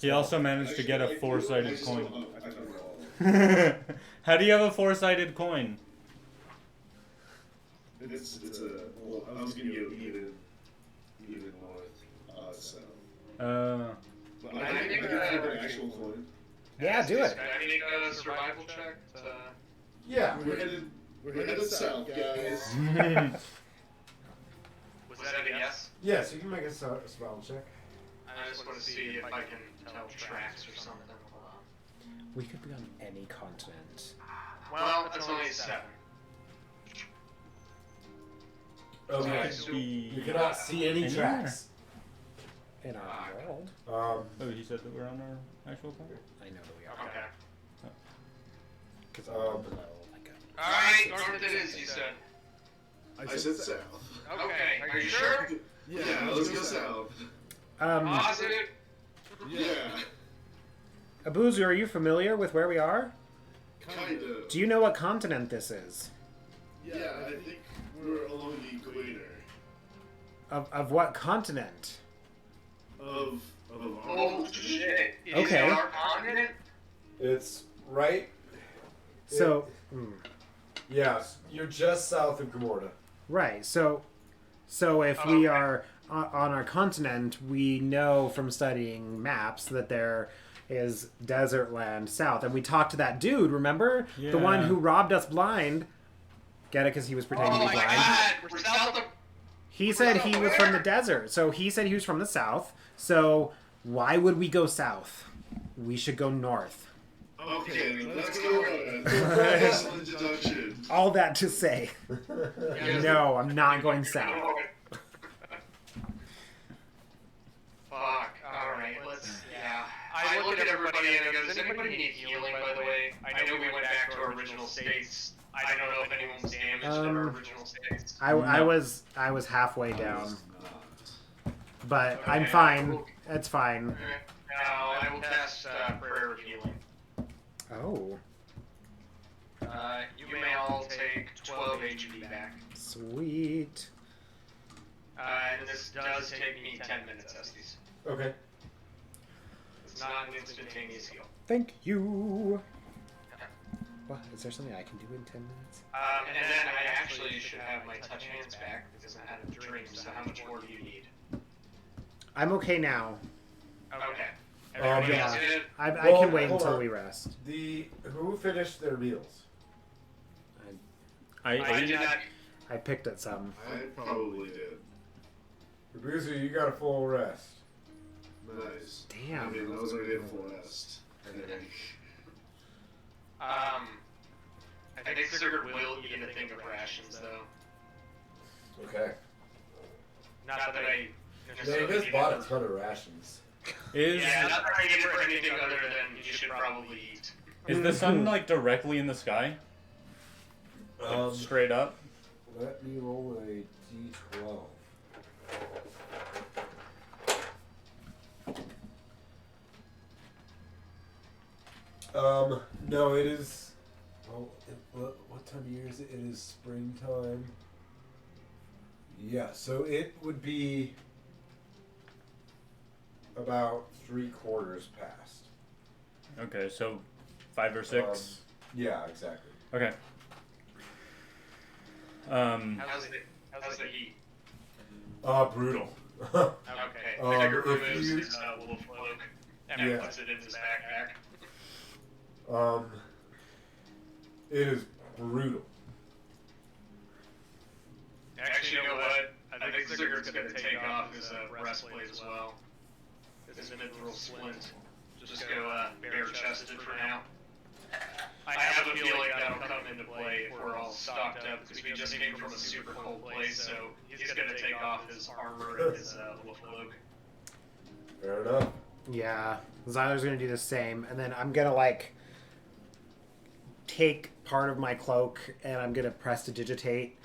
Speaker 2: He also managed to get a four-sided coin.
Speaker 5: I don't know.
Speaker 2: How do you have a four-sided coin?
Speaker 5: It's a. Well, I was gonna go even north, south. But I think I have an actual coin.
Speaker 3: yeah, do it.
Speaker 4: Can I make a survival check?
Speaker 1: Yeah.
Speaker 5: We're headed south, guys.
Speaker 4: Was that a yes?
Speaker 1: Yeah, so you can make a survival check.
Speaker 4: I just want to see if I can tell tracks or something. Hold on.
Speaker 3: We could be on any continent.
Speaker 4: Well, that's only 7.
Speaker 1: Okay.
Speaker 4: So
Speaker 1: You cannot see any
Speaker 2: Anywhere.
Speaker 1: tracks.
Speaker 3: In our world,
Speaker 2: Oh, he said that we're on our actual coin?
Speaker 3: I know that we are.
Speaker 4: Okay.
Speaker 3: Because
Speaker 1: Um,
Speaker 3: below, like a
Speaker 4: Alright, north it is, you said.
Speaker 5: I said south.
Speaker 4: Okay, are you sure?
Speaker 5: Yeah, let's go south.
Speaker 4: Positive?
Speaker 5: Yeah,
Speaker 3: Abuzu, are you familiar with where we are?
Speaker 5: kind of.
Speaker 3: Do you know what continent this is?
Speaker 5: Yeah, I think we're along the equator
Speaker 3: Of what continent?
Speaker 5: of
Speaker 4: Oh shit. Is
Speaker 3: Okay.
Speaker 4: it our continent?
Speaker 1: It's right.
Speaker 3: So,
Speaker 1: Yes, you're just south of Gamorta.
Speaker 3: right. So if we are on our continent, we know from studying maps that there is desert land south, and we talked to that dude. Remember the one
Speaker 2: Yeah.
Speaker 3: who robbed us blind? Get it? Because he was pretending
Speaker 4: Oh
Speaker 3: to be
Speaker 4: my
Speaker 3: blind.
Speaker 4: god, we're south of.
Speaker 3: He said he was from the desert, so he said he was from the south. So why would we go south? We should go north.
Speaker 5: Okay, then let's go. Excellent deduction.
Speaker 3: All that to say, no, I'm not going south.
Speaker 4: Fuck. Alright, let's. Yeah. I look at everybody and I go, does anybody need healing, by the way? I know we went back to our original states. I don't know if anyone was damaged in our original states.
Speaker 3: I was halfway down, but I'm fine. It's fine.
Speaker 4: Now, I will cast Prayer of Healing.
Speaker 3: Oh,
Speaker 4: You may all take 12 HP back.
Speaker 3: sweet.
Speaker 4: And this does take me 10 minutes, Estes.
Speaker 1: Okay.
Speaker 4: It's not an instantaneous heal.
Speaker 3: Thank you. What, is there something I can do in 10 minutes?
Speaker 4: And then I actually should have my touch hands back because I had a dream, so how much more do you need?
Speaker 3: I'm okay now.
Speaker 4: Okay. Everybody
Speaker 3: yeah.
Speaker 4: else good?
Speaker 3: I
Speaker 1: Well,
Speaker 3: can wait
Speaker 1: hold
Speaker 3: until
Speaker 1: on.
Speaker 3: we rest.
Speaker 1: Who finished their meals?
Speaker 4: I did not.
Speaker 3: I picked at some.
Speaker 5: I probably did.
Speaker 1: Abuzu, you got a full rest.
Speaker 5: Nice.
Speaker 3: Damn.
Speaker 5: I mean, I was already at full rest. I think.
Speaker 4: I think Sigurd will eat a thing of rations, though.
Speaker 1: Okay.
Speaker 4: Not that I.
Speaker 1: They just bought a ton of rations.
Speaker 2: Is
Speaker 4: Yeah, not that I need it for anything other than you should probably eat.
Speaker 2: is the sun like directly in the sky? Like, straight up?
Speaker 1: Let me roll a d12. No, it is. Oh, what time of year is it? It is springtime. Yeah, so it would be about 3/4 past.
Speaker 2: Okay, so 5 or 6.
Speaker 1: Yeah, exactly.
Speaker 2: Okay.
Speaker 4: How's the heat?
Speaker 1: Brutal.
Speaker 4: Okay.
Speaker 1: if
Speaker 4: Sigurd removes
Speaker 1: you-
Speaker 4: his wolf cloak and
Speaker 1: Yeah.
Speaker 4: puts it in his backpack.
Speaker 1: It is brutal.
Speaker 4: Actually, you know what? I think Sigurd's gonna take off his breastplate as well. His mithril splint. Just go bare-chested for now. I have a feeling that'll come into play if we're all stocked up, because we just came from a super cold place, so he's gonna take off his armor and his wolf cloak.
Speaker 1: Fair enough.
Speaker 3: Yeah, Zyler's gonna do the same, and then I'm gonna like take part of my cloak and I'm gonna prestidigitate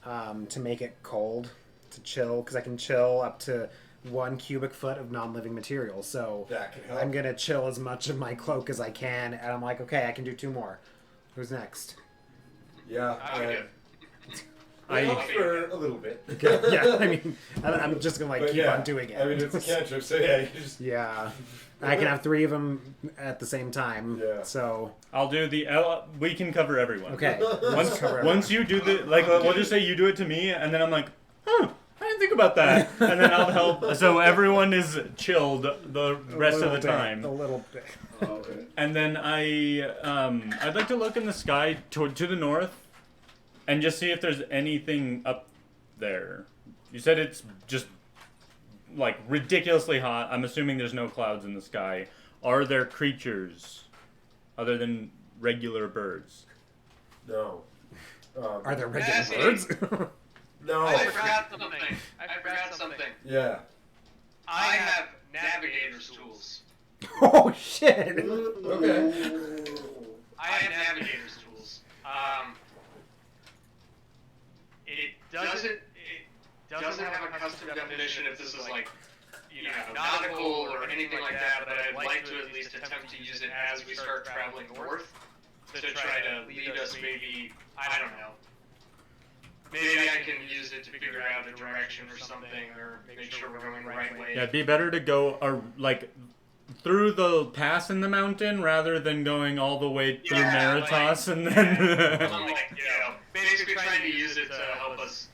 Speaker 3: to make it cold, to chill, because I can chill up to 1 cubic foot of non-living material. So
Speaker 1: That can help.
Speaker 3: I'm gonna chill as much of my cloak as I can, and I'm like, okay, I can do 2 more. Who's next?
Speaker 1: Yeah.
Speaker 4: I would
Speaker 2: I-
Speaker 1: help for a little bit.
Speaker 3: Yeah, I mean, I'm just gonna like
Speaker 1: But
Speaker 3: keep
Speaker 1: yeah,
Speaker 3: on doing it.
Speaker 1: I mean, it's a cantrip, so yeah, you just.
Speaker 3: Yeah, I can have 3 of them at the same time.
Speaker 1: Yeah.
Speaker 3: So
Speaker 2: I'll do the. We can cover everyone.
Speaker 3: okay,
Speaker 2: Once,
Speaker 3: cover
Speaker 2: once you do the we'll just say you do it to me, and then I'm like, huh, I didn't think about that, and then I'll help. So everyone is chilled the rest of the time,
Speaker 3: a little bit.
Speaker 5: Okay.
Speaker 2: and then I'd like to look in the sky to the north, and just see if there's anything up there. You said it's just like ridiculously hot. I'm assuming there's no clouds in the sky. Are there creatures other than regular birds?
Speaker 1: No.
Speaker 3: Are there regular
Speaker 4: Jesse.
Speaker 3: birds?
Speaker 1: No.
Speaker 4: I forgot something. I forgot something.
Speaker 1: Yeah.
Speaker 4: I have navigator's tools.
Speaker 3: Oh shit!
Speaker 1: Okay.
Speaker 4: I have navigator's tools. It doesn't have a custom definition if this is like, nautical or anything like that, but I'd like to at least attempt to use it as we start traveling north to try to lead us maybe, I don't know. Maybe I can use it to figure out a direction or something, or make sure we're going the right way.
Speaker 2: Yeah, it'd be better to go through the pass in the mountain rather than going all the way through Meritas and then.
Speaker 4: I'm like, basically trying to use it to help us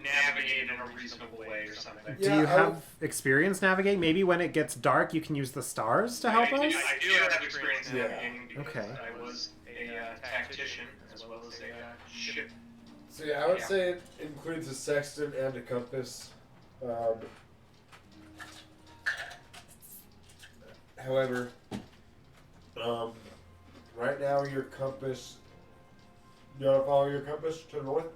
Speaker 4: navigate in a reasonable way or something.
Speaker 3: Do you have experience navigating? Maybe when it gets dark, you can use the stars to help us.
Speaker 4: I do have experience navigating because
Speaker 3: Okay.
Speaker 4: I was a tactician as well as a ship.
Speaker 1: So yeah, I would say it includes a sextant and a compass. However, right now your compass. You want to follow your compass to the north?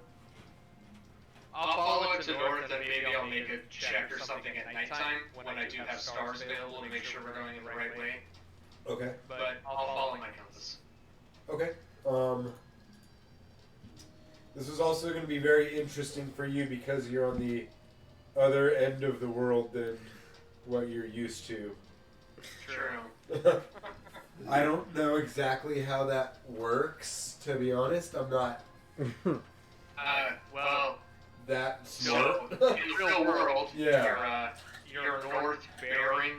Speaker 4: I'll follow it to north, and maybe I'll make a check or something at nighttime when I do have stars available to make sure we're going in the right way.
Speaker 1: Okay.
Speaker 4: But I'll follow my compass.
Speaker 1: Okay. This is also going to be very interesting for you because you're on the other end of the world than what you're used to.
Speaker 4: True.
Speaker 1: I don't know exactly how that works, to be honest. I'm not
Speaker 4: Well,
Speaker 1: that
Speaker 4: so
Speaker 1: smart.
Speaker 4: in the real world,
Speaker 1: Yeah.
Speaker 4: your north bearing,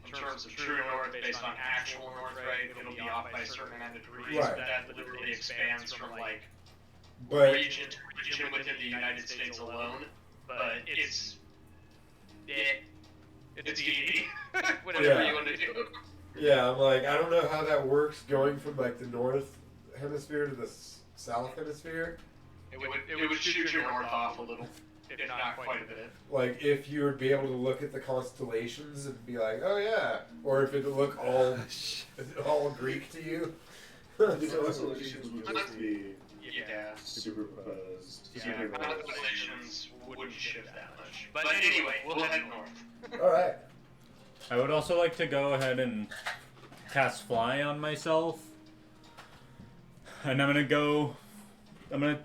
Speaker 4: in terms of true north, based on actual north, right, it'll be off by a certain amount of degrees.
Speaker 1: Right.
Speaker 4: But that literally expands from like
Speaker 1: But
Speaker 4: region to region within the United States alone. But it's D&D. Whatever
Speaker 1: Yeah.
Speaker 4: you want to do.
Speaker 1: yeah, I'm like, I don't know how that works going from like the north hemisphere to the south hemisphere.
Speaker 4: It would shoot your north off a little, if not quite a bit.
Speaker 1: Like if you would be able to look at the constellations and be like, oh yeah, or if it would look all Greek to you.
Speaker 5: The constellations would just be
Speaker 4: Yeah.
Speaker 5: superposed.
Speaker 4: Yeah, constellations wouldn't shift that much. But anyway, we'll head north.
Speaker 1: All right.
Speaker 2: I would also like to go ahead and cast fly on myself. And I'm gonna,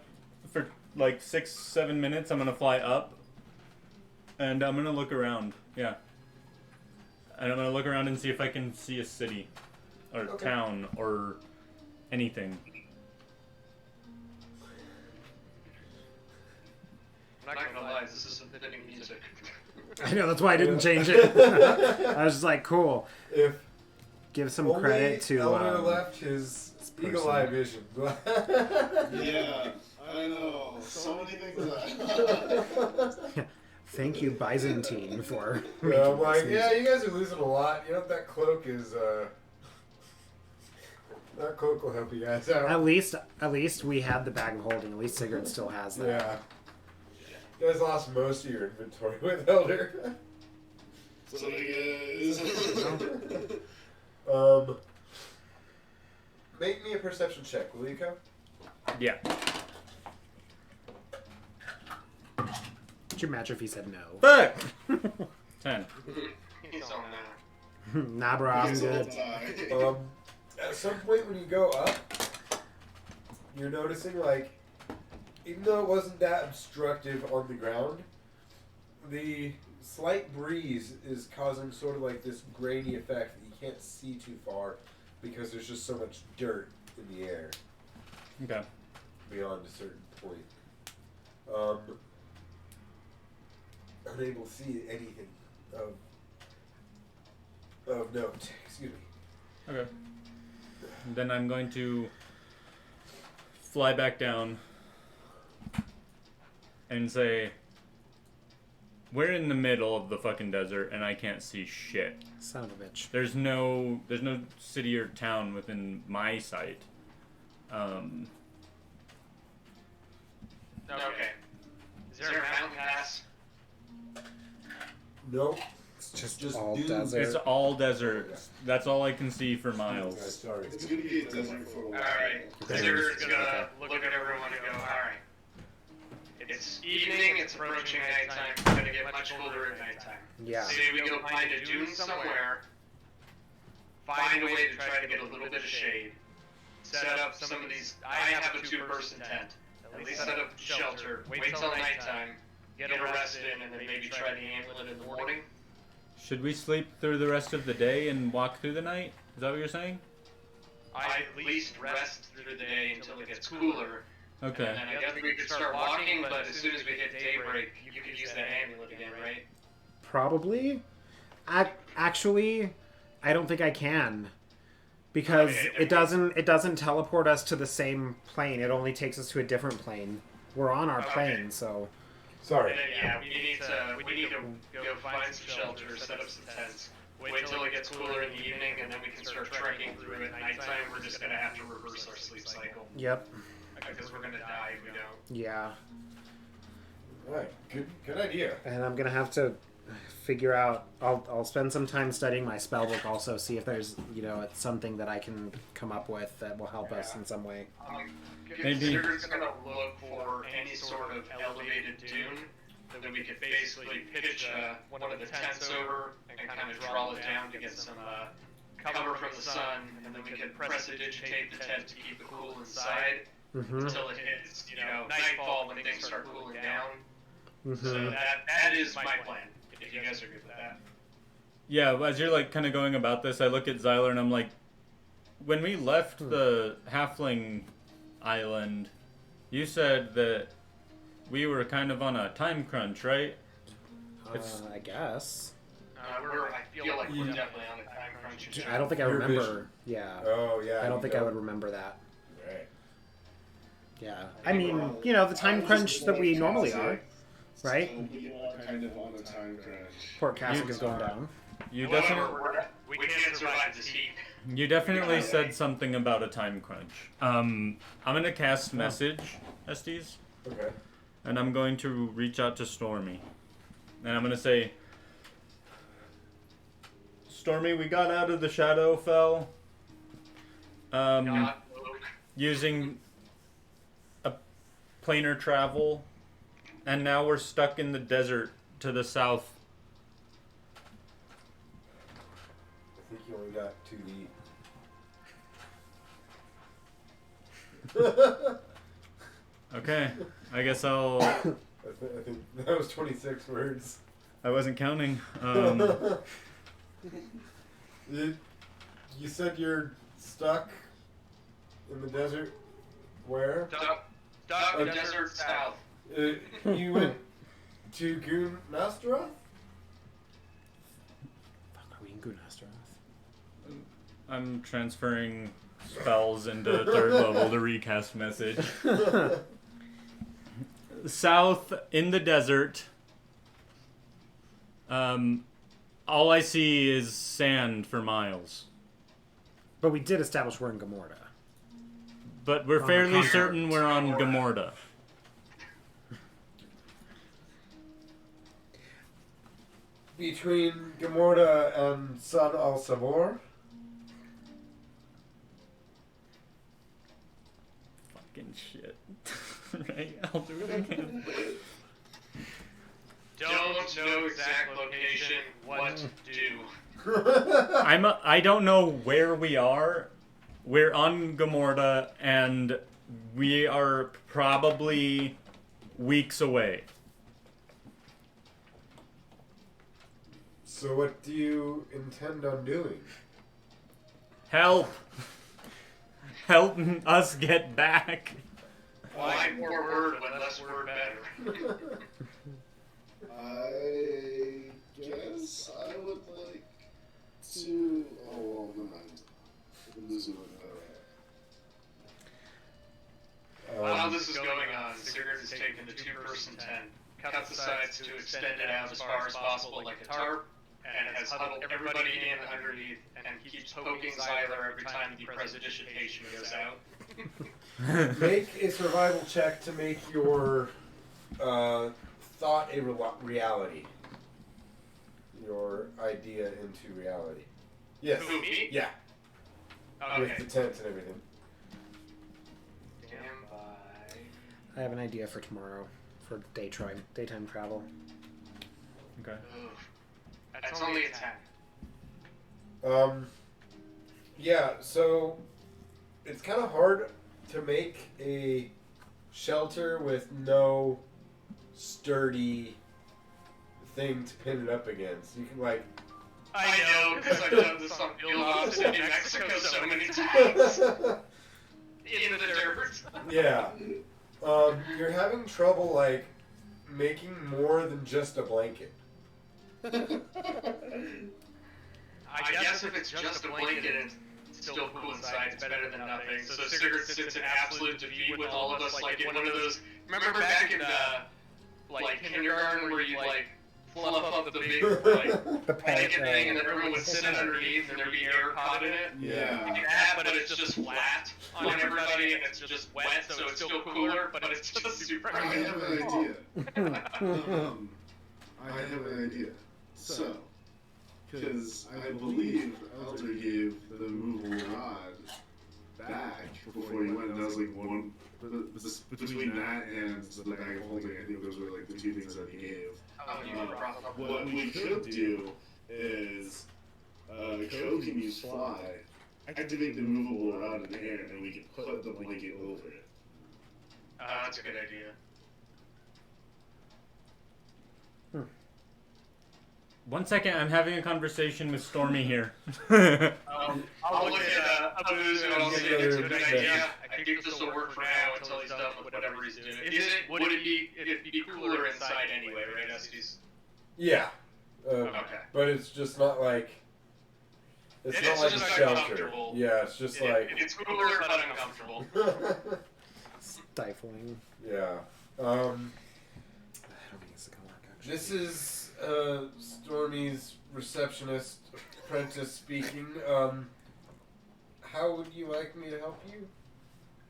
Speaker 2: for like 6-7 minutes, I'm gonna fly up. And I'm gonna look around, yeah. And I'm gonna look around and see if I can see a city, or town, or anything.
Speaker 4: I'm not gonna lie, this is some fitting music.
Speaker 3: I know, that's why I didn't change it. I was just like, cool.
Speaker 1: If
Speaker 3: Give some
Speaker 1: only
Speaker 3: credit to
Speaker 1: Elder left his
Speaker 3: person.
Speaker 1: eagle eye vision.
Speaker 5: Yeah, I know. So many things that.
Speaker 3: Thank you, Byzantine, for
Speaker 1: Yeah,
Speaker 3: making
Speaker 1: I'm like,
Speaker 3: this
Speaker 1: yeah,
Speaker 3: music.
Speaker 1: you guys are losing a lot. You know what that cloak is? That cloak will help you guys out.
Speaker 3: At least we had the bag of holding. At least Sigurd still has that.
Speaker 1: Yeah. You guys lost most of your inventory with Elder.
Speaker 5: So I guess.
Speaker 1: Make me a perception check, will you, Co?
Speaker 2: Yeah.
Speaker 3: Could you imagine if he said no?
Speaker 2: Fuck! 10.
Speaker 4: He's on that.
Speaker 3: Nah, bro, I'm
Speaker 5: He's
Speaker 3: good.
Speaker 5: all die.
Speaker 1: At some point when you go up, you're noticing, like, even though it wasn't that obstructive on the ground, the slight breeze is causing sort of like this grainy effect that you can't see too far because there's just so much dirt in the air
Speaker 2: Okay.
Speaker 1: beyond a certain point. Unable to see anything of note. Excuse me.
Speaker 2: Okay. Then I'm going to fly back down and say, we're in the middle of the fucking desert and I can't see shit.
Speaker 3: Son of a bitch.
Speaker 2: There's no city or town within my sight.
Speaker 6: Okay. Is there a mountain pass?
Speaker 1: Nope.
Speaker 3: It's just
Speaker 1: Just
Speaker 3: all
Speaker 1: dunes.
Speaker 3: desert.
Speaker 2: It's all desert. That's all I can see for miles.
Speaker 1: Sorry.
Speaker 5: It's gonna be a desert for a while.
Speaker 6: Alright.
Speaker 3: Okay.
Speaker 6: Sigurd's gonna look at everyone and go, alright. It's evening, it's approaching nighttime, it's gonna get much colder at nighttime.
Speaker 3: Yeah.
Speaker 6: Say we go find a dune somewhere, find a way to try to get a little bit of shade, set up some of these, I have a 2-person tent. At least set up shelter, wait till nighttime, get a rest in, and then maybe try the amulet in the morning.
Speaker 2: Should we sleep through the rest of the day and walk through the night? Is that what you're saying?
Speaker 6: I at least rest through the day until it gets cooler.
Speaker 2: Okay.
Speaker 6: And then I guess we could start walking, but as soon as we hit daybreak, you could use that amulet again, right?
Speaker 3: Probably. Actually, I don't think I can. Because
Speaker 6: Okay,
Speaker 3: it doesn't teleport us to the same plane. It only takes us to a different plane. We're on our
Speaker 6: Okay.
Speaker 3: plane, so
Speaker 1: Sorry.
Speaker 6: And then, yeah, we need to go find some shelter, set up some tents. Wait till it gets cooler in the evening, and then we can start trekking through at nighttime. We're just gonna have to reverse our sleep cycle
Speaker 3: yep.
Speaker 6: because we're gonna die if we don't.
Speaker 3: Yeah.
Speaker 1: Alright. Good idea.
Speaker 3: And I'm gonna have to figure out. I'll spend some time studying my spell book. Also, see if there's it's something that I can come up with that will help us in some way.
Speaker 2: Maybe-
Speaker 6: Sigurd's gonna look for any sort of elevated dune that we could basically pitch one of the tents over and kind of draw it down to get some cover from the sun, and then we could prestidigitate the tent to keep it cool inside
Speaker 3: Mm-hmm.
Speaker 6: until it hits nightfall when things start cooling down. So
Speaker 3: Mm-hmm.
Speaker 6: that is my plan. If you guys are good with that.
Speaker 2: Yeah, as you're like kind of going about this, I look at Xyler and I'm like, when we left the Halfling Island, you said that we were kind of on a time crunch, right? It's-
Speaker 3: I guess.
Speaker 6: I feel like we're definitely on a time crunch.
Speaker 3: I don't think I
Speaker 1: Your
Speaker 3: remember.
Speaker 1: vision.
Speaker 3: Yeah.
Speaker 1: Oh yeah.
Speaker 3: I don't
Speaker 1: you
Speaker 3: think I would remember that.
Speaker 1: Right.
Speaker 3: Yeah. I mean, the time crunch that we normally are, right?
Speaker 5: So we are kind of on a time crunch.
Speaker 3: Port Cassock is going down.
Speaker 2: You
Speaker 6: Well,
Speaker 2: definitely
Speaker 6: we can't survive this heat.
Speaker 2: said something about a time crunch. I'm gonna cast message, Estes,
Speaker 1: Okay.
Speaker 2: and I'm going to reach out to Stormy, and I'm gonna say, Stormy, we got out of the Shadowfell.
Speaker 6: Not
Speaker 2: Using a planar travel, and now we're stuck in the desert to the south.
Speaker 1: I think you only got to the.
Speaker 2: Okay, I guess I'll.
Speaker 1: I think that was 26 words.
Speaker 2: I wasn't counting.
Speaker 1: You said you're stuck in the desert. Where?
Speaker 6: Duck desert south.
Speaker 1: You went to Goon Nastra?
Speaker 3: Fuck, are we in Gunastrath?
Speaker 2: I'm transferring spells into 3rd level to recast message. South in the desert. All I see is sand for miles.
Speaker 3: But we did establish we're in Gamorda.
Speaker 2: But we're
Speaker 3: On
Speaker 2: fairly
Speaker 3: Gamorda.
Speaker 2: certain we're on Gamorda.
Speaker 1: Between Gamorda and San Al Sabor?
Speaker 2: Fucking shit. Right? I'll do it again.
Speaker 6: Don't know exact location. What do?
Speaker 2: I don't know where we are. We're on Gamorda, and we are probably weeks away.
Speaker 1: So what do you intend on doing?
Speaker 2: Help! Help us get back.
Speaker 4: Why more word when less word better?
Speaker 5: I guess I would like to. Oh, well, never mind. Ubuzu would know that.
Speaker 4: While this is going on, Sigurd has taken the two-person tent, cut the sides to extend it out as far as possible like a tarp, and has huddled everybody in underneath, and keeps poking Xyler every time the prestidigitation goes out.
Speaker 1: Make a survival check to make your thought a reality. Your idea into reality. Yes.
Speaker 4: Who, me?
Speaker 1: Yeah.
Speaker 4: Okay.
Speaker 1: With the tent and everything.
Speaker 4: Stand by.
Speaker 3: I have an idea for tomorrow for daytime travel.
Speaker 2: Okay.
Speaker 4: That's only a 10.
Speaker 1: Yeah, so it's kind of hard to make a shelter with no sturdy thing to pin it up against. You can like
Speaker 4: I know, because I've done this on field ops in New Mexico so many times. In the dirt.
Speaker 1: yeah. You're having trouble like making more than just a blanket.
Speaker 4: I guess if it's just a blanket and it's still cool inside, it's better than nothing. So Sigurd sits in absolute defeat with all of us, like in one of those. Remember back in like kindergarten where you like fluff up the big like blanket thing, and then everyone would sit underneath, and there'd be air caught in it.
Speaker 5: Yeah.
Speaker 4: Like that, but it's just flat on everybody, and it's just wet, so it's still cooler, but it's just super.
Speaker 5: I have an idea. I have an idea. So, because I believe Elder gave the movable rod back before he went, and that was like one. Between that and the bag of holding, I think those were like the two things that he gave. What we could do is, Ko can use fly, activate the movable rod in the air, and we can put the blanket over it.
Speaker 4: That's a good idea.
Speaker 2: One second, I'm having a conversation with Stormy here.
Speaker 4: I'll look at Abuzu and I'll see if it's a good idea. I think this will work for now until he's done with whatever he's doing. Would it be cooler inside anyway, right, Estes?
Speaker 1: Yeah.
Speaker 4: Okay.
Speaker 1: But it's just not like it's not like a
Speaker 4: just
Speaker 1: shelter.
Speaker 4: uncomfortable.
Speaker 1: Yeah, it's just like
Speaker 4: It's cooler but uncomfortable.
Speaker 3: Stifling.
Speaker 1: yeah.
Speaker 3: I don't think it's gonna work actually.
Speaker 1: This is Stormy's receptionist apprentice speaking. How would you like me to help you?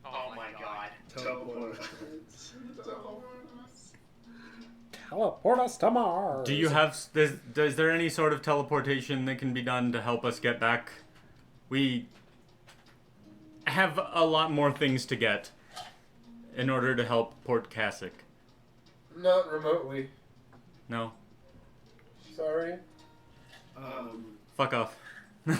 Speaker 4: Oh my god.
Speaker 5: Teleport.
Speaker 3: Teleport us to Mars.
Speaker 2: Do you have? Is there any sort of teleportation that can be done to help us get back? We have a lot more things to get in order to help Port Kasich.
Speaker 1: Not remotely.
Speaker 2: No.
Speaker 1: Sorry.
Speaker 2: Fuck off.
Speaker 1: Let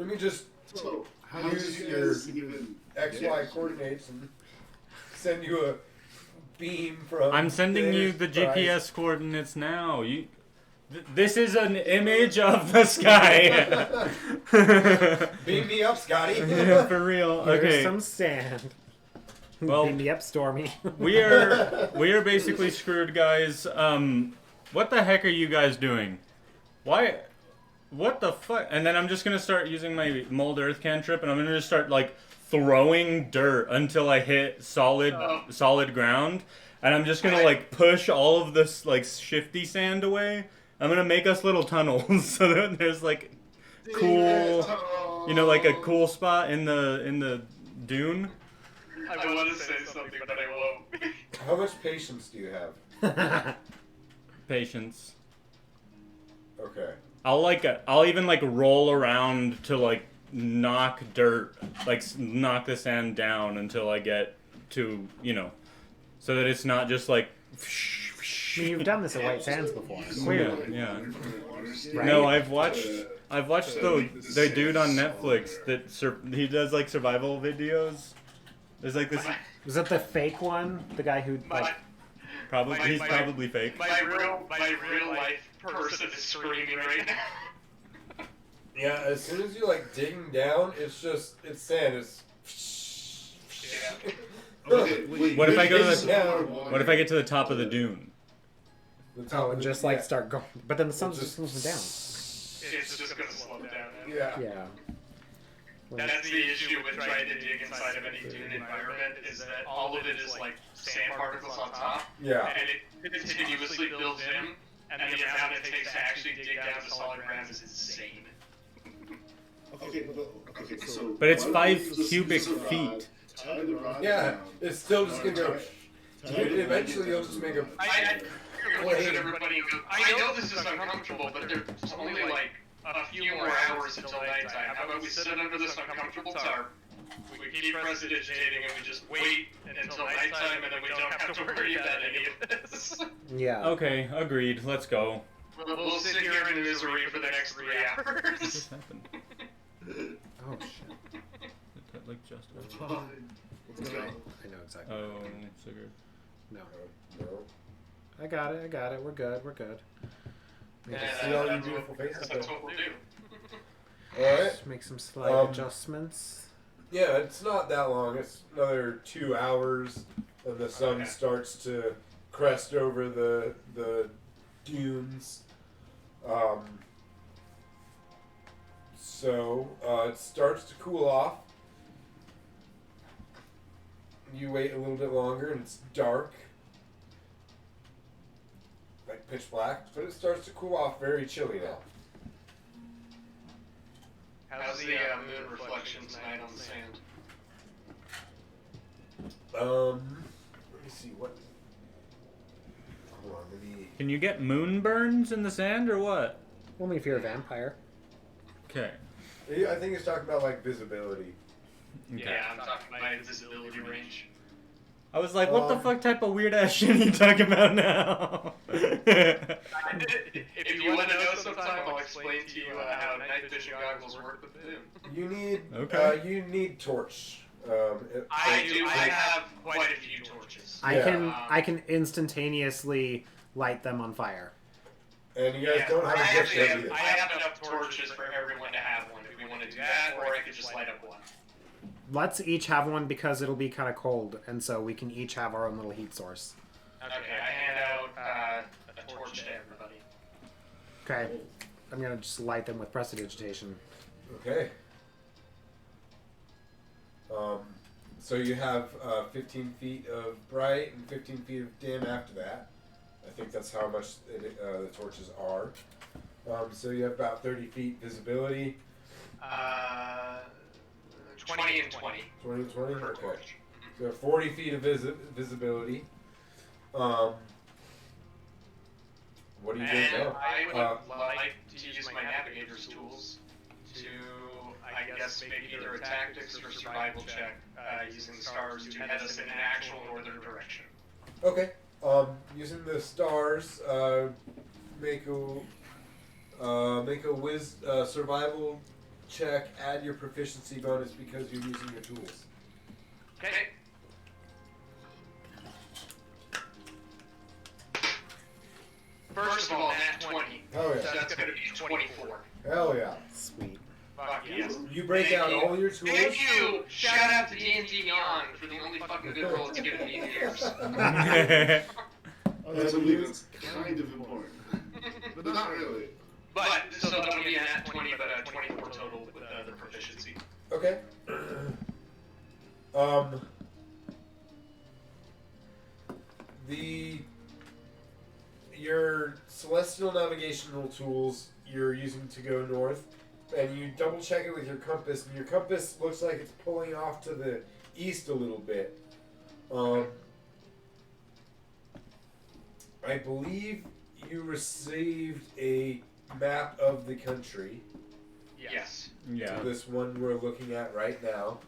Speaker 1: me just
Speaker 5: So, how
Speaker 1: use
Speaker 5: did you
Speaker 1: your
Speaker 5: guys even
Speaker 1: XY coordinates and send you a beam from.
Speaker 2: I'm sending you the GPS coordinates now. This is an image of the sky.
Speaker 1: Beam me up, Scotty.
Speaker 2: Yeah, for real.
Speaker 3: Here's
Speaker 2: Okay.
Speaker 3: some sand.
Speaker 2: Well,
Speaker 3: Beam me up, Stormy.
Speaker 2: we are basically screwed, guys. What the heck are you guys doing? Why? What the fuck? And then I'm just gonna start using my mold earth cantrip, and I'm gonna just start like throwing dirt until I hit solid ground, and I'm just gonna like push all of this like shifty sand away. I'm gonna make us little tunnels so that there's like cool, like a cool spot in the dune.
Speaker 4: I want to say something, but I won't.
Speaker 1: How much patience do you have?
Speaker 2: Patience.
Speaker 1: Okay.
Speaker 2: I'll even like roll around to like knock dirt, like knock the sand down until I get to, so that it's not just like.
Speaker 3: I mean, you've done this at White Sands before.
Speaker 2: Yeah.
Speaker 3: Right?
Speaker 2: No, I've watched the dude on Netflix that he does like survival videos. There's like this.
Speaker 3: Was that the fake one? The guy who like
Speaker 2: Probably he's probably fake.
Speaker 4: My real life person is screaming right now.
Speaker 1: Yeah, as soon as you like digging down, it's sand. It's.
Speaker 4: Yeah.
Speaker 5: Okay, wait,
Speaker 2: What if I go to
Speaker 1: It's
Speaker 2: the
Speaker 1: down.
Speaker 2: What if I get to the top of the dune?
Speaker 1: The top
Speaker 3: Oh,
Speaker 1: of
Speaker 3: and
Speaker 1: the-
Speaker 3: just like
Speaker 1: yeah.
Speaker 3: start going. But then the sun's
Speaker 1: Just-
Speaker 3: just goes down.
Speaker 4: It's just gonna slow down.
Speaker 1: Yeah.
Speaker 3: Yeah.
Speaker 4: That's the issue with trying to dig inside of any dune environment is that all of it is like sand particles on top,
Speaker 1: Yeah.
Speaker 4: and it continuously builds in, and the amount it takes to actually dig down to solid ground is insane.
Speaker 5: Okay, so.
Speaker 2: But it's
Speaker 5: why don't
Speaker 2: 5
Speaker 5: we just
Speaker 2: cubic
Speaker 5: use a rod,
Speaker 2: feet.
Speaker 5: Tie the rod
Speaker 1: Yeah.
Speaker 5: down,
Speaker 1: It's still just gonna go.
Speaker 5: tie it
Speaker 1: Eventually, you'll just make a.
Speaker 4: I look at everybody and go, I know this is uncomfortable, but there's only like a few more hours until nighttime. How about we sit under this uncomfortable tarp, we keep prestidigitating, and we just wait until nighttime, and then we don't have to worry about any of this.
Speaker 3: Yeah.
Speaker 2: Okay, agreed. Let's go.
Speaker 4: We'll sit here in misery for the next 3
Speaker 2: What
Speaker 4: hours.
Speaker 2: just happened?
Speaker 3: Oh shit.
Speaker 2: Did that like just
Speaker 5: Let's
Speaker 2: happen?
Speaker 5: go.
Speaker 3: I know exactly.
Speaker 2: Oh, Sigurd.
Speaker 3: No.
Speaker 1: No.
Speaker 3: I got it. We're good.
Speaker 1: Yeah, see all your beautiful faces.
Speaker 4: That's what we'll do.
Speaker 1: All right.
Speaker 3: Just make some slight adjustments.
Speaker 1: Yeah, it's not that long. It's another 2 hours, and the sun
Speaker 4: Okay.
Speaker 1: starts to crest over the dunes. So it starts to cool off. You wait a little bit longer, and it's dark, like pitch black. But it starts to cool off. Very chilly now.
Speaker 4: How's the moon reflection tonight on the sand?
Speaker 1: Let me see what. Hold on, let me.
Speaker 2: Can you get moonburns in the sand or what?
Speaker 3: Only if you're a vampire.
Speaker 2: Okay.
Speaker 1: I think it's talking about like visibility.
Speaker 2: Okay.
Speaker 4: Yeah, I'm talking about my visibility range.
Speaker 2: I was like, what the fuck type of weird ass shit are you talking about now?
Speaker 4: If you want to know sometime, I'll explain to you how night vision goggles work with the moon.
Speaker 1: You need
Speaker 2: Okay.
Speaker 1: you need torch.
Speaker 4: I do. I have quite a few torches.
Speaker 3: I can instantaneously light them on fire.
Speaker 1: And you guys don't have
Speaker 4: I
Speaker 1: a
Speaker 4: actually
Speaker 1: gift
Speaker 4: have,
Speaker 1: either.
Speaker 4: I have enough torches for everyone to have one. If we want to do that, or I could just light up one.
Speaker 3: Let's each have one because it'll be kind of cold, and so we can each have our own little heat source.
Speaker 4: Okay, I hand out a torch to everybody.
Speaker 3: Okay. I'm gonna just light them with prestidigitation.
Speaker 1: Okay. So you have 15 feet of bright and 15 feet of dim after that. I think that's how much the torches are. So you have about 30 feet visibility.
Speaker 4: 20 and 20.
Speaker 1: 20 and 20?
Speaker 4: Per
Speaker 1: Okay.
Speaker 4: torch.
Speaker 1: So 40 feet of visibility. What do you think
Speaker 4: And
Speaker 1: now?
Speaker 4: I would like to use my navigator's tools to, I guess, make either a tactics or survival check using the stars to head us in an actual northern direction.
Speaker 1: Okay. Using the stars, make a survival check. Add your proficiency bonus because you're using your tools.
Speaker 4: Okay. First of all, nat 20.
Speaker 1: Oh
Speaker 4: So
Speaker 1: yeah.
Speaker 4: that's going to be 24.
Speaker 1: Hell yeah.
Speaker 3: Sweet.
Speaker 4: Fuck yes.
Speaker 1: You break
Speaker 4: Thank
Speaker 1: out
Speaker 4: you.
Speaker 1: all your tools.
Speaker 4: Thank you! Shout out to D&D Beyond for the only fucking good roll it's given me in years.
Speaker 5: I believe it's kind of important, but not really.
Speaker 4: But, so that'll be a nat 20, but a 24 total with the proficiency.
Speaker 1: Okay. Your celestial navigational tools you're using to go north, and you double check it with your compass, and your compass looks like it's pulling off to the east a little bit. I believe you received a map of the country.
Speaker 4: Yes.
Speaker 2: Yeah.
Speaker 1: This one we're looking at right now.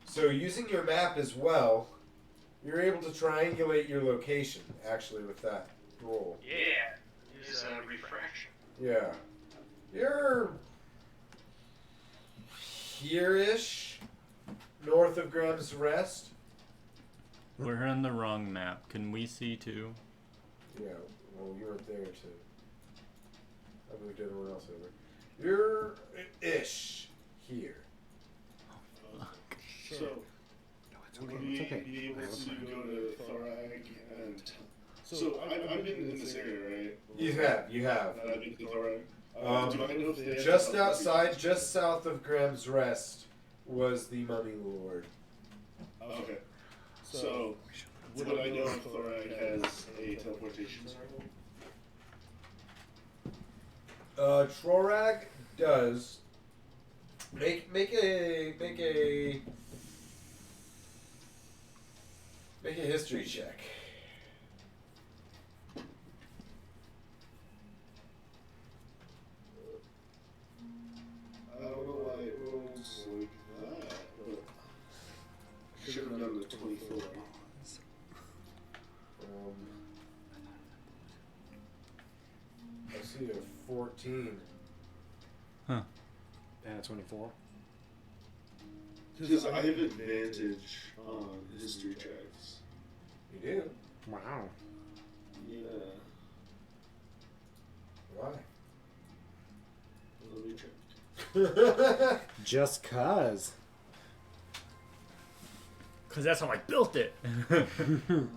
Speaker 1: So using your map as well, you're able to triangulate your location, actually, with that roll.
Speaker 4: Yeah. Use refraction.
Speaker 1: Yeah. You're here-ish, north of Graham's Rest.
Speaker 2: We're on the wrong map. Can we see too?
Speaker 1: Yeah, well, you weren't there to. I moved everyone else over. You're ish here.
Speaker 5: So, would we
Speaker 3: okay.
Speaker 5: be able to go to Thorag and... So, I've been in this area, right?
Speaker 1: You have.
Speaker 5: I've been to Thorag. Do I know if they have
Speaker 1: Just
Speaker 5: teleportation?
Speaker 1: outside, just south of Graham's Rest, was the Mummy Lord.
Speaker 5: Okay. So, would I know if Thorag has a teleportation circle?
Speaker 1: Trorag does. Make a history check.
Speaker 5: I don't know why it rolls like that, but I should have done the 24.
Speaker 1: I see a 14.
Speaker 2: Huh.
Speaker 3: And a 24.
Speaker 5: Because I have advantage on history checks.
Speaker 1: You do?
Speaker 3: Wow.
Speaker 5: Yeah.
Speaker 1: Why?
Speaker 5: Let me check.
Speaker 3: Just cuz.
Speaker 2: Cause that's how I built it.
Speaker 1: You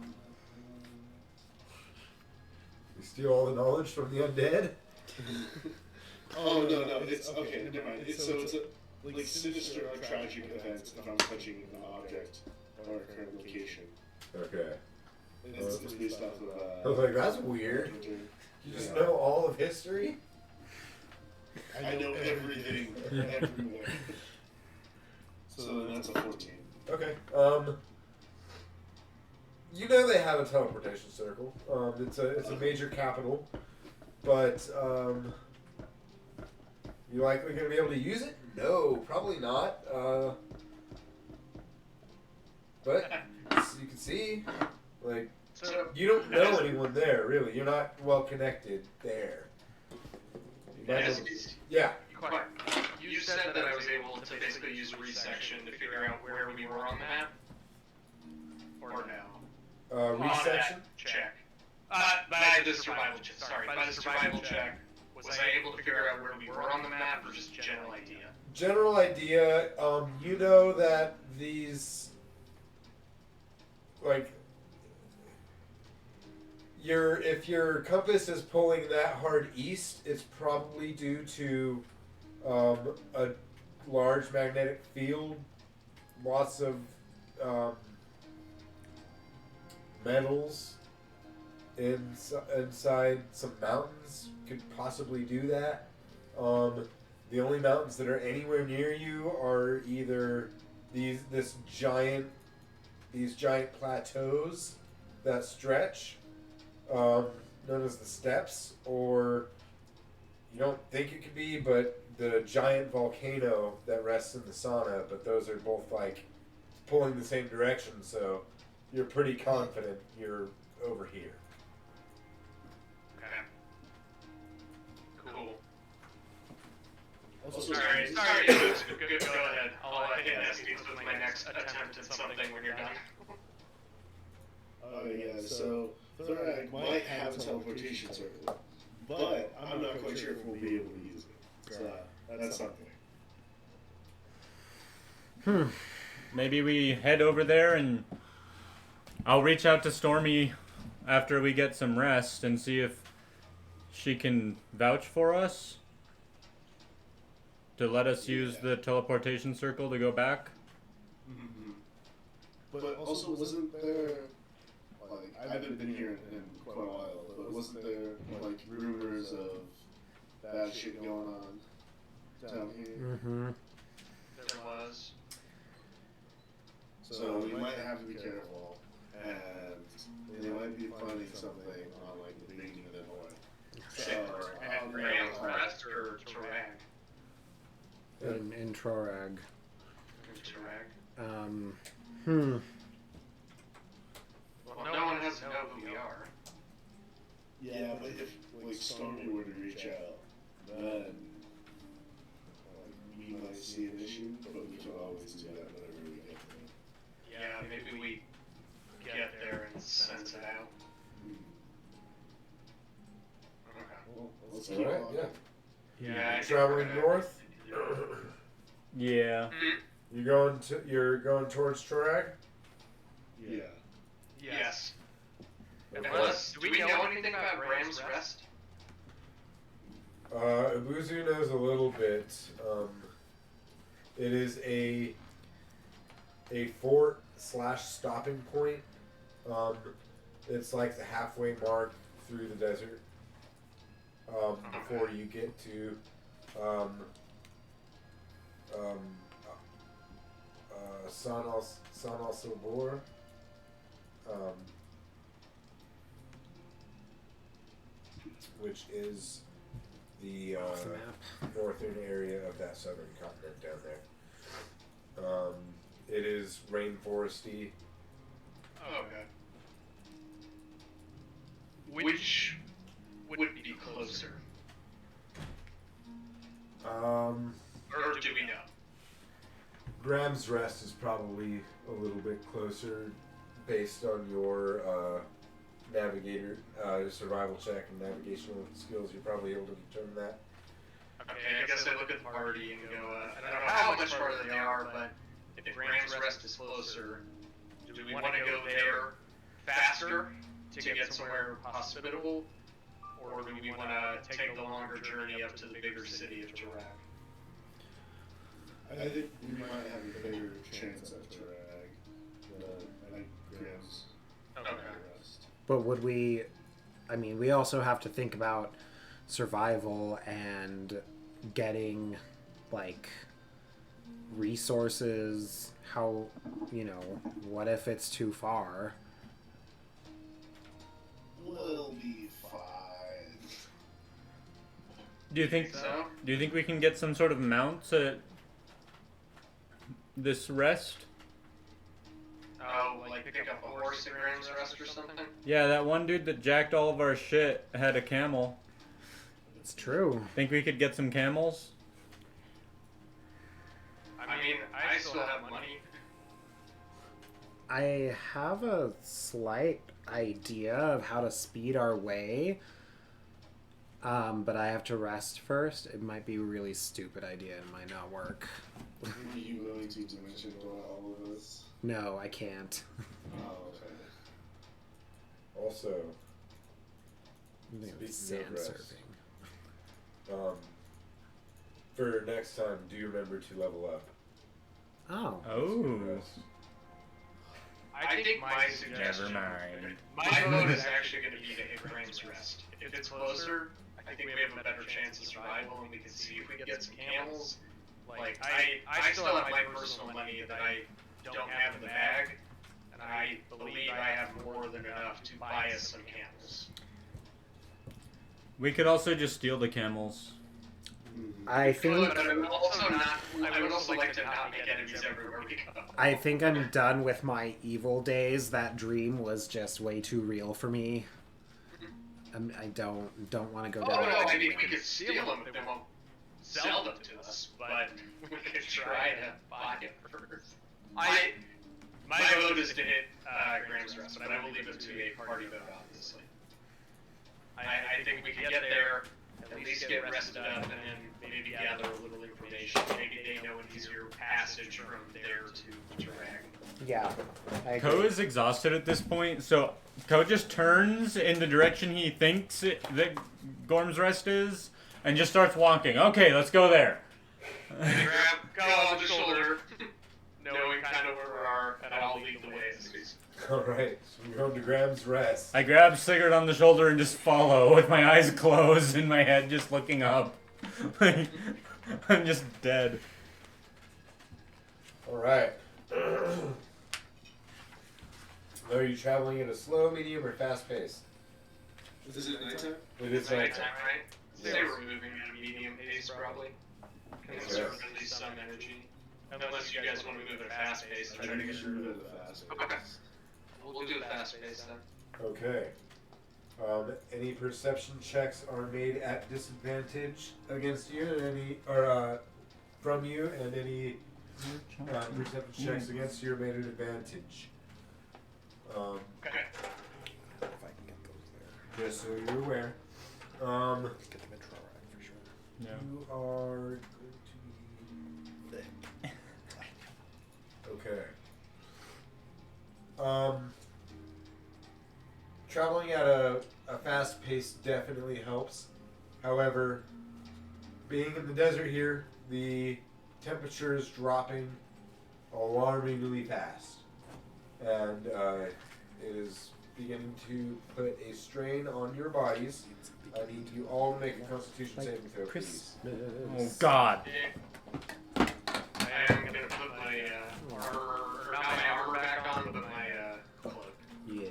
Speaker 1: steal all the knowledge from the undead?
Speaker 5: Oh, no, it's okay, never mind. It's a, like, sinister or tragic event if I'm touching an object or a current location.
Speaker 1: Okay.
Speaker 5: And it's based off
Speaker 1: I
Speaker 5: of,
Speaker 1: was like, that's weird. You just know all of history?
Speaker 5: I know everything, everywhere. So then that's a 14.
Speaker 1: Okay. You know they have a teleportation circle. It's a major capital, but you likely gonna be able to use it? No, probably not. But you can see, like,
Speaker 4: So,
Speaker 1: you don't know anyone there really. You're not well connected there. You might
Speaker 4: as,
Speaker 1: as- yeah.
Speaker 4: you said that I was able to basically use resection to figure out where we were on the map? Or no? On
Speaker 1: Resection.
Speaker 4: that check. By the survival check. Sorry, by the survival check, was I able to figure out where we were on the map, or just general idea?
Speaker 1: General idea. You know that these, like, if your compass is pulling that hard east, it's probably due to a large magnetic field, lots of metals inside some mountains could possibly do that. The only mountains that are anywhere near you are either these giant plateaus that stretch, known as the steppes, or you don't think it could be, but the giant volcano that rests in the sauna. But those are both like pulling the same direction, so you're pretty confident you're over here.
Speaker 4: Okay. Cool.
Speaker 5: Also,
Speaker 4: Sorry, Luke. Go ahead. I'll hit Estes with my next attempt at something when you're done.
Speaker 5: Oh yeah, so Thorag might have a teleportation circle, but I'm not quite sure if we'll be able to use it. So that's something.
Speaker 2: Maybe we head over there and I'll reach out to Stormy after we get some rest and see if she can vouch for us to let us use the teleportation circle to go back.
Speaker 5: Mm-hmm. But also, wasn't there, like, I haven't been here in quite a while, but wasn't there, like, rumors of bad shit going on down here?
Speaker 3: Mm-hmm.
Speaker 4: There was.
Speaker 5: So we might have to be careful, and they might be finding something on, like, the beginning of the north. So,
Speaker 4: At Graham's Rest or Tarag?
Speaker 3: In Trorag.
Speaker 4: Tarag. Well, no one has to know who we are.
Speaker 5: yeah, but if, like, Stormy were to reach out, then, like, we might see an issue, but we can always do that whenever we get there.
Speaker 4: Yeah, maybe we get sense it out. Okay.
Speaker 5: Well, let's
Speaker 1: All
Speaker 5: keep
Speaker 1: right,
Speaker 5: on.
Speaker 1: yeah.
Speaker 4: Yeah, I think
Speaker 1: Traveling
Speaker 4: we're gonna-
Speaker 1: north.
Speaker 2: Yeah.
Speaker 1: You're going towards Torag.
Speaker 5: Yeah.
Speaker 4: Yes.
Speaker 1: Okay.
Speaker 4: Unless, do we know anything about Graham's Rest?
Speaker 1: Ibuzu knows a little bit. It is a fort / stopping point. It's like the halfway mark through the desert. Before you get to San al Sobor. Which is the
Speaker 3: Off the map.
Speaker 1: northern area of that southern continent down there. It is rainforesty.
Speaker 4: Okay. Which would be closer? Or do we know?
Speaker 1: Graham's Rest is probably a little bit closer based on your navigator, survival check and navigational skills. You're probably able to determine that.
Speaker 4: Okay, I guess I look at the party and go, I don't know how much farther they are, but if Graham's Rest is closer, do we want to go there faster to get somewhere hospitable? Or do we want to take the longer journey up to the bigger city of Tarak?
Speaker 5: I think we might have a bigger chance at Tarag than like Graham's Rest.
Speaker 3: But would we? I mean, we also have to think about survival and getting like resources. How, what if it's too far?
Speaker 5: We'll be fine.
Speaker 2: Do you think
Speaker 4: So?
Speaker 2: Do you think we can get some sort of mounts at this rest?
Speaker 4: Oh, like pick up a horse at Graham's Rest or something?
Speaker 2: Yeah, that one dude that jacked all of our shit had a camel.
Speaker 3: It's true.
Speaker 2: Think we could get some camels?
Speaker 4: I mean, I still have money.
Speaker 3: I have a slight idea of how to speed our way, but I have to rest first. It might be a really stupid idea. It might not work.
Speaker 5: Are you willing to dimension all of this?
Speaker 3: No, I can't.
Speaker 5: Oh, okay.
Speaker 1: Also,
Speaker 3: I'm thinking of
Speaker 1: Speaking
Speaker 3: sand
Speaker 1: of rest.
Speaker 3: surfing.
Speaker 1: for next time, do remember to level up.
Speaker 3: Oh.
Speaker 2: Oh.
Speaker 1: Rest.
Speaker 4: I think my suggestion,
Speaker 2: Never mind.
Speaker 4: my vote is actually going to be to hit Graham's Rest. If it's closer, I think we have a better chance of survival, and we can see if we can get some camels. Like, I still have my personal money that I don't have in the bag, and I believe I have more than enough to buy us some camels.
Speaker 2: We could also just steal the camels.
Speaker 3: I think
Speaker 4: But I would also like to not make enemies everywhere we go.
Speaker 3: I think I'm done with my evil days. That dream was just way too real for me. I don't want to go
Speaker 4: Oh
Speaker 3: down.
Speaker 4: no, I mean we could steal them if they won't sell them to us, but we could try to buy it first. My vote is to hit Graham's Rest, but I will leave it to a party vote, obviously. I think we can get there, at least get rested up, and then maybe gather a little information. Maybe they know an easier passage from there to Tarag.
Speaker 3: Yeah, I
Speaker 2: Ko
Speaker 3: agree.
Speaker 2: is exhausted at this point, so Ko just turns in the direction he thinks that Gorm's Rest is, and just starts walking. Okay, let's go there.
Speaker 4: Grab Go on the shoulder, knowing kind of where we are, and I'll lead the way at least.
Speaker 1: Alright, so we're going to Graham's Rest.
Speaker 2: I grab Sigurd on the shoulder and just follow with my eyes closed and my head just looking up. Like, I'm just dead.
Speaker 1: Alright. Are you traveling at a slow, medium, or fast pace?
Speaker 5: Is it nighttime?
Speaker 1: It is
Speaker 4: It's nighttime,
Speaker 1: nighttime.
Speaker 4: right?
Speaker 1: Yes.
Speaker 4: Say we're moving at a medium pace, probably. Conserve at least some energy. Unless you guys want to move at a fast pace.
Speaker 5: I
Speaker 4: Try to
Speaker 5: think we
Speaker 4: get
Speaker 5: should move at a fast pace.
Speaker 4: Okay. We'll do a fast pace then.
Speaker 1: Okay. Any perception checks are made at disadvantage against you, and any from you, and any perception checks against you are made at advantage.
Speaker 4: Okay.
Speaker 1: just so you're aware.
Speaker 3: Get the control right for sure.
Speaker 2: Yeah.
Speaker 1: You are going to be thick. Okay. Traveling at a fast pace definitely helps. However, being in the desert here, the temperature is dropping alarmingly fast. And it is beginning to put a strain on your bodies. I need you all to make a Constitution saving throw, please.
Speaker 2: Oh God.
Speaker 4: I am gonna put my armor, or not my armor back on, but my cloak.
Speaker 3: Yeah.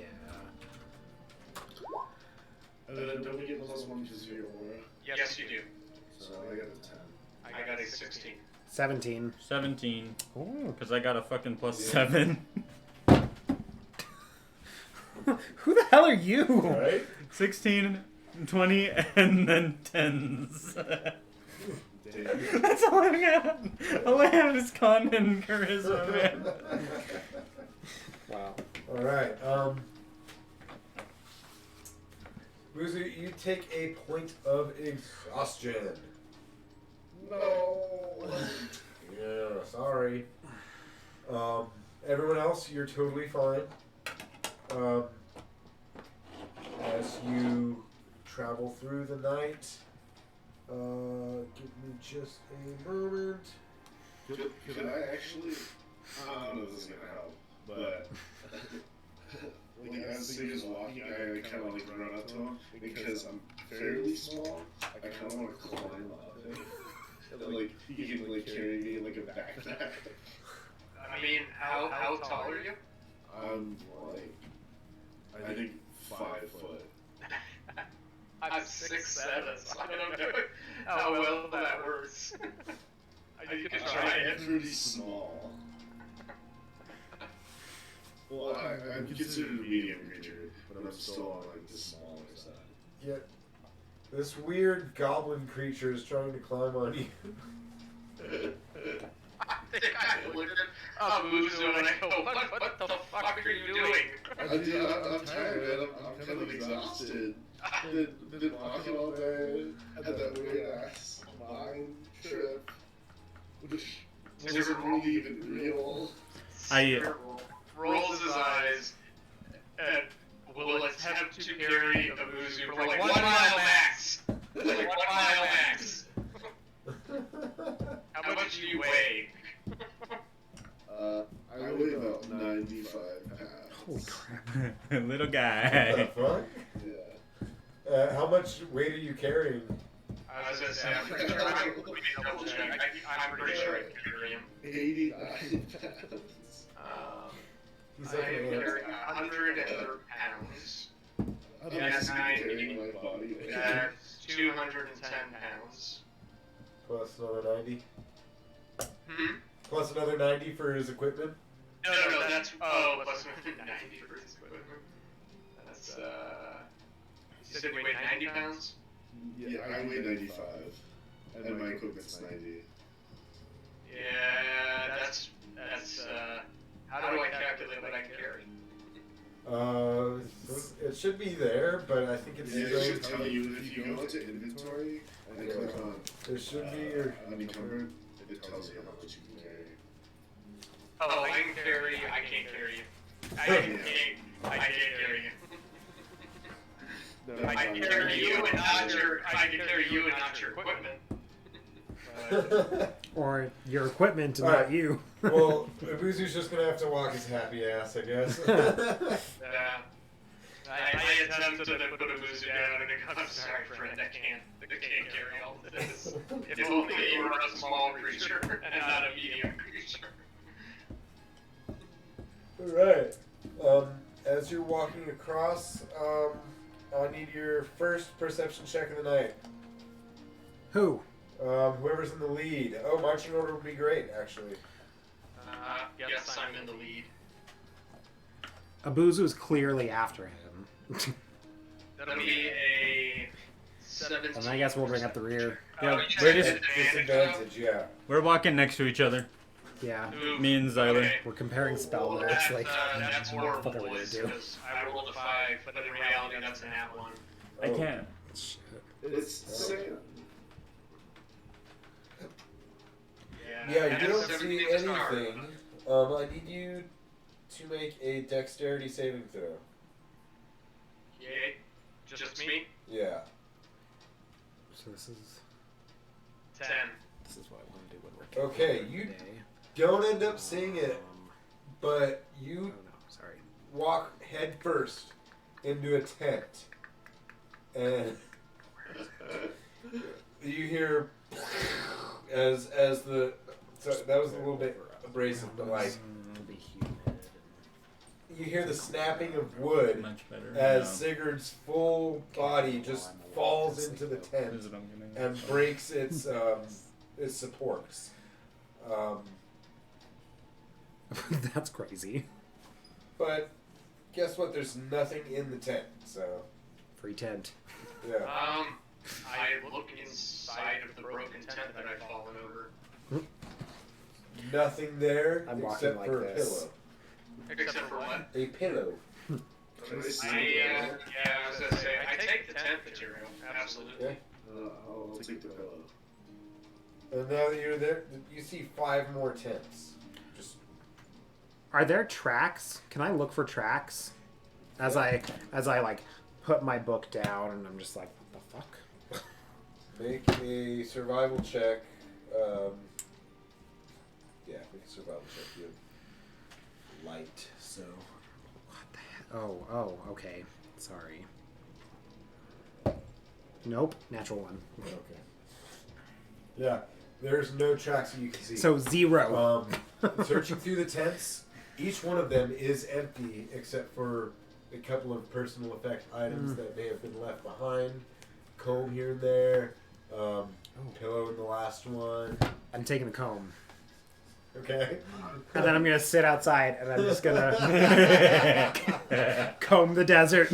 Speaker 5: Don't we get +1 because of your aura?
Speaker 4: Yes, you do.
Speaker 5: So I got a 10.
Speaker 4: I got a 16.
Speaker 3: 17.
Speaker 2: 17.
Speaker 3: Ooh.
Speaker 2: Because I got a fucking +7.
Speaker 3: Who the hell are you?
Speaker 1: Alright?
Speaker 2: 16, 20, and then 10s.
Speaker 5: Damn.
Speaker 2: That's all I got. All I have is con and charisma, man.
Speaker 3: Wow.
Speaker 1: Alright, Buzu, you take a point of exhaustion.
Speaker 5: No.
Speaker 1: Yeah, sorry. Everyone else, you're totally fine. As you travel through the night, give me just a moment.
Speaker 5: Could I actually? I don't know if this is gonna help, but like as Sigur's walking, I kind of like run up to him because I'm fairly small. I kind of want to climb up him. And, like he can like carry me in like a backpack.
Speaker 4: I mean, how tall are you?
Speaker 5: I'm like, I think 5 foot.
Speaker 4: I'm 6'7", so I don't know how well that works. I could try
Speaker 5: I'm
Speaker 4: it.
Speaker 5: pretty small. Well, I'm considered a medium creature, but I'm still on like the smaller side.
Speaker 1: Yet, this weird goblin creature is trying to climb on you.
Speaker 4: I think I looked at Abuzu and I go, what the fuck are you doing?
Speaker 5: I'm tired, man. I'm kind of exhausted. Been walking all day. Had that weird ass mind trip, which wasn't really even real.
Speaker 4: Rolls his eyes and will attempt to carry Abuzu for like 1 mile max. Like 1 mile max. How much do you weigh?
Speaker 5: I weigh about 95 pounds.
Speaker 3: Holy crap.
Speaker 2: Little
Speaker 1: What the
Speaker 2: guy.
Speaker 1: fuck?
Speaker 5: Yeah.
Speaker 1: How much weight are you carrying?
Speaker 4: I was gonna say, I'm pretty sure I can double check. I'm pretty sure I can carry him.
Speaker 5: 89 pounds.
Speaker 1: He's
Speaker 4: I
Speaker 1: like an ant.
Speaker 4: carry 100 pounds.
Speaker 5: I don't
Speaker 4: Yes,
Speaker 5: see me
Speaker 4: 90.
Speaker 5: carrying my body weight.
Speaker 4: That's 210 pounds.
Speaker 1: Plus another 90.
Speaker 4: Hmm?
Speaker 1: Plus another 90 for his equipment.
Speaker 4: No, that's plus 90 for his equipment. That's you said you weighed 90 pounds?
Speaker 5: Yeah, I weigh 95, and my equipment's 90.
Speaker 4: Yeah, that's how do I calculate what I can carry?
Speaker 1: It should be there, but I think it's
Speaker 5: Yeah, it should tell you if you go into inventory and click on
Speaker 1: There should be your.
Speaker 5: unencumbered, it tells you how much you can carry.
Speaker 4: Oh, I can't carry you. I can't carry you.
Speaker 5: No,
Speaker 4: I can carry you and not your. I can carry you and not your equipment.
Speaker 3: Or your equipment and
Speaker 1: Alright.
Speaker 3: not you.
Speaker 1: Well, Ibuzu's just gonna have to walk his happy ass, I guess.
Speaker 4: Yeah. I attempted to put a boozer down and I'm sorry, friend, I can't carry all of this. If only you were a small creature and not a medium creature.
Speaker 1: Alright. As you're walking across, I need your first perception check of the night.
Speaker 3: Who?
Speaker 1: Whoever's in the lead. Oh, marching order would be great, actually.
Speaker 4: Yes, I'm in the lead.
Speaker 3: Abuzu's clearly after him.
Speaker 4: That'll be a 17.
Speaker 3: And I guess we'll bring up the rear.
Speaker 2: Yeah,
Speaker 4: you
Speaker 2: we're
Speaker 4: said
Speaker 2: just-
Speaker 1: Disadvantage, yeah.
Speaker 2: We're walking next to each other.
Speaker 3: Yeah.
Speaker 4: Ooh,
Speaker 2: Me and Zyler.
Speaker 4: okay.
Speaker 3: We're comparing spell
Speaker 4: Well,
Speaker 3: notes. Like,
Speaker 4: that's horrible,
Speaker 3: what are we gonna
Speaker 4: boys,
Speaker 3: do?
Speaker 4: 'cause I rolled a 5, but in reality that's a nat 1.
Speaker 2: I can't.
Speaker 5: It's sand.
Speaker 1: Yeah,
Speaker 4: and
Speaker 1: you don't
Speaker 4: it's
Speaker 1: see
Speaker 4: everything that's hard.
Speaker 1: anything. I need you to make a dexterity saving throw.
Speaker 4: Yay. Just me?
Speaker 1: Yeah.
Speaker 3: So this is
Speaker 4: 10.
Speaker 3: what I want to do when we're
Speaker 1: Okay,
Speaker 3: camping
Speaker 1: you
Speaker 3: today.
Speaker 1: don't end up seeing it, but
Speaker 3: Oh
Speaker 1: you
Speaker 3: no, sorry.
Speaker 1: walk head first into a tent, and you hear as the so that was a little bit abrasive, but like
Speaker 3: It'll be humid.
Speaker 1: you hear the snapping of wood
Speaker 2: Much better.
Speaker 1: as Sigurd's full body just falls into the tent
Speaker 2: Is it I'm getting?
Speaker 1: and breaks its supports.
Speaker 3: That's crazy.
Speaker 1: But guess what? There's nothing in the tent, so
Speaker 3: Free tent.
Speaker 1: yeah.
Speaker 4: I look inside of the broken tent that I've fallen over.
Speaker 1: Nothing there
Speaker 3: I'm walking
Speaker 1: except
Speaker 3: like
Speaker 1: for
Speaker 3: this.
Speaker 1: a pillow.
Speaker 4: Except for what?
Speaker 1: A pillow.
Speaker 5: Can I see
Speaker 4: I was gonna say, I take the tent material, absolutely.
Speaker 1: Yeah.
Speaker 5: I'll take the pillow.
Speaker 1: And now that you're there, you see 5 more tents. Just
Speaker 3: Are there tracks? Can I look for tracks? As I like put my book down and I'm just like, what the fuck?
Speaker 1: make a survival check. Yeah, make a survival check. You have light, so.
Speaker 3: What the heck? Oh, okay. Sorry. Nope, natural one.
Speaker 1: Okay. Yeah, there's no tracks that you can see.
Speaker 3: So 0.
Speaker 1: Searching through the tents, each one of them is empty except for a couple of personal effect items that may have been left behind. Comb here and there. Pillow in the last one.
Speaker 3: I'm taking the comb.
Speaker 1: Okay.
Speaker 3: And then I'm gonna sit outside and I'm just gonna comb the desert.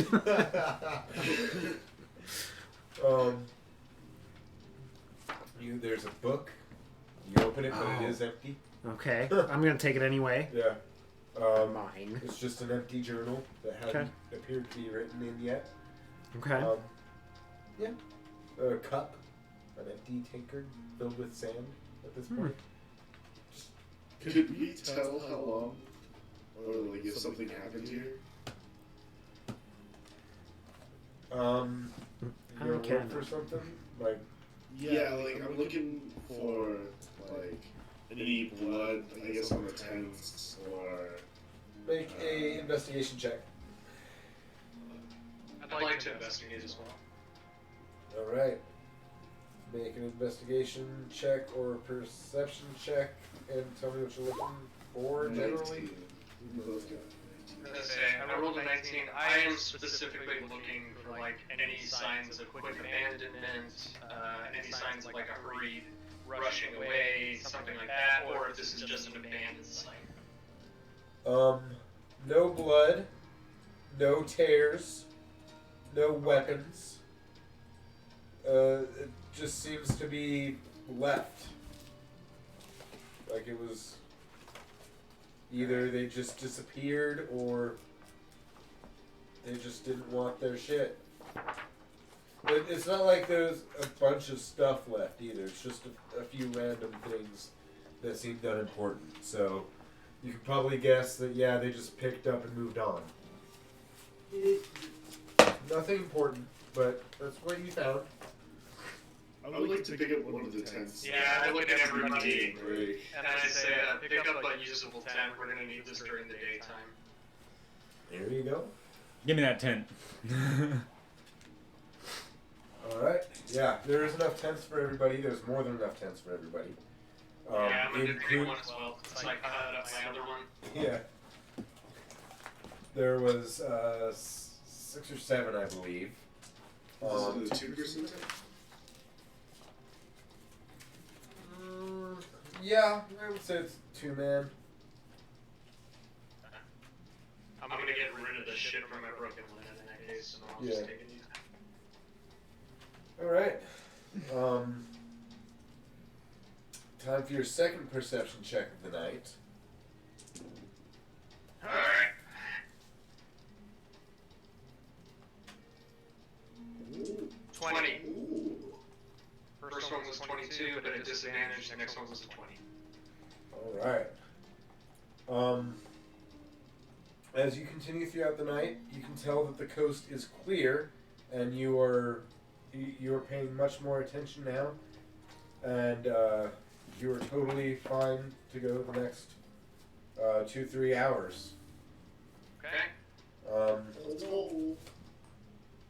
Speaker 1: There's a book. You open it, but it is empty.
Speaker 3: Okay, I'm gonna take it anyway.
Speaker 1: Yeah.
Speaker 3: Mine.
Speaker 1: It's just an empty journal that hasn't appeared to be written in yet.
Speaker 3: Okay.
Speaker 1: Yeah. A cup, an empty tankard filled with sand at this point.
Speaker 5: Could we tell how long? Or like if something happened here?
Speaker 1: You
Speaker 3: I
Speaker 1: gonna
Speaker 3: can.
Speaker 1: look for something? Like,
Speaker 5: Yeah, like I'm looking for like any blood, I guess, on the tents or
Speaker 1: make a investigation check.
Speaker 4: I'd like to investigate as well.
Speaker 1: Alright. Make an investigation check or a perception check and tell me what you're looking for generally.
Speaker 5: 19. We both got
Speaker 4: I was gonna say, I rolled a 19. I am specifically looking for like any signs of quick abandonment, any signs of like a hurried rushing away, something like that, or if this is just an abandoned site.
Speaker 1: No blood, no tears, no weapons. It just seems to be left. Like it was either they just disappeared or they just didn't want their shit. It's not like there's a bunch of stuff left either. It's just a few random things that seemed unimportant. So you could probably guess that, yeah, they just picked up and moved on. Nothing important, but that's what you found.
Speaker 5: I would like to pick up one of the tents.
Speaker 4: Yeah, I look at everybody,
Speaker 5: Break.
Speaker 4: and I say, pick up a usable tent. We're gonna need this during the daytime.
Speaker 1: There you go.
Speaker 2: Give me that tent.
Speaker 1: Alright. Yeah, there is enough tents for everybody. There's more than enough tents for everybody.
Speaker 4: Yeah, I'm gonna do the big
Speaker 1: include-
Speaker 4: one as well. It's like cut up my other one.
Speaker 1: Yeah. There was 6 or 7, I believe.
Speaker 5: Is it a 2-person tent?
Speaker 1: Yeah, I would say it's 2-man.
Speaker 4: I'm gonna get rid of the shit from my broken linen in that case, so I'll just
Speaker 1: Yeah.
Speaker 4: take it easy.
Speaker 1: Alright. Time for your second perception check of the night.
Speaker 4: Alright. 20.
Speaker 5: Ooh.
Speaker 4: First one was 22, but at disadvantage. The next one was a 20.
Speaker 1: All right. As you continue throughout the night, you can tell that the coast is clear, and you are paying much more attention now, and you are totally fine to go the next 2-3 hours.
Speaker 4: Okay.
Speaker 5: Let's go.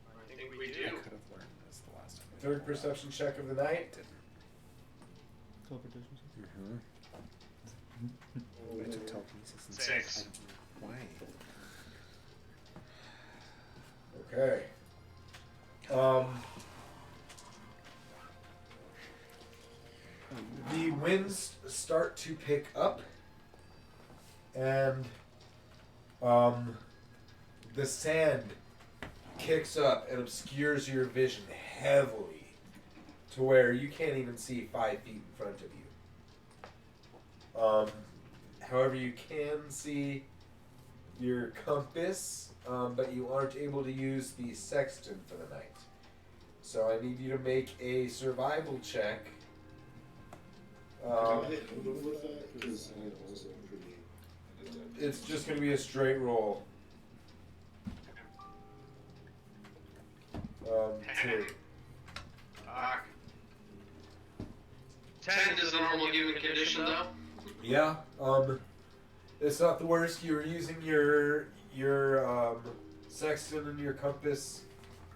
Speaker 4: I think we
Speaker 3: I
Speaker 4: do.
Speaker 3: could have learned this the last time.
Speaker 1: Third perception check of the night.
Speaker 3: Mm-hmm. I took telekinesis and
Speaker 4: 6.
Speaker 3: I don't know why.
Speaker 1: Okay. The winds start to pick up, and the sand kicks up and obscures your vision heavily to where you can't even see 5 feet in front of you. However, you can see your compass, but you aren't able to use the sextant for the night. So I need you to make a survival check.
Speaker 5: Can I help him with that? Because I'm also pretty adept.
Speaker 1: It's just going to be a straight roll. 2.
Speaker 4: Fuck. 10 is the normal human condition, though.
Speaker 1: Yeah. It's not the worst. You were using your sextant and your compass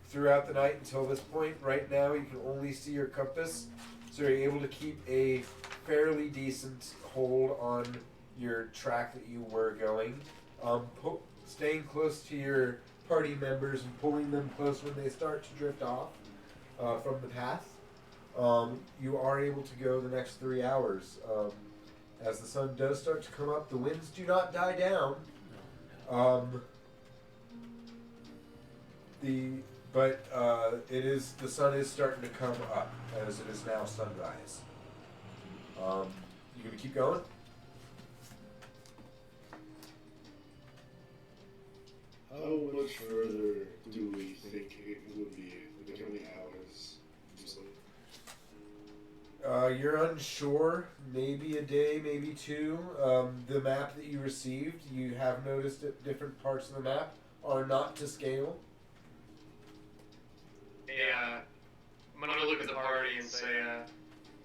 Speaker 1: throughout the night until this point. Right now, you can only see your compass, so you're able to keep a fairly decent hold on your track that you were going. Staying close to your party members and pulling them close when they start to drift off from the path. You are able to go the next 3 hours. As the sun does start to come up, the winds do not die down. The sun is starting to come up as it is now sunrise. You gonna keep going?
Speaker 5: How much further do we think it would be? Like how many hours? Just like
Speaker 1: You're unsure. Maybe a day, maybe 2. The map that you received, you have noticed that different parts of the map are not to scale.
Speaker 4: Yeah. I'm gonna look at the party and say,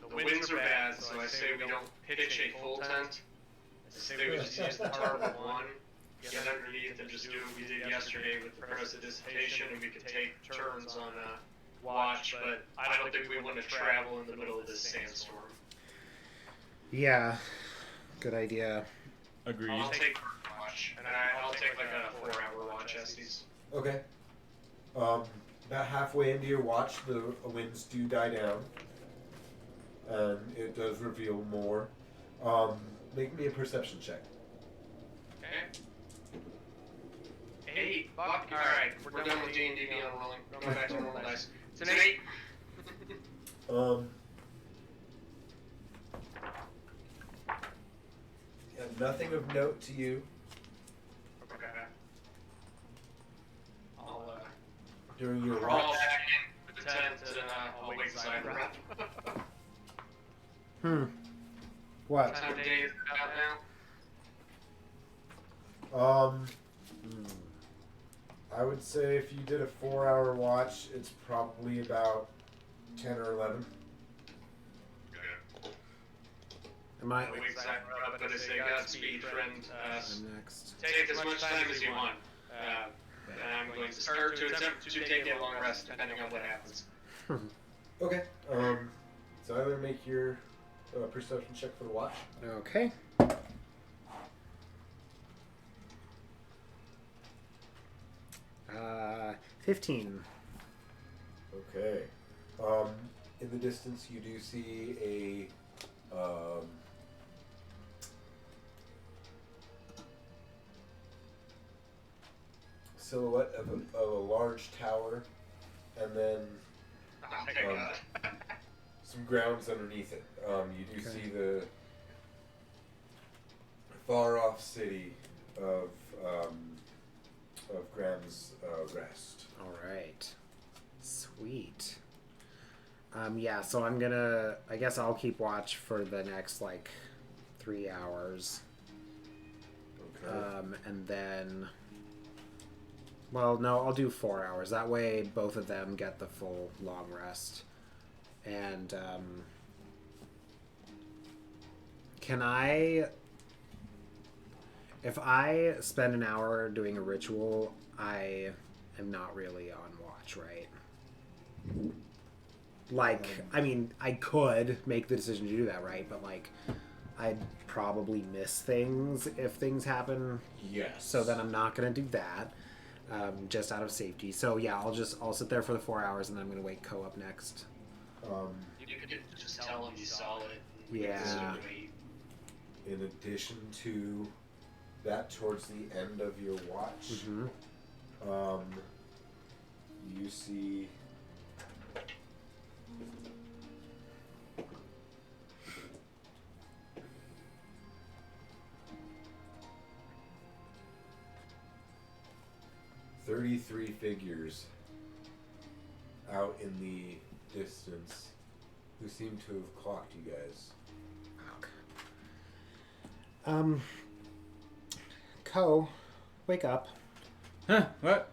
Speaker 4: the winds are bad, so I say we don't pitch a full tent. I say we just use the tarp of one, get underneath and just do what we did yesterday with prestidigitation, and we could take turns on watch, but I don't think we want to travel in the middle of this sandstorm.
Speaker 3: Yeah, good idea.
Speaker 2: Agreed.
Speaker 4: I'll take watch, and I'll take like a 4-hour watch, Estes.
Speaker 1: Okay. About halfway into your watch, the winds do die down, and it does reveal more. Make me a perception check.
Speaker 4: Okay. 8. Fuck. Alright, we're done with D&D beyond rolling. Going back to normal dice. It's an 8.
Speaker 1: Yeah, nothing of note to you.
Speaker 4: Okay. I'll
Speaker 1: During your
Speaker 4: crawl
Speaker 1: watch.
Speaker 4: back in the tent and I'll wait inside the room.
Speaker 1: What?
Speaker 4: What time of day is it out now?
Speaker 1: I would say if you did a 4-hour watch, it's probably about 10 or 11.
Speaker 3: Am I?
Speaker 4: I'll wait inside the room, but I say Godspeed, friend.
Speaker 3: I'm next.
Speaker 4: Take as much time as you want. And I'm going to start to attempt to take a long rest, depending on what happens.
Speaker 1: Okay. So either make your perception check for the watch.
Speaker 3: Okay. 15.
Speaker 1: Okay. In the distance, you do see a silhouette of a large tower, and then
Speaker 4: Oh, thank God.
Speaker 1: some grounds underneath it. You do
Speaker 3: Okay.
Speaker 1: see the far-off city of Graham's Rest.
Speaker 3: All right. Sweet. Yeah, so I'm gonna... I guess I'll keep watch for the next, like, 3 hours.
Speaker 1: Okay.
Speaker 3: And then... Well, no, I'll do 4 hours. That way both of them get the full long rest. And, can I... If I spend an hour doing a ritual, I am not really on watch, right? Like, I mean, I could make the decision to do that, right? But, like, I'd probably miss things if things happen.
Speaker 1: Yes.
Speaker 3: So then I'm not going to do that, just out of safety. So, yeah, I'll sit there for the 4 hours, and then I'm going to wake Ko up next.
Speaker 4: You could just tell him you saw it.
Speaker 3: Yeah.
Speaker 1: In addition to that, towards the end of your watch, you see "33 figures out in the distance who seem to have clocked you guys."
Speaker 3: Ko, wake up.
Speaker 2: Huh? What?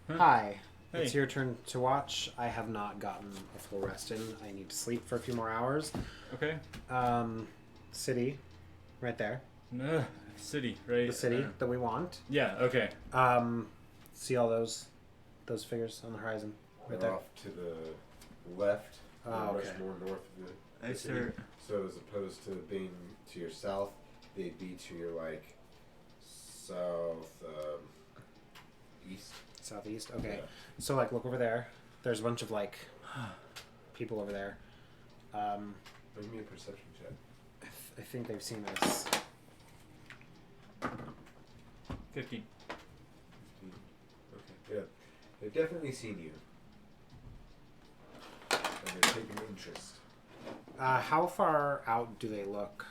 Speaker 3: Hi.
Speaker 2: Hey.
Speaker 3: It's your turn to watch. I have not gotten a full rest in. I need to sleep for a few more hours.
Speaker 2: Okay.
Speaker 3: City, right there.
Speaker 2: City, right?
Speaker 3: The city that we want.
Speaker 2: Yeah. Okay.
Speaker 3: See all those figures on the horizon, right
Speaker 1: They're
Speaker 3: there.
Speaker 1: off to the left,
Speaker 3: Oh,
Speaker 1: much
Speaker 3: okay.
Speaker 1: more north of the
Speaker 2: I
Speaker 1: city.
Speaker 2: start.
Speaker 1: So as opposed to being to your south, they'd be to your like south east.
Speaker 3: Southeast. Okay.
Speaker 1: Yeah.
Speaker 3: So like, look over there. There's a bunch of like people over there.
Speaker 1: Make me a perception check.
Speaker 3: I think they've seen us.
Speaker 2: 15.
Speaker 1: Okay. Yeah. They've definitely seen you. And they're taking interest.
Speaker 3: How far out do they look?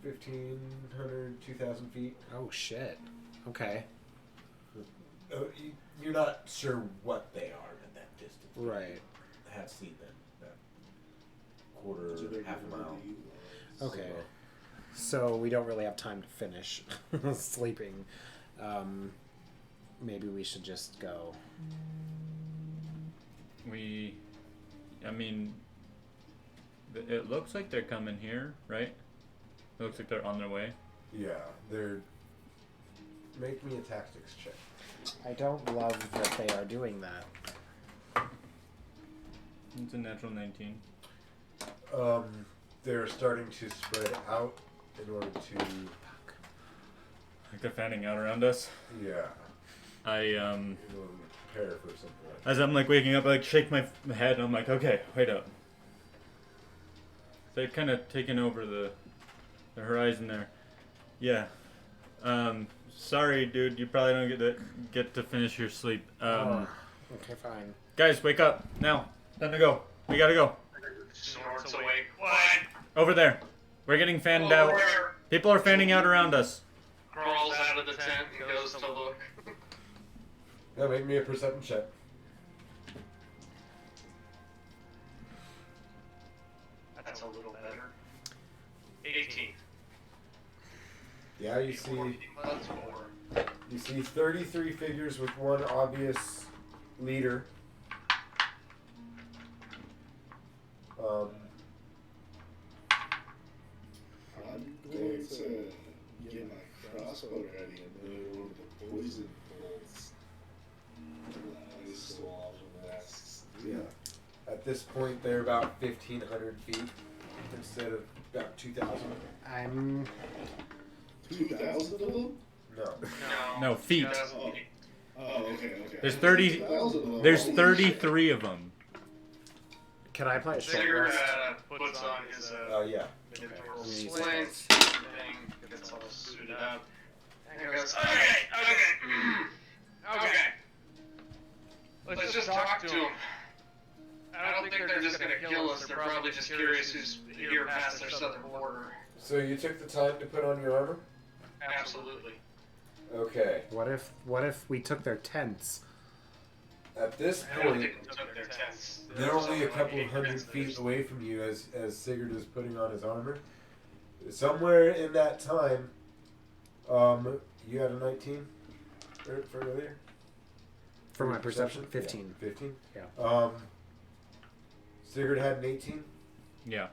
Speaker 1: 1,500, 2,000 feet.
Speaker 3: Oh shit. Okay.
Speaker 1: You're not sure what they are at that distance.
Speaker 3: Right.
Speaker 1: I have seen them. That quarter, half a mile.
Speaker 3: Okay. So we don't really have time to finish sleeping. Maybe we should just go.
Speaker 2: I mean, it looks like they're coming here, right? It looks like they're on their way.
Speaker 1: Yeah, they're. Make me a tactics check.
Speaker 3: I don't love that they are doing that.
Speaker 2: It's a natural 19.
Speaker 1: They're starting to spread out in order to.
Speaker 2: Like they're fanning out around us.
Speaker 1: Yeah. Prepare for something like that.
Speaker 2: As I'm like waking up, I like shake my head and I'm like, okay, wait up. They've kind of taken over the horizon there. Yeah. Sorry, dude. You probably don't get to finish your sleep.
Speaker 3: Okay, fine.
Speaker 2: Guys, wake up now. Time to go. We gotta go.
Speaker 4: Snorts awake. What?
Speaker 2: Over there. We're getting fanned out.
Speaker 4: Over.
Speaker 2: People are fanning out around us.
Speaker 4: Crawls out of the tent and goes to look.
Speaker 1: Yeah, make me a perception check.
Speaker 4: That's a little better. 18.
Speaker 1: Yeah, you see.
Speaker 4: That's 4.
Speaker 1: You see 33 figures with one obvious leader.
Speaker 5: I'm going to get my crossbow ready and then one of the poison bolts. I stole off from the nests.
Speaker 1: Yeah. At this point, they're about 1,500 feet instead of about 2,000.
Speaker 3: I'm
Speaker 5: 2,000 of them?
Speaker 1: No.
Speaker 2: No, feet.
Speaker 5: Oh, okay.
Speaker 2: There's 30.
Speaker 5: 2,000 of them.
Speaker 2: There's
Speaker 5: Holy
Speaker 2: 33 of them.
Speaker 3: Can I play a short
Speaker 4: Sigurd
Speaker 3: rest?
Speaker 4: puts on his
Speaker 1: Yeah.
Speaker 4: mithril
Speaker 3: Okay.
Speaker 4: slants, thing, gets all suited up, and goes, okay. Let's just talk to him. I don't think they're just gonna kill us. They're probably just curious who's here past their southern border.
Speaker 1: So you took the time to put on your armor?
Speaker 4: Absolutely.
Speaker 1: Okay.
Speaker 3: What if we took their tents?
Speaker 1: At this
Speaker 4: I don't
Speaker 1: point,
Speaker 4: think they took their tents.
Speaker 1: they're only a couple
Speaker 4: Like
Speaker 1: of hundred
Speaker 4: 8
Speaker 1: feet
Speaker 4: minutes.
Speaker 1: away from you as Sigurd is putting on his armor. Somewhere in that time, you had a 19 for earlier?
Speaker 3: For my perception, 15.
Speaker 1: Yeah, 15?
Speaker 3: Yeah.
Speaker 1: Sigurd had an 18?
Speaker 2: Yeah.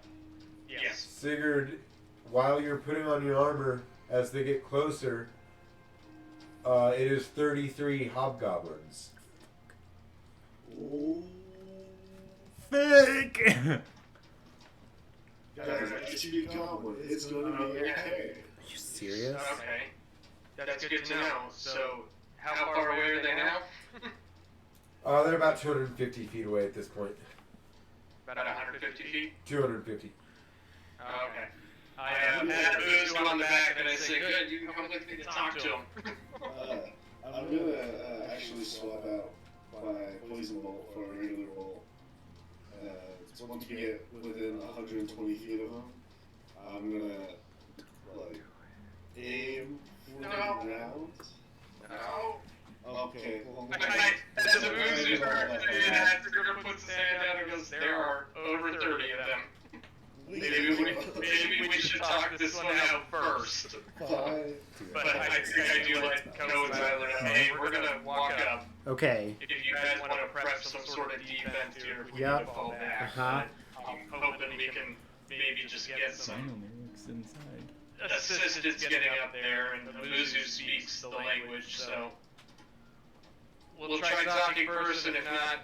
Speaker 4: Yes.
Speaker 1: Sigurd, while you're putting on your armor, as they get closer, it is 33 hobgoblins.
Speaker 5: Oh,
Speaker 2: Fake!
Speaker 5: guys, I see a goblin. It's going to be okay.
Speaker 3: Are you serious?
Speaker 4: Okay. That's good to know. So, how far away are they now?
Speaker 1: They're about 250 feet away at this point.
Speaker 4: About 150 feet?
Speaker 1: 250.
Speaker 4: Okay. I had a boost on the back and I say, good, you can come with me to talk to him.
Speaker 5: I'm gonna actually swap out my poison bolt for a regular bolt. Once we get within 120 feet of him, I'm gonna like aim for the ground.
Speaker 4: No.
Speaker 5: Okay. Well,
Speaker 4: As a booster, Sigurd puts his hand down and goes, there are over 30 of them. Maybe we should talk this one out first. But I think I do let Coach and Tyler know, hey, we're gonna walk up.
Speaker 3: Okay.
Speaker 4: If you guys want to prep some sort of defense here, if we
Speaker 3: Yep.
Speaker 4: need to fall back.
Speaker 3: Uh-huh.
Speaker 4: I'm hoping we can maybe just get some
Speaker 2: Finally looks inside.
Speaker 4: assistance getting up there, and the Muzu speaks the language, so we'll try talking first, and if not,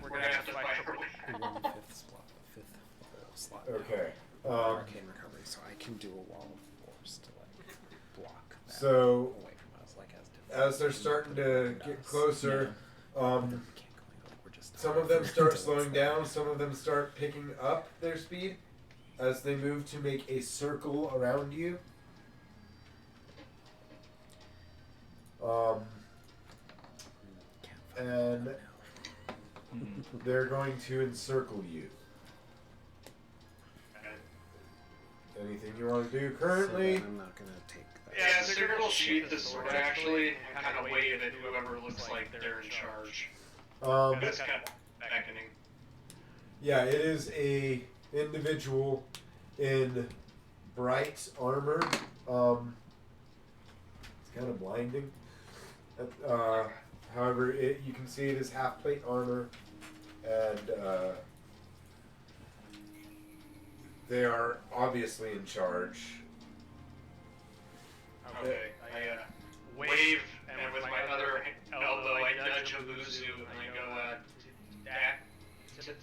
Speaker 4: we're gonna have to fight our way out.
Speaker 3: 1/5 slot. 5th level slot.
Speaker 1: Okay.
Speaker 3: Arcane recovery, so I can do a wall of force to like block that
Speaker 1: So,
Speaker 3: away from us, like
Speaker 1: as they're starting to get closer,
Speaker 3: we can't go in, like, we're just
Speaker 1: some of them start slowing down, some of them start picking up their speed as they move to make a circle around you. And they're going to encircle you. Anything you want to do currently?
Speaker 3: I'm not gonna take that.
Speaker 4: Yeah, Sigurd will sheath the sword actually, and kind of wave at whoever looks like they're in charge. That's kind of beckoning.
Speaker 1: Yeah, it is a individual in bright armor. It's kind of blinding. However, you can see it is half plate armor, and they are obviously in charge.
Speaker 4: Okay, I wave, and with my other elbow I nudge Abuzu, and I go,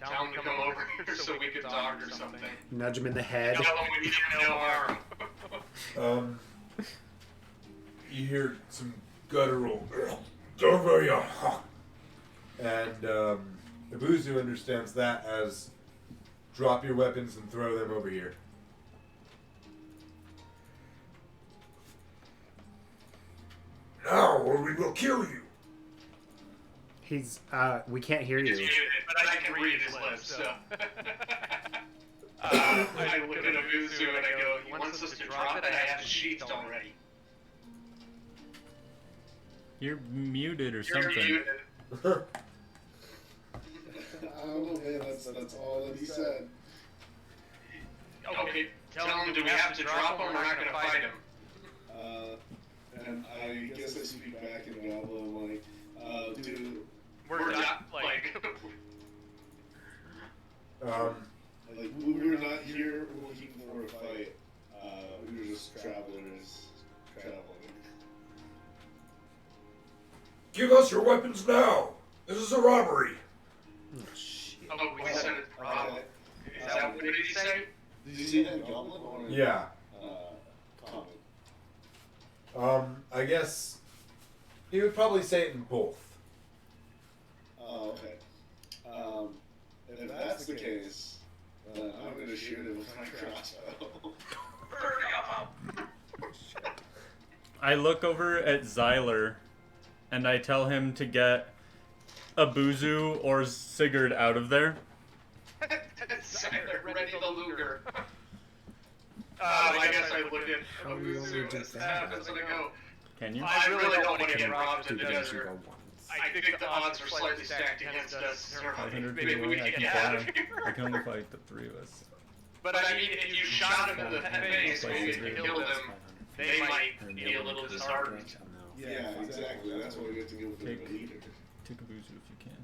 Speaker 4: tell him to come over so we can talk or something.
Speaker 3: Nudge him in the head.
Speaker 4: Tell him we mean no harm.
Speaker 1: You hear some guttural, and Abuzu understands that as drop your weapons and throw them over here. Now, or we will kill you.
Speaker 3: He's we can't hear
Speaker 4: He's
Speaker 3: you.
Speaker 4: muted, but I can read his lips, so. I look at Abuzu and I go, he wants us to drop it, I have it sheathed already.
Speaker 2: You're muted or
Speaker 4: You're
Speaker 2: something.
Speaker 4: muted.
Speaker 5: I don't know, man. That's all that he said.
Speaker 4: Okay, tell him, do we have to drop him? We're not gonna fight him.
Speaker 5: And I guess I speak back in Goblin, like, dude,
Speaker 4: We're not, like...
Speaker 5: like, we were not here looking for a fight. We were just travelers traveling.
Speaker 1: Give us your weapons now. This is a robbery.
Speaker 3: Oh, shit.
Speaker 4: Oh, we said it wrong. Is that what did he say?
Speaker 5: Did you see that Goblin or
Speaker 1: Yeah.
Speaker 5: common?
Speaker 1: I guess he would probably say it in both.
Speaker 5: Oh, okay. If that's the case, then I'm gonna shoot him with my crossbow.
Speaker 2: I look over at Xyler, and I tell him to get Abuzu or Sigurd out of there.
Speaker 4: Ready the Luger. I guess I look at
Speaker 3: How do you only
Speaker 4: Abuzu
Speaker 3: do
Speaker 4: and
Speaker 3: that?
Speaker 4: happens and I go,
Speaker 2: Can you?
Speaker 4: I really don't want to get robbed in the
Speaker 3: You
Speaker 4: desert.
Speaker 3: go once.
Speaker 6: I think the odds are slightly stacked against us.
Speaker 2: 500
Speaker 6: Maybe
Speaker 2: feet
Speaker 6: we
Speaker 2: away, I
Speaker 6: can
Speaker 2: can
Speaker 6: get out of
Speaker 2: fly.
Speaker 6: here.
Speaker 2: I can only fight the three of us.
Speaker 6: But I mean, if you shot him in the face, maybe if you killed him, they might be a little disheartened.
Speaker 5: Yeah, exactly. That's why we have to go with the leader.
Speaker 2: Take a Buzu if you can.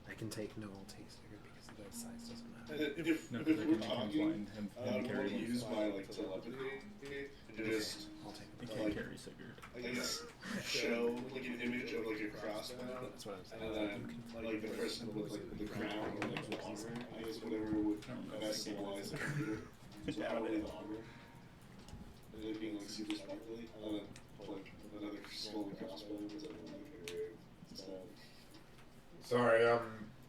Speaker 3: I can take no T-Sticker because the size doesn't matter.
Speaker 5: And if
Speaker 2: No,
Speaker 5: we're
Speaker 2: because I can
Speaker 5: talking,
Speaker 2: find him
Speaker 5: I would want
Speaker 2: carry
Speaker 5: to
Speaker 2: one.
Speaker 5: use my like telepathy and just
Speaker 3: I'll take
Speaker 2: He
Speaker 3: it.
Speaker 2: can't
Speaker 5: like-
Speaker 2: carry Sigurd.
Speaker 5: I guess show like an image of like a crossbow,
Speaker 3: That's what I was
Speaker 5: and
Speaker 3: saying.
Speaker 5: then like the person with like the crown or like the armor, I guess whatever would best symbolize the leader. So probably the armor. And it being like super sparkly, and then like another skull and crossbow with like so.
Speaker 1: Sorry,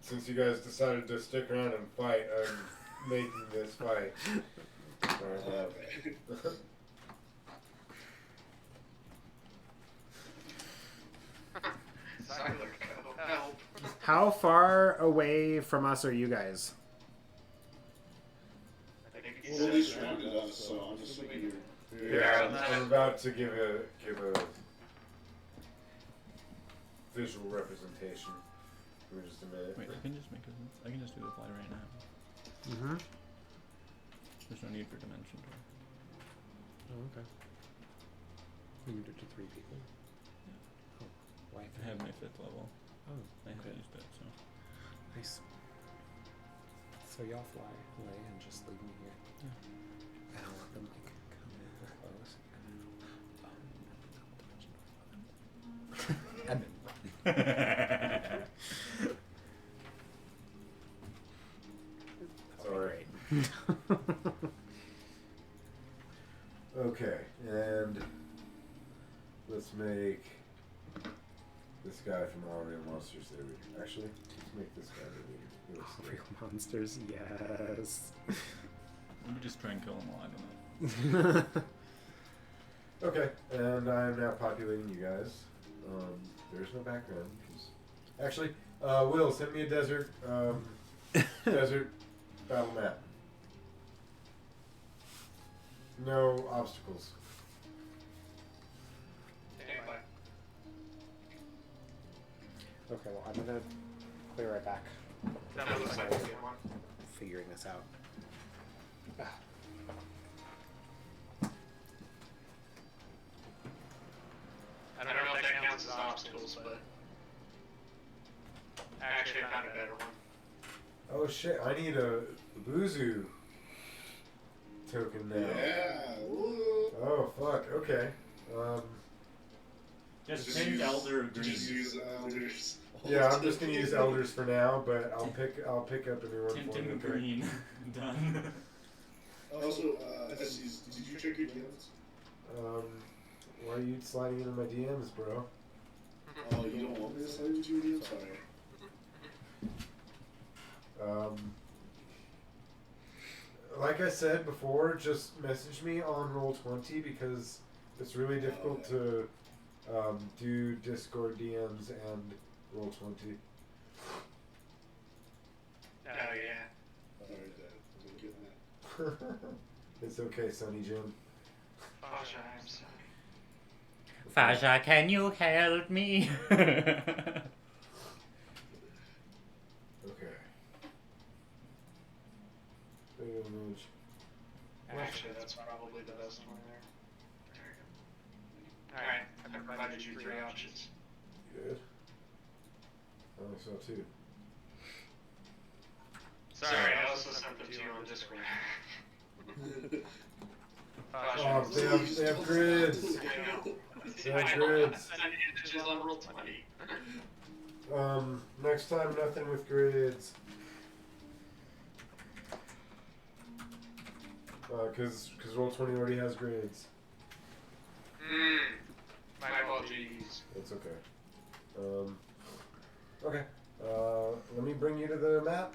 Speaker 1: since you guys decided to stick around and fight, I'm making this fight. Sorry about that.
Speaker 4: Silent, help.
Speaker 3: How far away from us are you guys?
Speaker 4: I think
Speaker 5: Well,
Speaker 4: he's
Speaker 5: at least surrounded us, so I'm assuming you're.
Speaker 1: Yeah, I'm about to give a visual representation. Give me just a minute.
Speaker 2: Wait, I can just make a. I can just do the fly right now.
Speaker 3: Mm-hmm.
Speaker 2: There's no need for dimension door.
Speaker 3: Oh, okay. You can do it to 3 people. Oh, why?
Speaker 2: I have my 5th level.
Speaker 3: Oh,
Speaker 2: I haven't
Speaker 3: okay.
Speaker 2: used it, so.
Speaker 3: Nice. So y'all fly away and just leave me here.
Speaker 2: Yeah.
Speaker 3: And I'll let them like come in close and and then run.
Speaker 1: Sorry. Okay, and let's make this guy from All Real Monsters the leader. Actually, let's make this guy the leader. He looks good.
Speaker 3: Real monsters, yes.
Speaker 2: Let me just try and kill them all. I don't know.
Speaker 1: Okay, and I'm now populating you guys. There's no background. Actually, Will, send me a desert battle map. No obstacles.
Speaker 4: Standby.
Speaker 3: Okay, well, I'm gonna clear right back.
Speaker 4: That looks like a good one.
Speaker 3: Figuring this out.
Speaker 4: I don't know if that counts as obstacles, but actually I found a better one.
Speaker 1: Oh shit, I need a Buzu token now.
Speaker 5: Yeah. Woo.
Speaker 1: Oh fuck, okay.
Speaker 2: Just
Speaker 5: take
Speaker 2: take Elder
Speaker 5: Just use elders.
Speaker 1: Yeah, I'm just gonna use elders for now, but I'll pick up a new one for you.
Speaker 2: Tintin green. Done.
Speaker 5: Also, Estes, did you check your DMs?
Speaker 1: Why are you sliding into my DMs, bro?
Speaker 5: Oh, you don't want me to slide into your DMs? Sorry.
Speaker 1: Like I said before, just message me on Roll20 because it's really difficult to do Discord DMs and Roll20.
Speaker 4: Oh yeah.
Speaker 5: Alright, Dad. I'm getting that.
Speaker 1: It's okay, Sonny Jim.
Speaker 4: Fasha, I'm sorry.
Speaker 2: Fasha, can you help me?
Speaker 1: Okay. Big image.
Speaker 4: Actually, that's probably the best one there. Alright, I provided you 3 options.
Speaker 1: Good. I think so too.
Speaker 4: Sorry, I also sent them to you on Discord.
Speaker 1: Oh, they have grids. They have grids.
Speaker 4: Send images on Roll20.
Speaker 1: Next time, nothing with grids. Cause Roll20 already has grids.
Speaker 4: My apologies.
Speaker 1: It's okay. Okay. Let me bring you to the map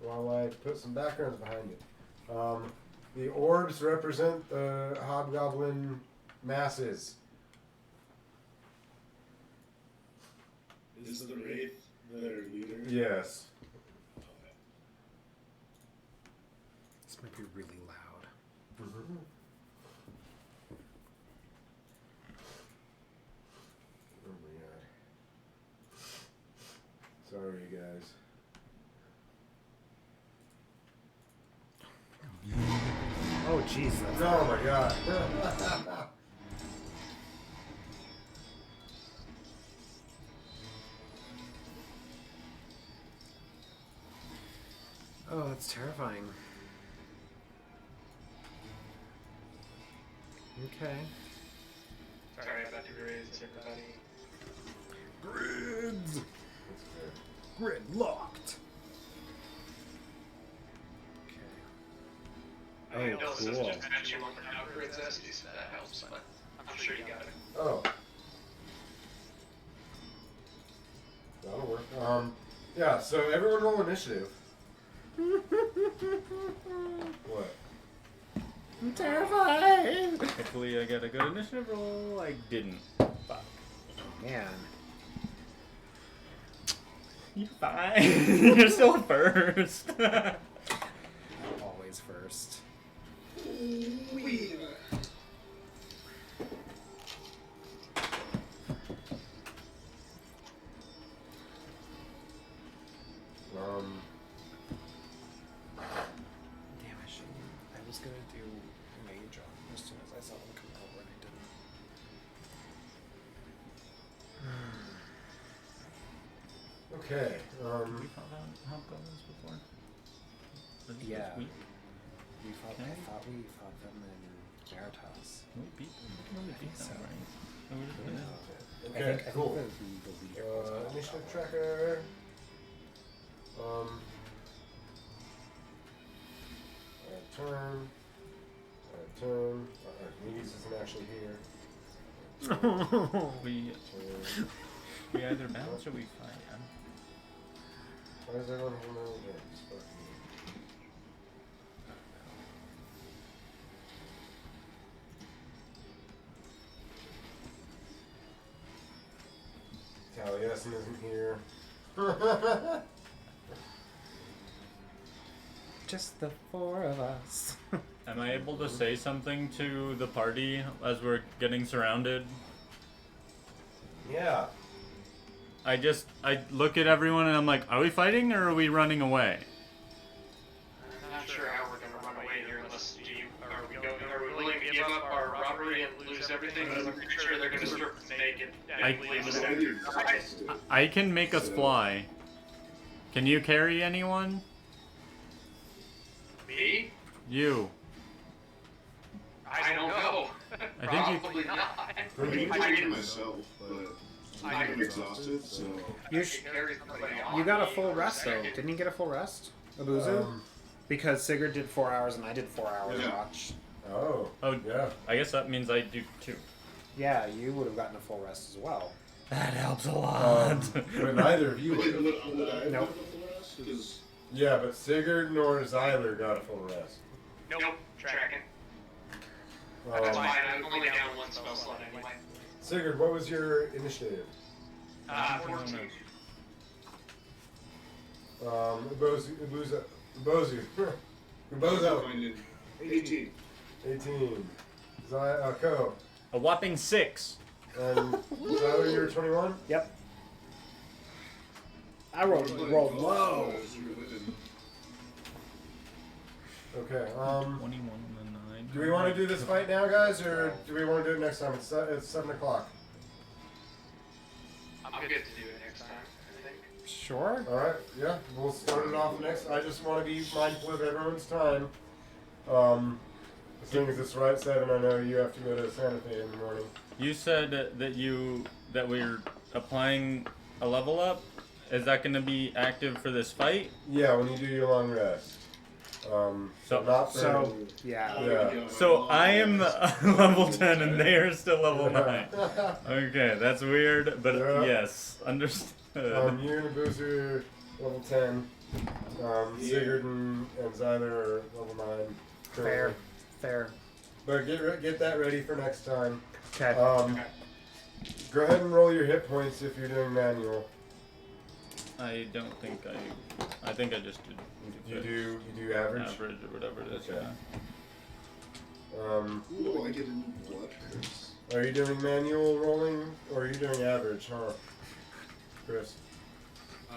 Speaker 1: while I put some backgrounds behind it. The orbs represent the hobgoblin masses.
Speaker 5: Is the Wraith their leader?
Speaker 1: Yes.
Speaker 3: This might be really loud.
Speaker 1: Mm-hmm. Oh my god.
Speaker 3: Jesus.
Speaker 1: Oh my god.
Speaker 3: Oh, that's terrifying. Okay.
Speaker 6: Sorry about the grids, everybody.
Speaker 3: Grids. Grid locked. Okay.
Speaker 4: Bill
Speaker 3: Oh,
Speaker 4: says
Speaker 3: cool.
Speaker 4: just mention what the how grids Estes, that helps, but I'm sure you got it.
Speaker 1: Oh. That'll work. Yeah, so everyone roll initiative. What?
Speaker 3: I'm terrified.
Speaker 2: Hopefully I get a good initiative roll. I didn't. Fuck.
Speaker 3: Man.
Speaker 2: You're fine. You're still first.
Speaker 3: Always first. Damn, I shouldn't. I was gonna do mage on as soon as I saw them come over and I didn't.
Speaker 1: Okay.
Speaker 2: We found out hobgoblins before. Was it
Speaker 3: Yeah.
Speaker 2: this week?
Speaker 3: We fought.
Speaker 2: Okay.
Speaker 3: I thought we fought them in Veritas.
Speaker 2: We beat them. We can only beat them,
Speaker 3: so.
Speaker 2: right? Oh, we're just gonna-
Speaker 1: Okay, cool.
Speaker 3: I think the leader was called
Speaker 1: Initiative
Speaker 3: Hobgoblin.
Speaker 1: tracker. Turn. Turn. Medes isn't actually here.
Speaker 2: we
Speaker 1: Turn.
Speaker 2: we either bounce or we fight.
Speaker 1: Why is everyone holding their own turns? Fuck me. Taliesin isn't here.
Speaker 3: Just the four of us.
Speaker 2: Am I able to say something to the party as we're getting surrounded?
Speaker 1: Yeah.
Speaker 2: I look at everyone and I'm like, are we fighting or are we running away?
Speaker 4: I'm not sure how we're gonna run away here unless are we willing to give up our robbery and lose everything? I'm pretty sure they're gonna strip us naked and leave us out here.
Speaker 2: I can make us fly. Can you carry anyone?
Speaker 4: Me?
Speaker 2: You.
Speaker 4: I don't know.
Speaker 2: I think you-
Speaker 4: Probably not.
Speaker 5: I can carry myself, but I'm exhausted, so.
Speaker 3: You
Speaker 4: I could carry somebody on
Speaker 3: You got a
Speaker 4: me
Speaker 3: full
Speaker 4: for
Speaker 3: rest though.
Speaker 4: second.
Speaker 3: Didn't you get a full rest, Abuzu? Because Sigurd did 4 hours and I did 4 hours
Speaker 5: Yeah.
Speaker 3: watch.
Speaker 1: Oh.
Speaker 2: Oh,
Speaker 1: Yeah.
Speaker 2: I guess that means I do too.
Speaker 3: Yeah, you would have gotten a full rest as well.
Speaker 2: That helps a lot.
Speaker 1: But neither of you
Speaker 5: Would
Speaker 1: did.
Speaker 5: I
Speaker 3: Nope.
Speaker 5: Because
Speaker 1: Yeah, but Sigurd nor Zyler got a full rest.
Speaker 4: Nope. Tracking. That's
Speaker 1: Um,
Speaker 4: fine. I'm only down one spell slot anyway.
Speaker 1: Sigurd, what was your initiative?
Speaker 4: 14.
Speaker 1: Ubozu. Ubozu.
Speaker 5: 18.
Speaker 1: 18. Ko.
Speaker 2: A whopping 6.
Speaker 1: And Zyler, you were 21?
Speaker 3: Yep. I rolled low.
Speaker 1: Okay,
Speaker 2: 21 and 9.
Speaker 1: do we want to do this fight now, guys, or do we want to do it next time? It's 7 o'clock.
Speaker 4: I'm good to do it next time, I think.
Speaker 3: Sure.
Speaker 1: Alright, yeah, we'll start it off next. I just want to be mindful of everyone's time. As soon as it's right 7, I know you have to go to Santa Fe in the morning.
Speaker 2: You said that we're applying a level up. Is that going to be active for this fight?
Speaker 1: Yeah, when you do your long rest.
Speaker 2: So-
Speaker 1: not for...
Speaker 3: So, yeah.
Speaker 1: Yeah.
Speaker 2: So I am level 10 and they are still level 9. Okay, that's weird, but
Speaker 1: Yeah.
Speaker 2: yes, understood.
Speaker 1: You and Boozer level 10. Sigurd and Zyler are level 9.
Speaker 3: Fair. Fair.
Speaker 1: But get that ready for next time.
Speaker 3: Okay.
Speaker 1: Go ahead and roll your hit points if you're doing manual.
Speaker 2: I don't think I think I just did
Speaker 1: You do average.
Speaker 2: average or whatever it is.
Speaker 1: Okay.
Speaker 2: Yeah.
Speaker 5: Ooh, I get a new blood curse.
Speaker 1: Are you doing manual rolling or are you doing average, huh? Chris.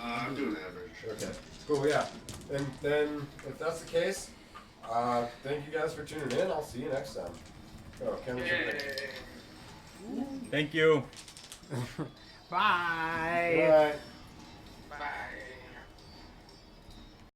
Speaker 5: I'm doing average.
Speaker 1: Okay. Cool, yeah. And then if that's the case, Thank you guys for tuning in. I'll see you next time. Oh, Kevin's
Speaker 2: Thank you.
Speaker 3: Bye.
Speaker 1: Bye.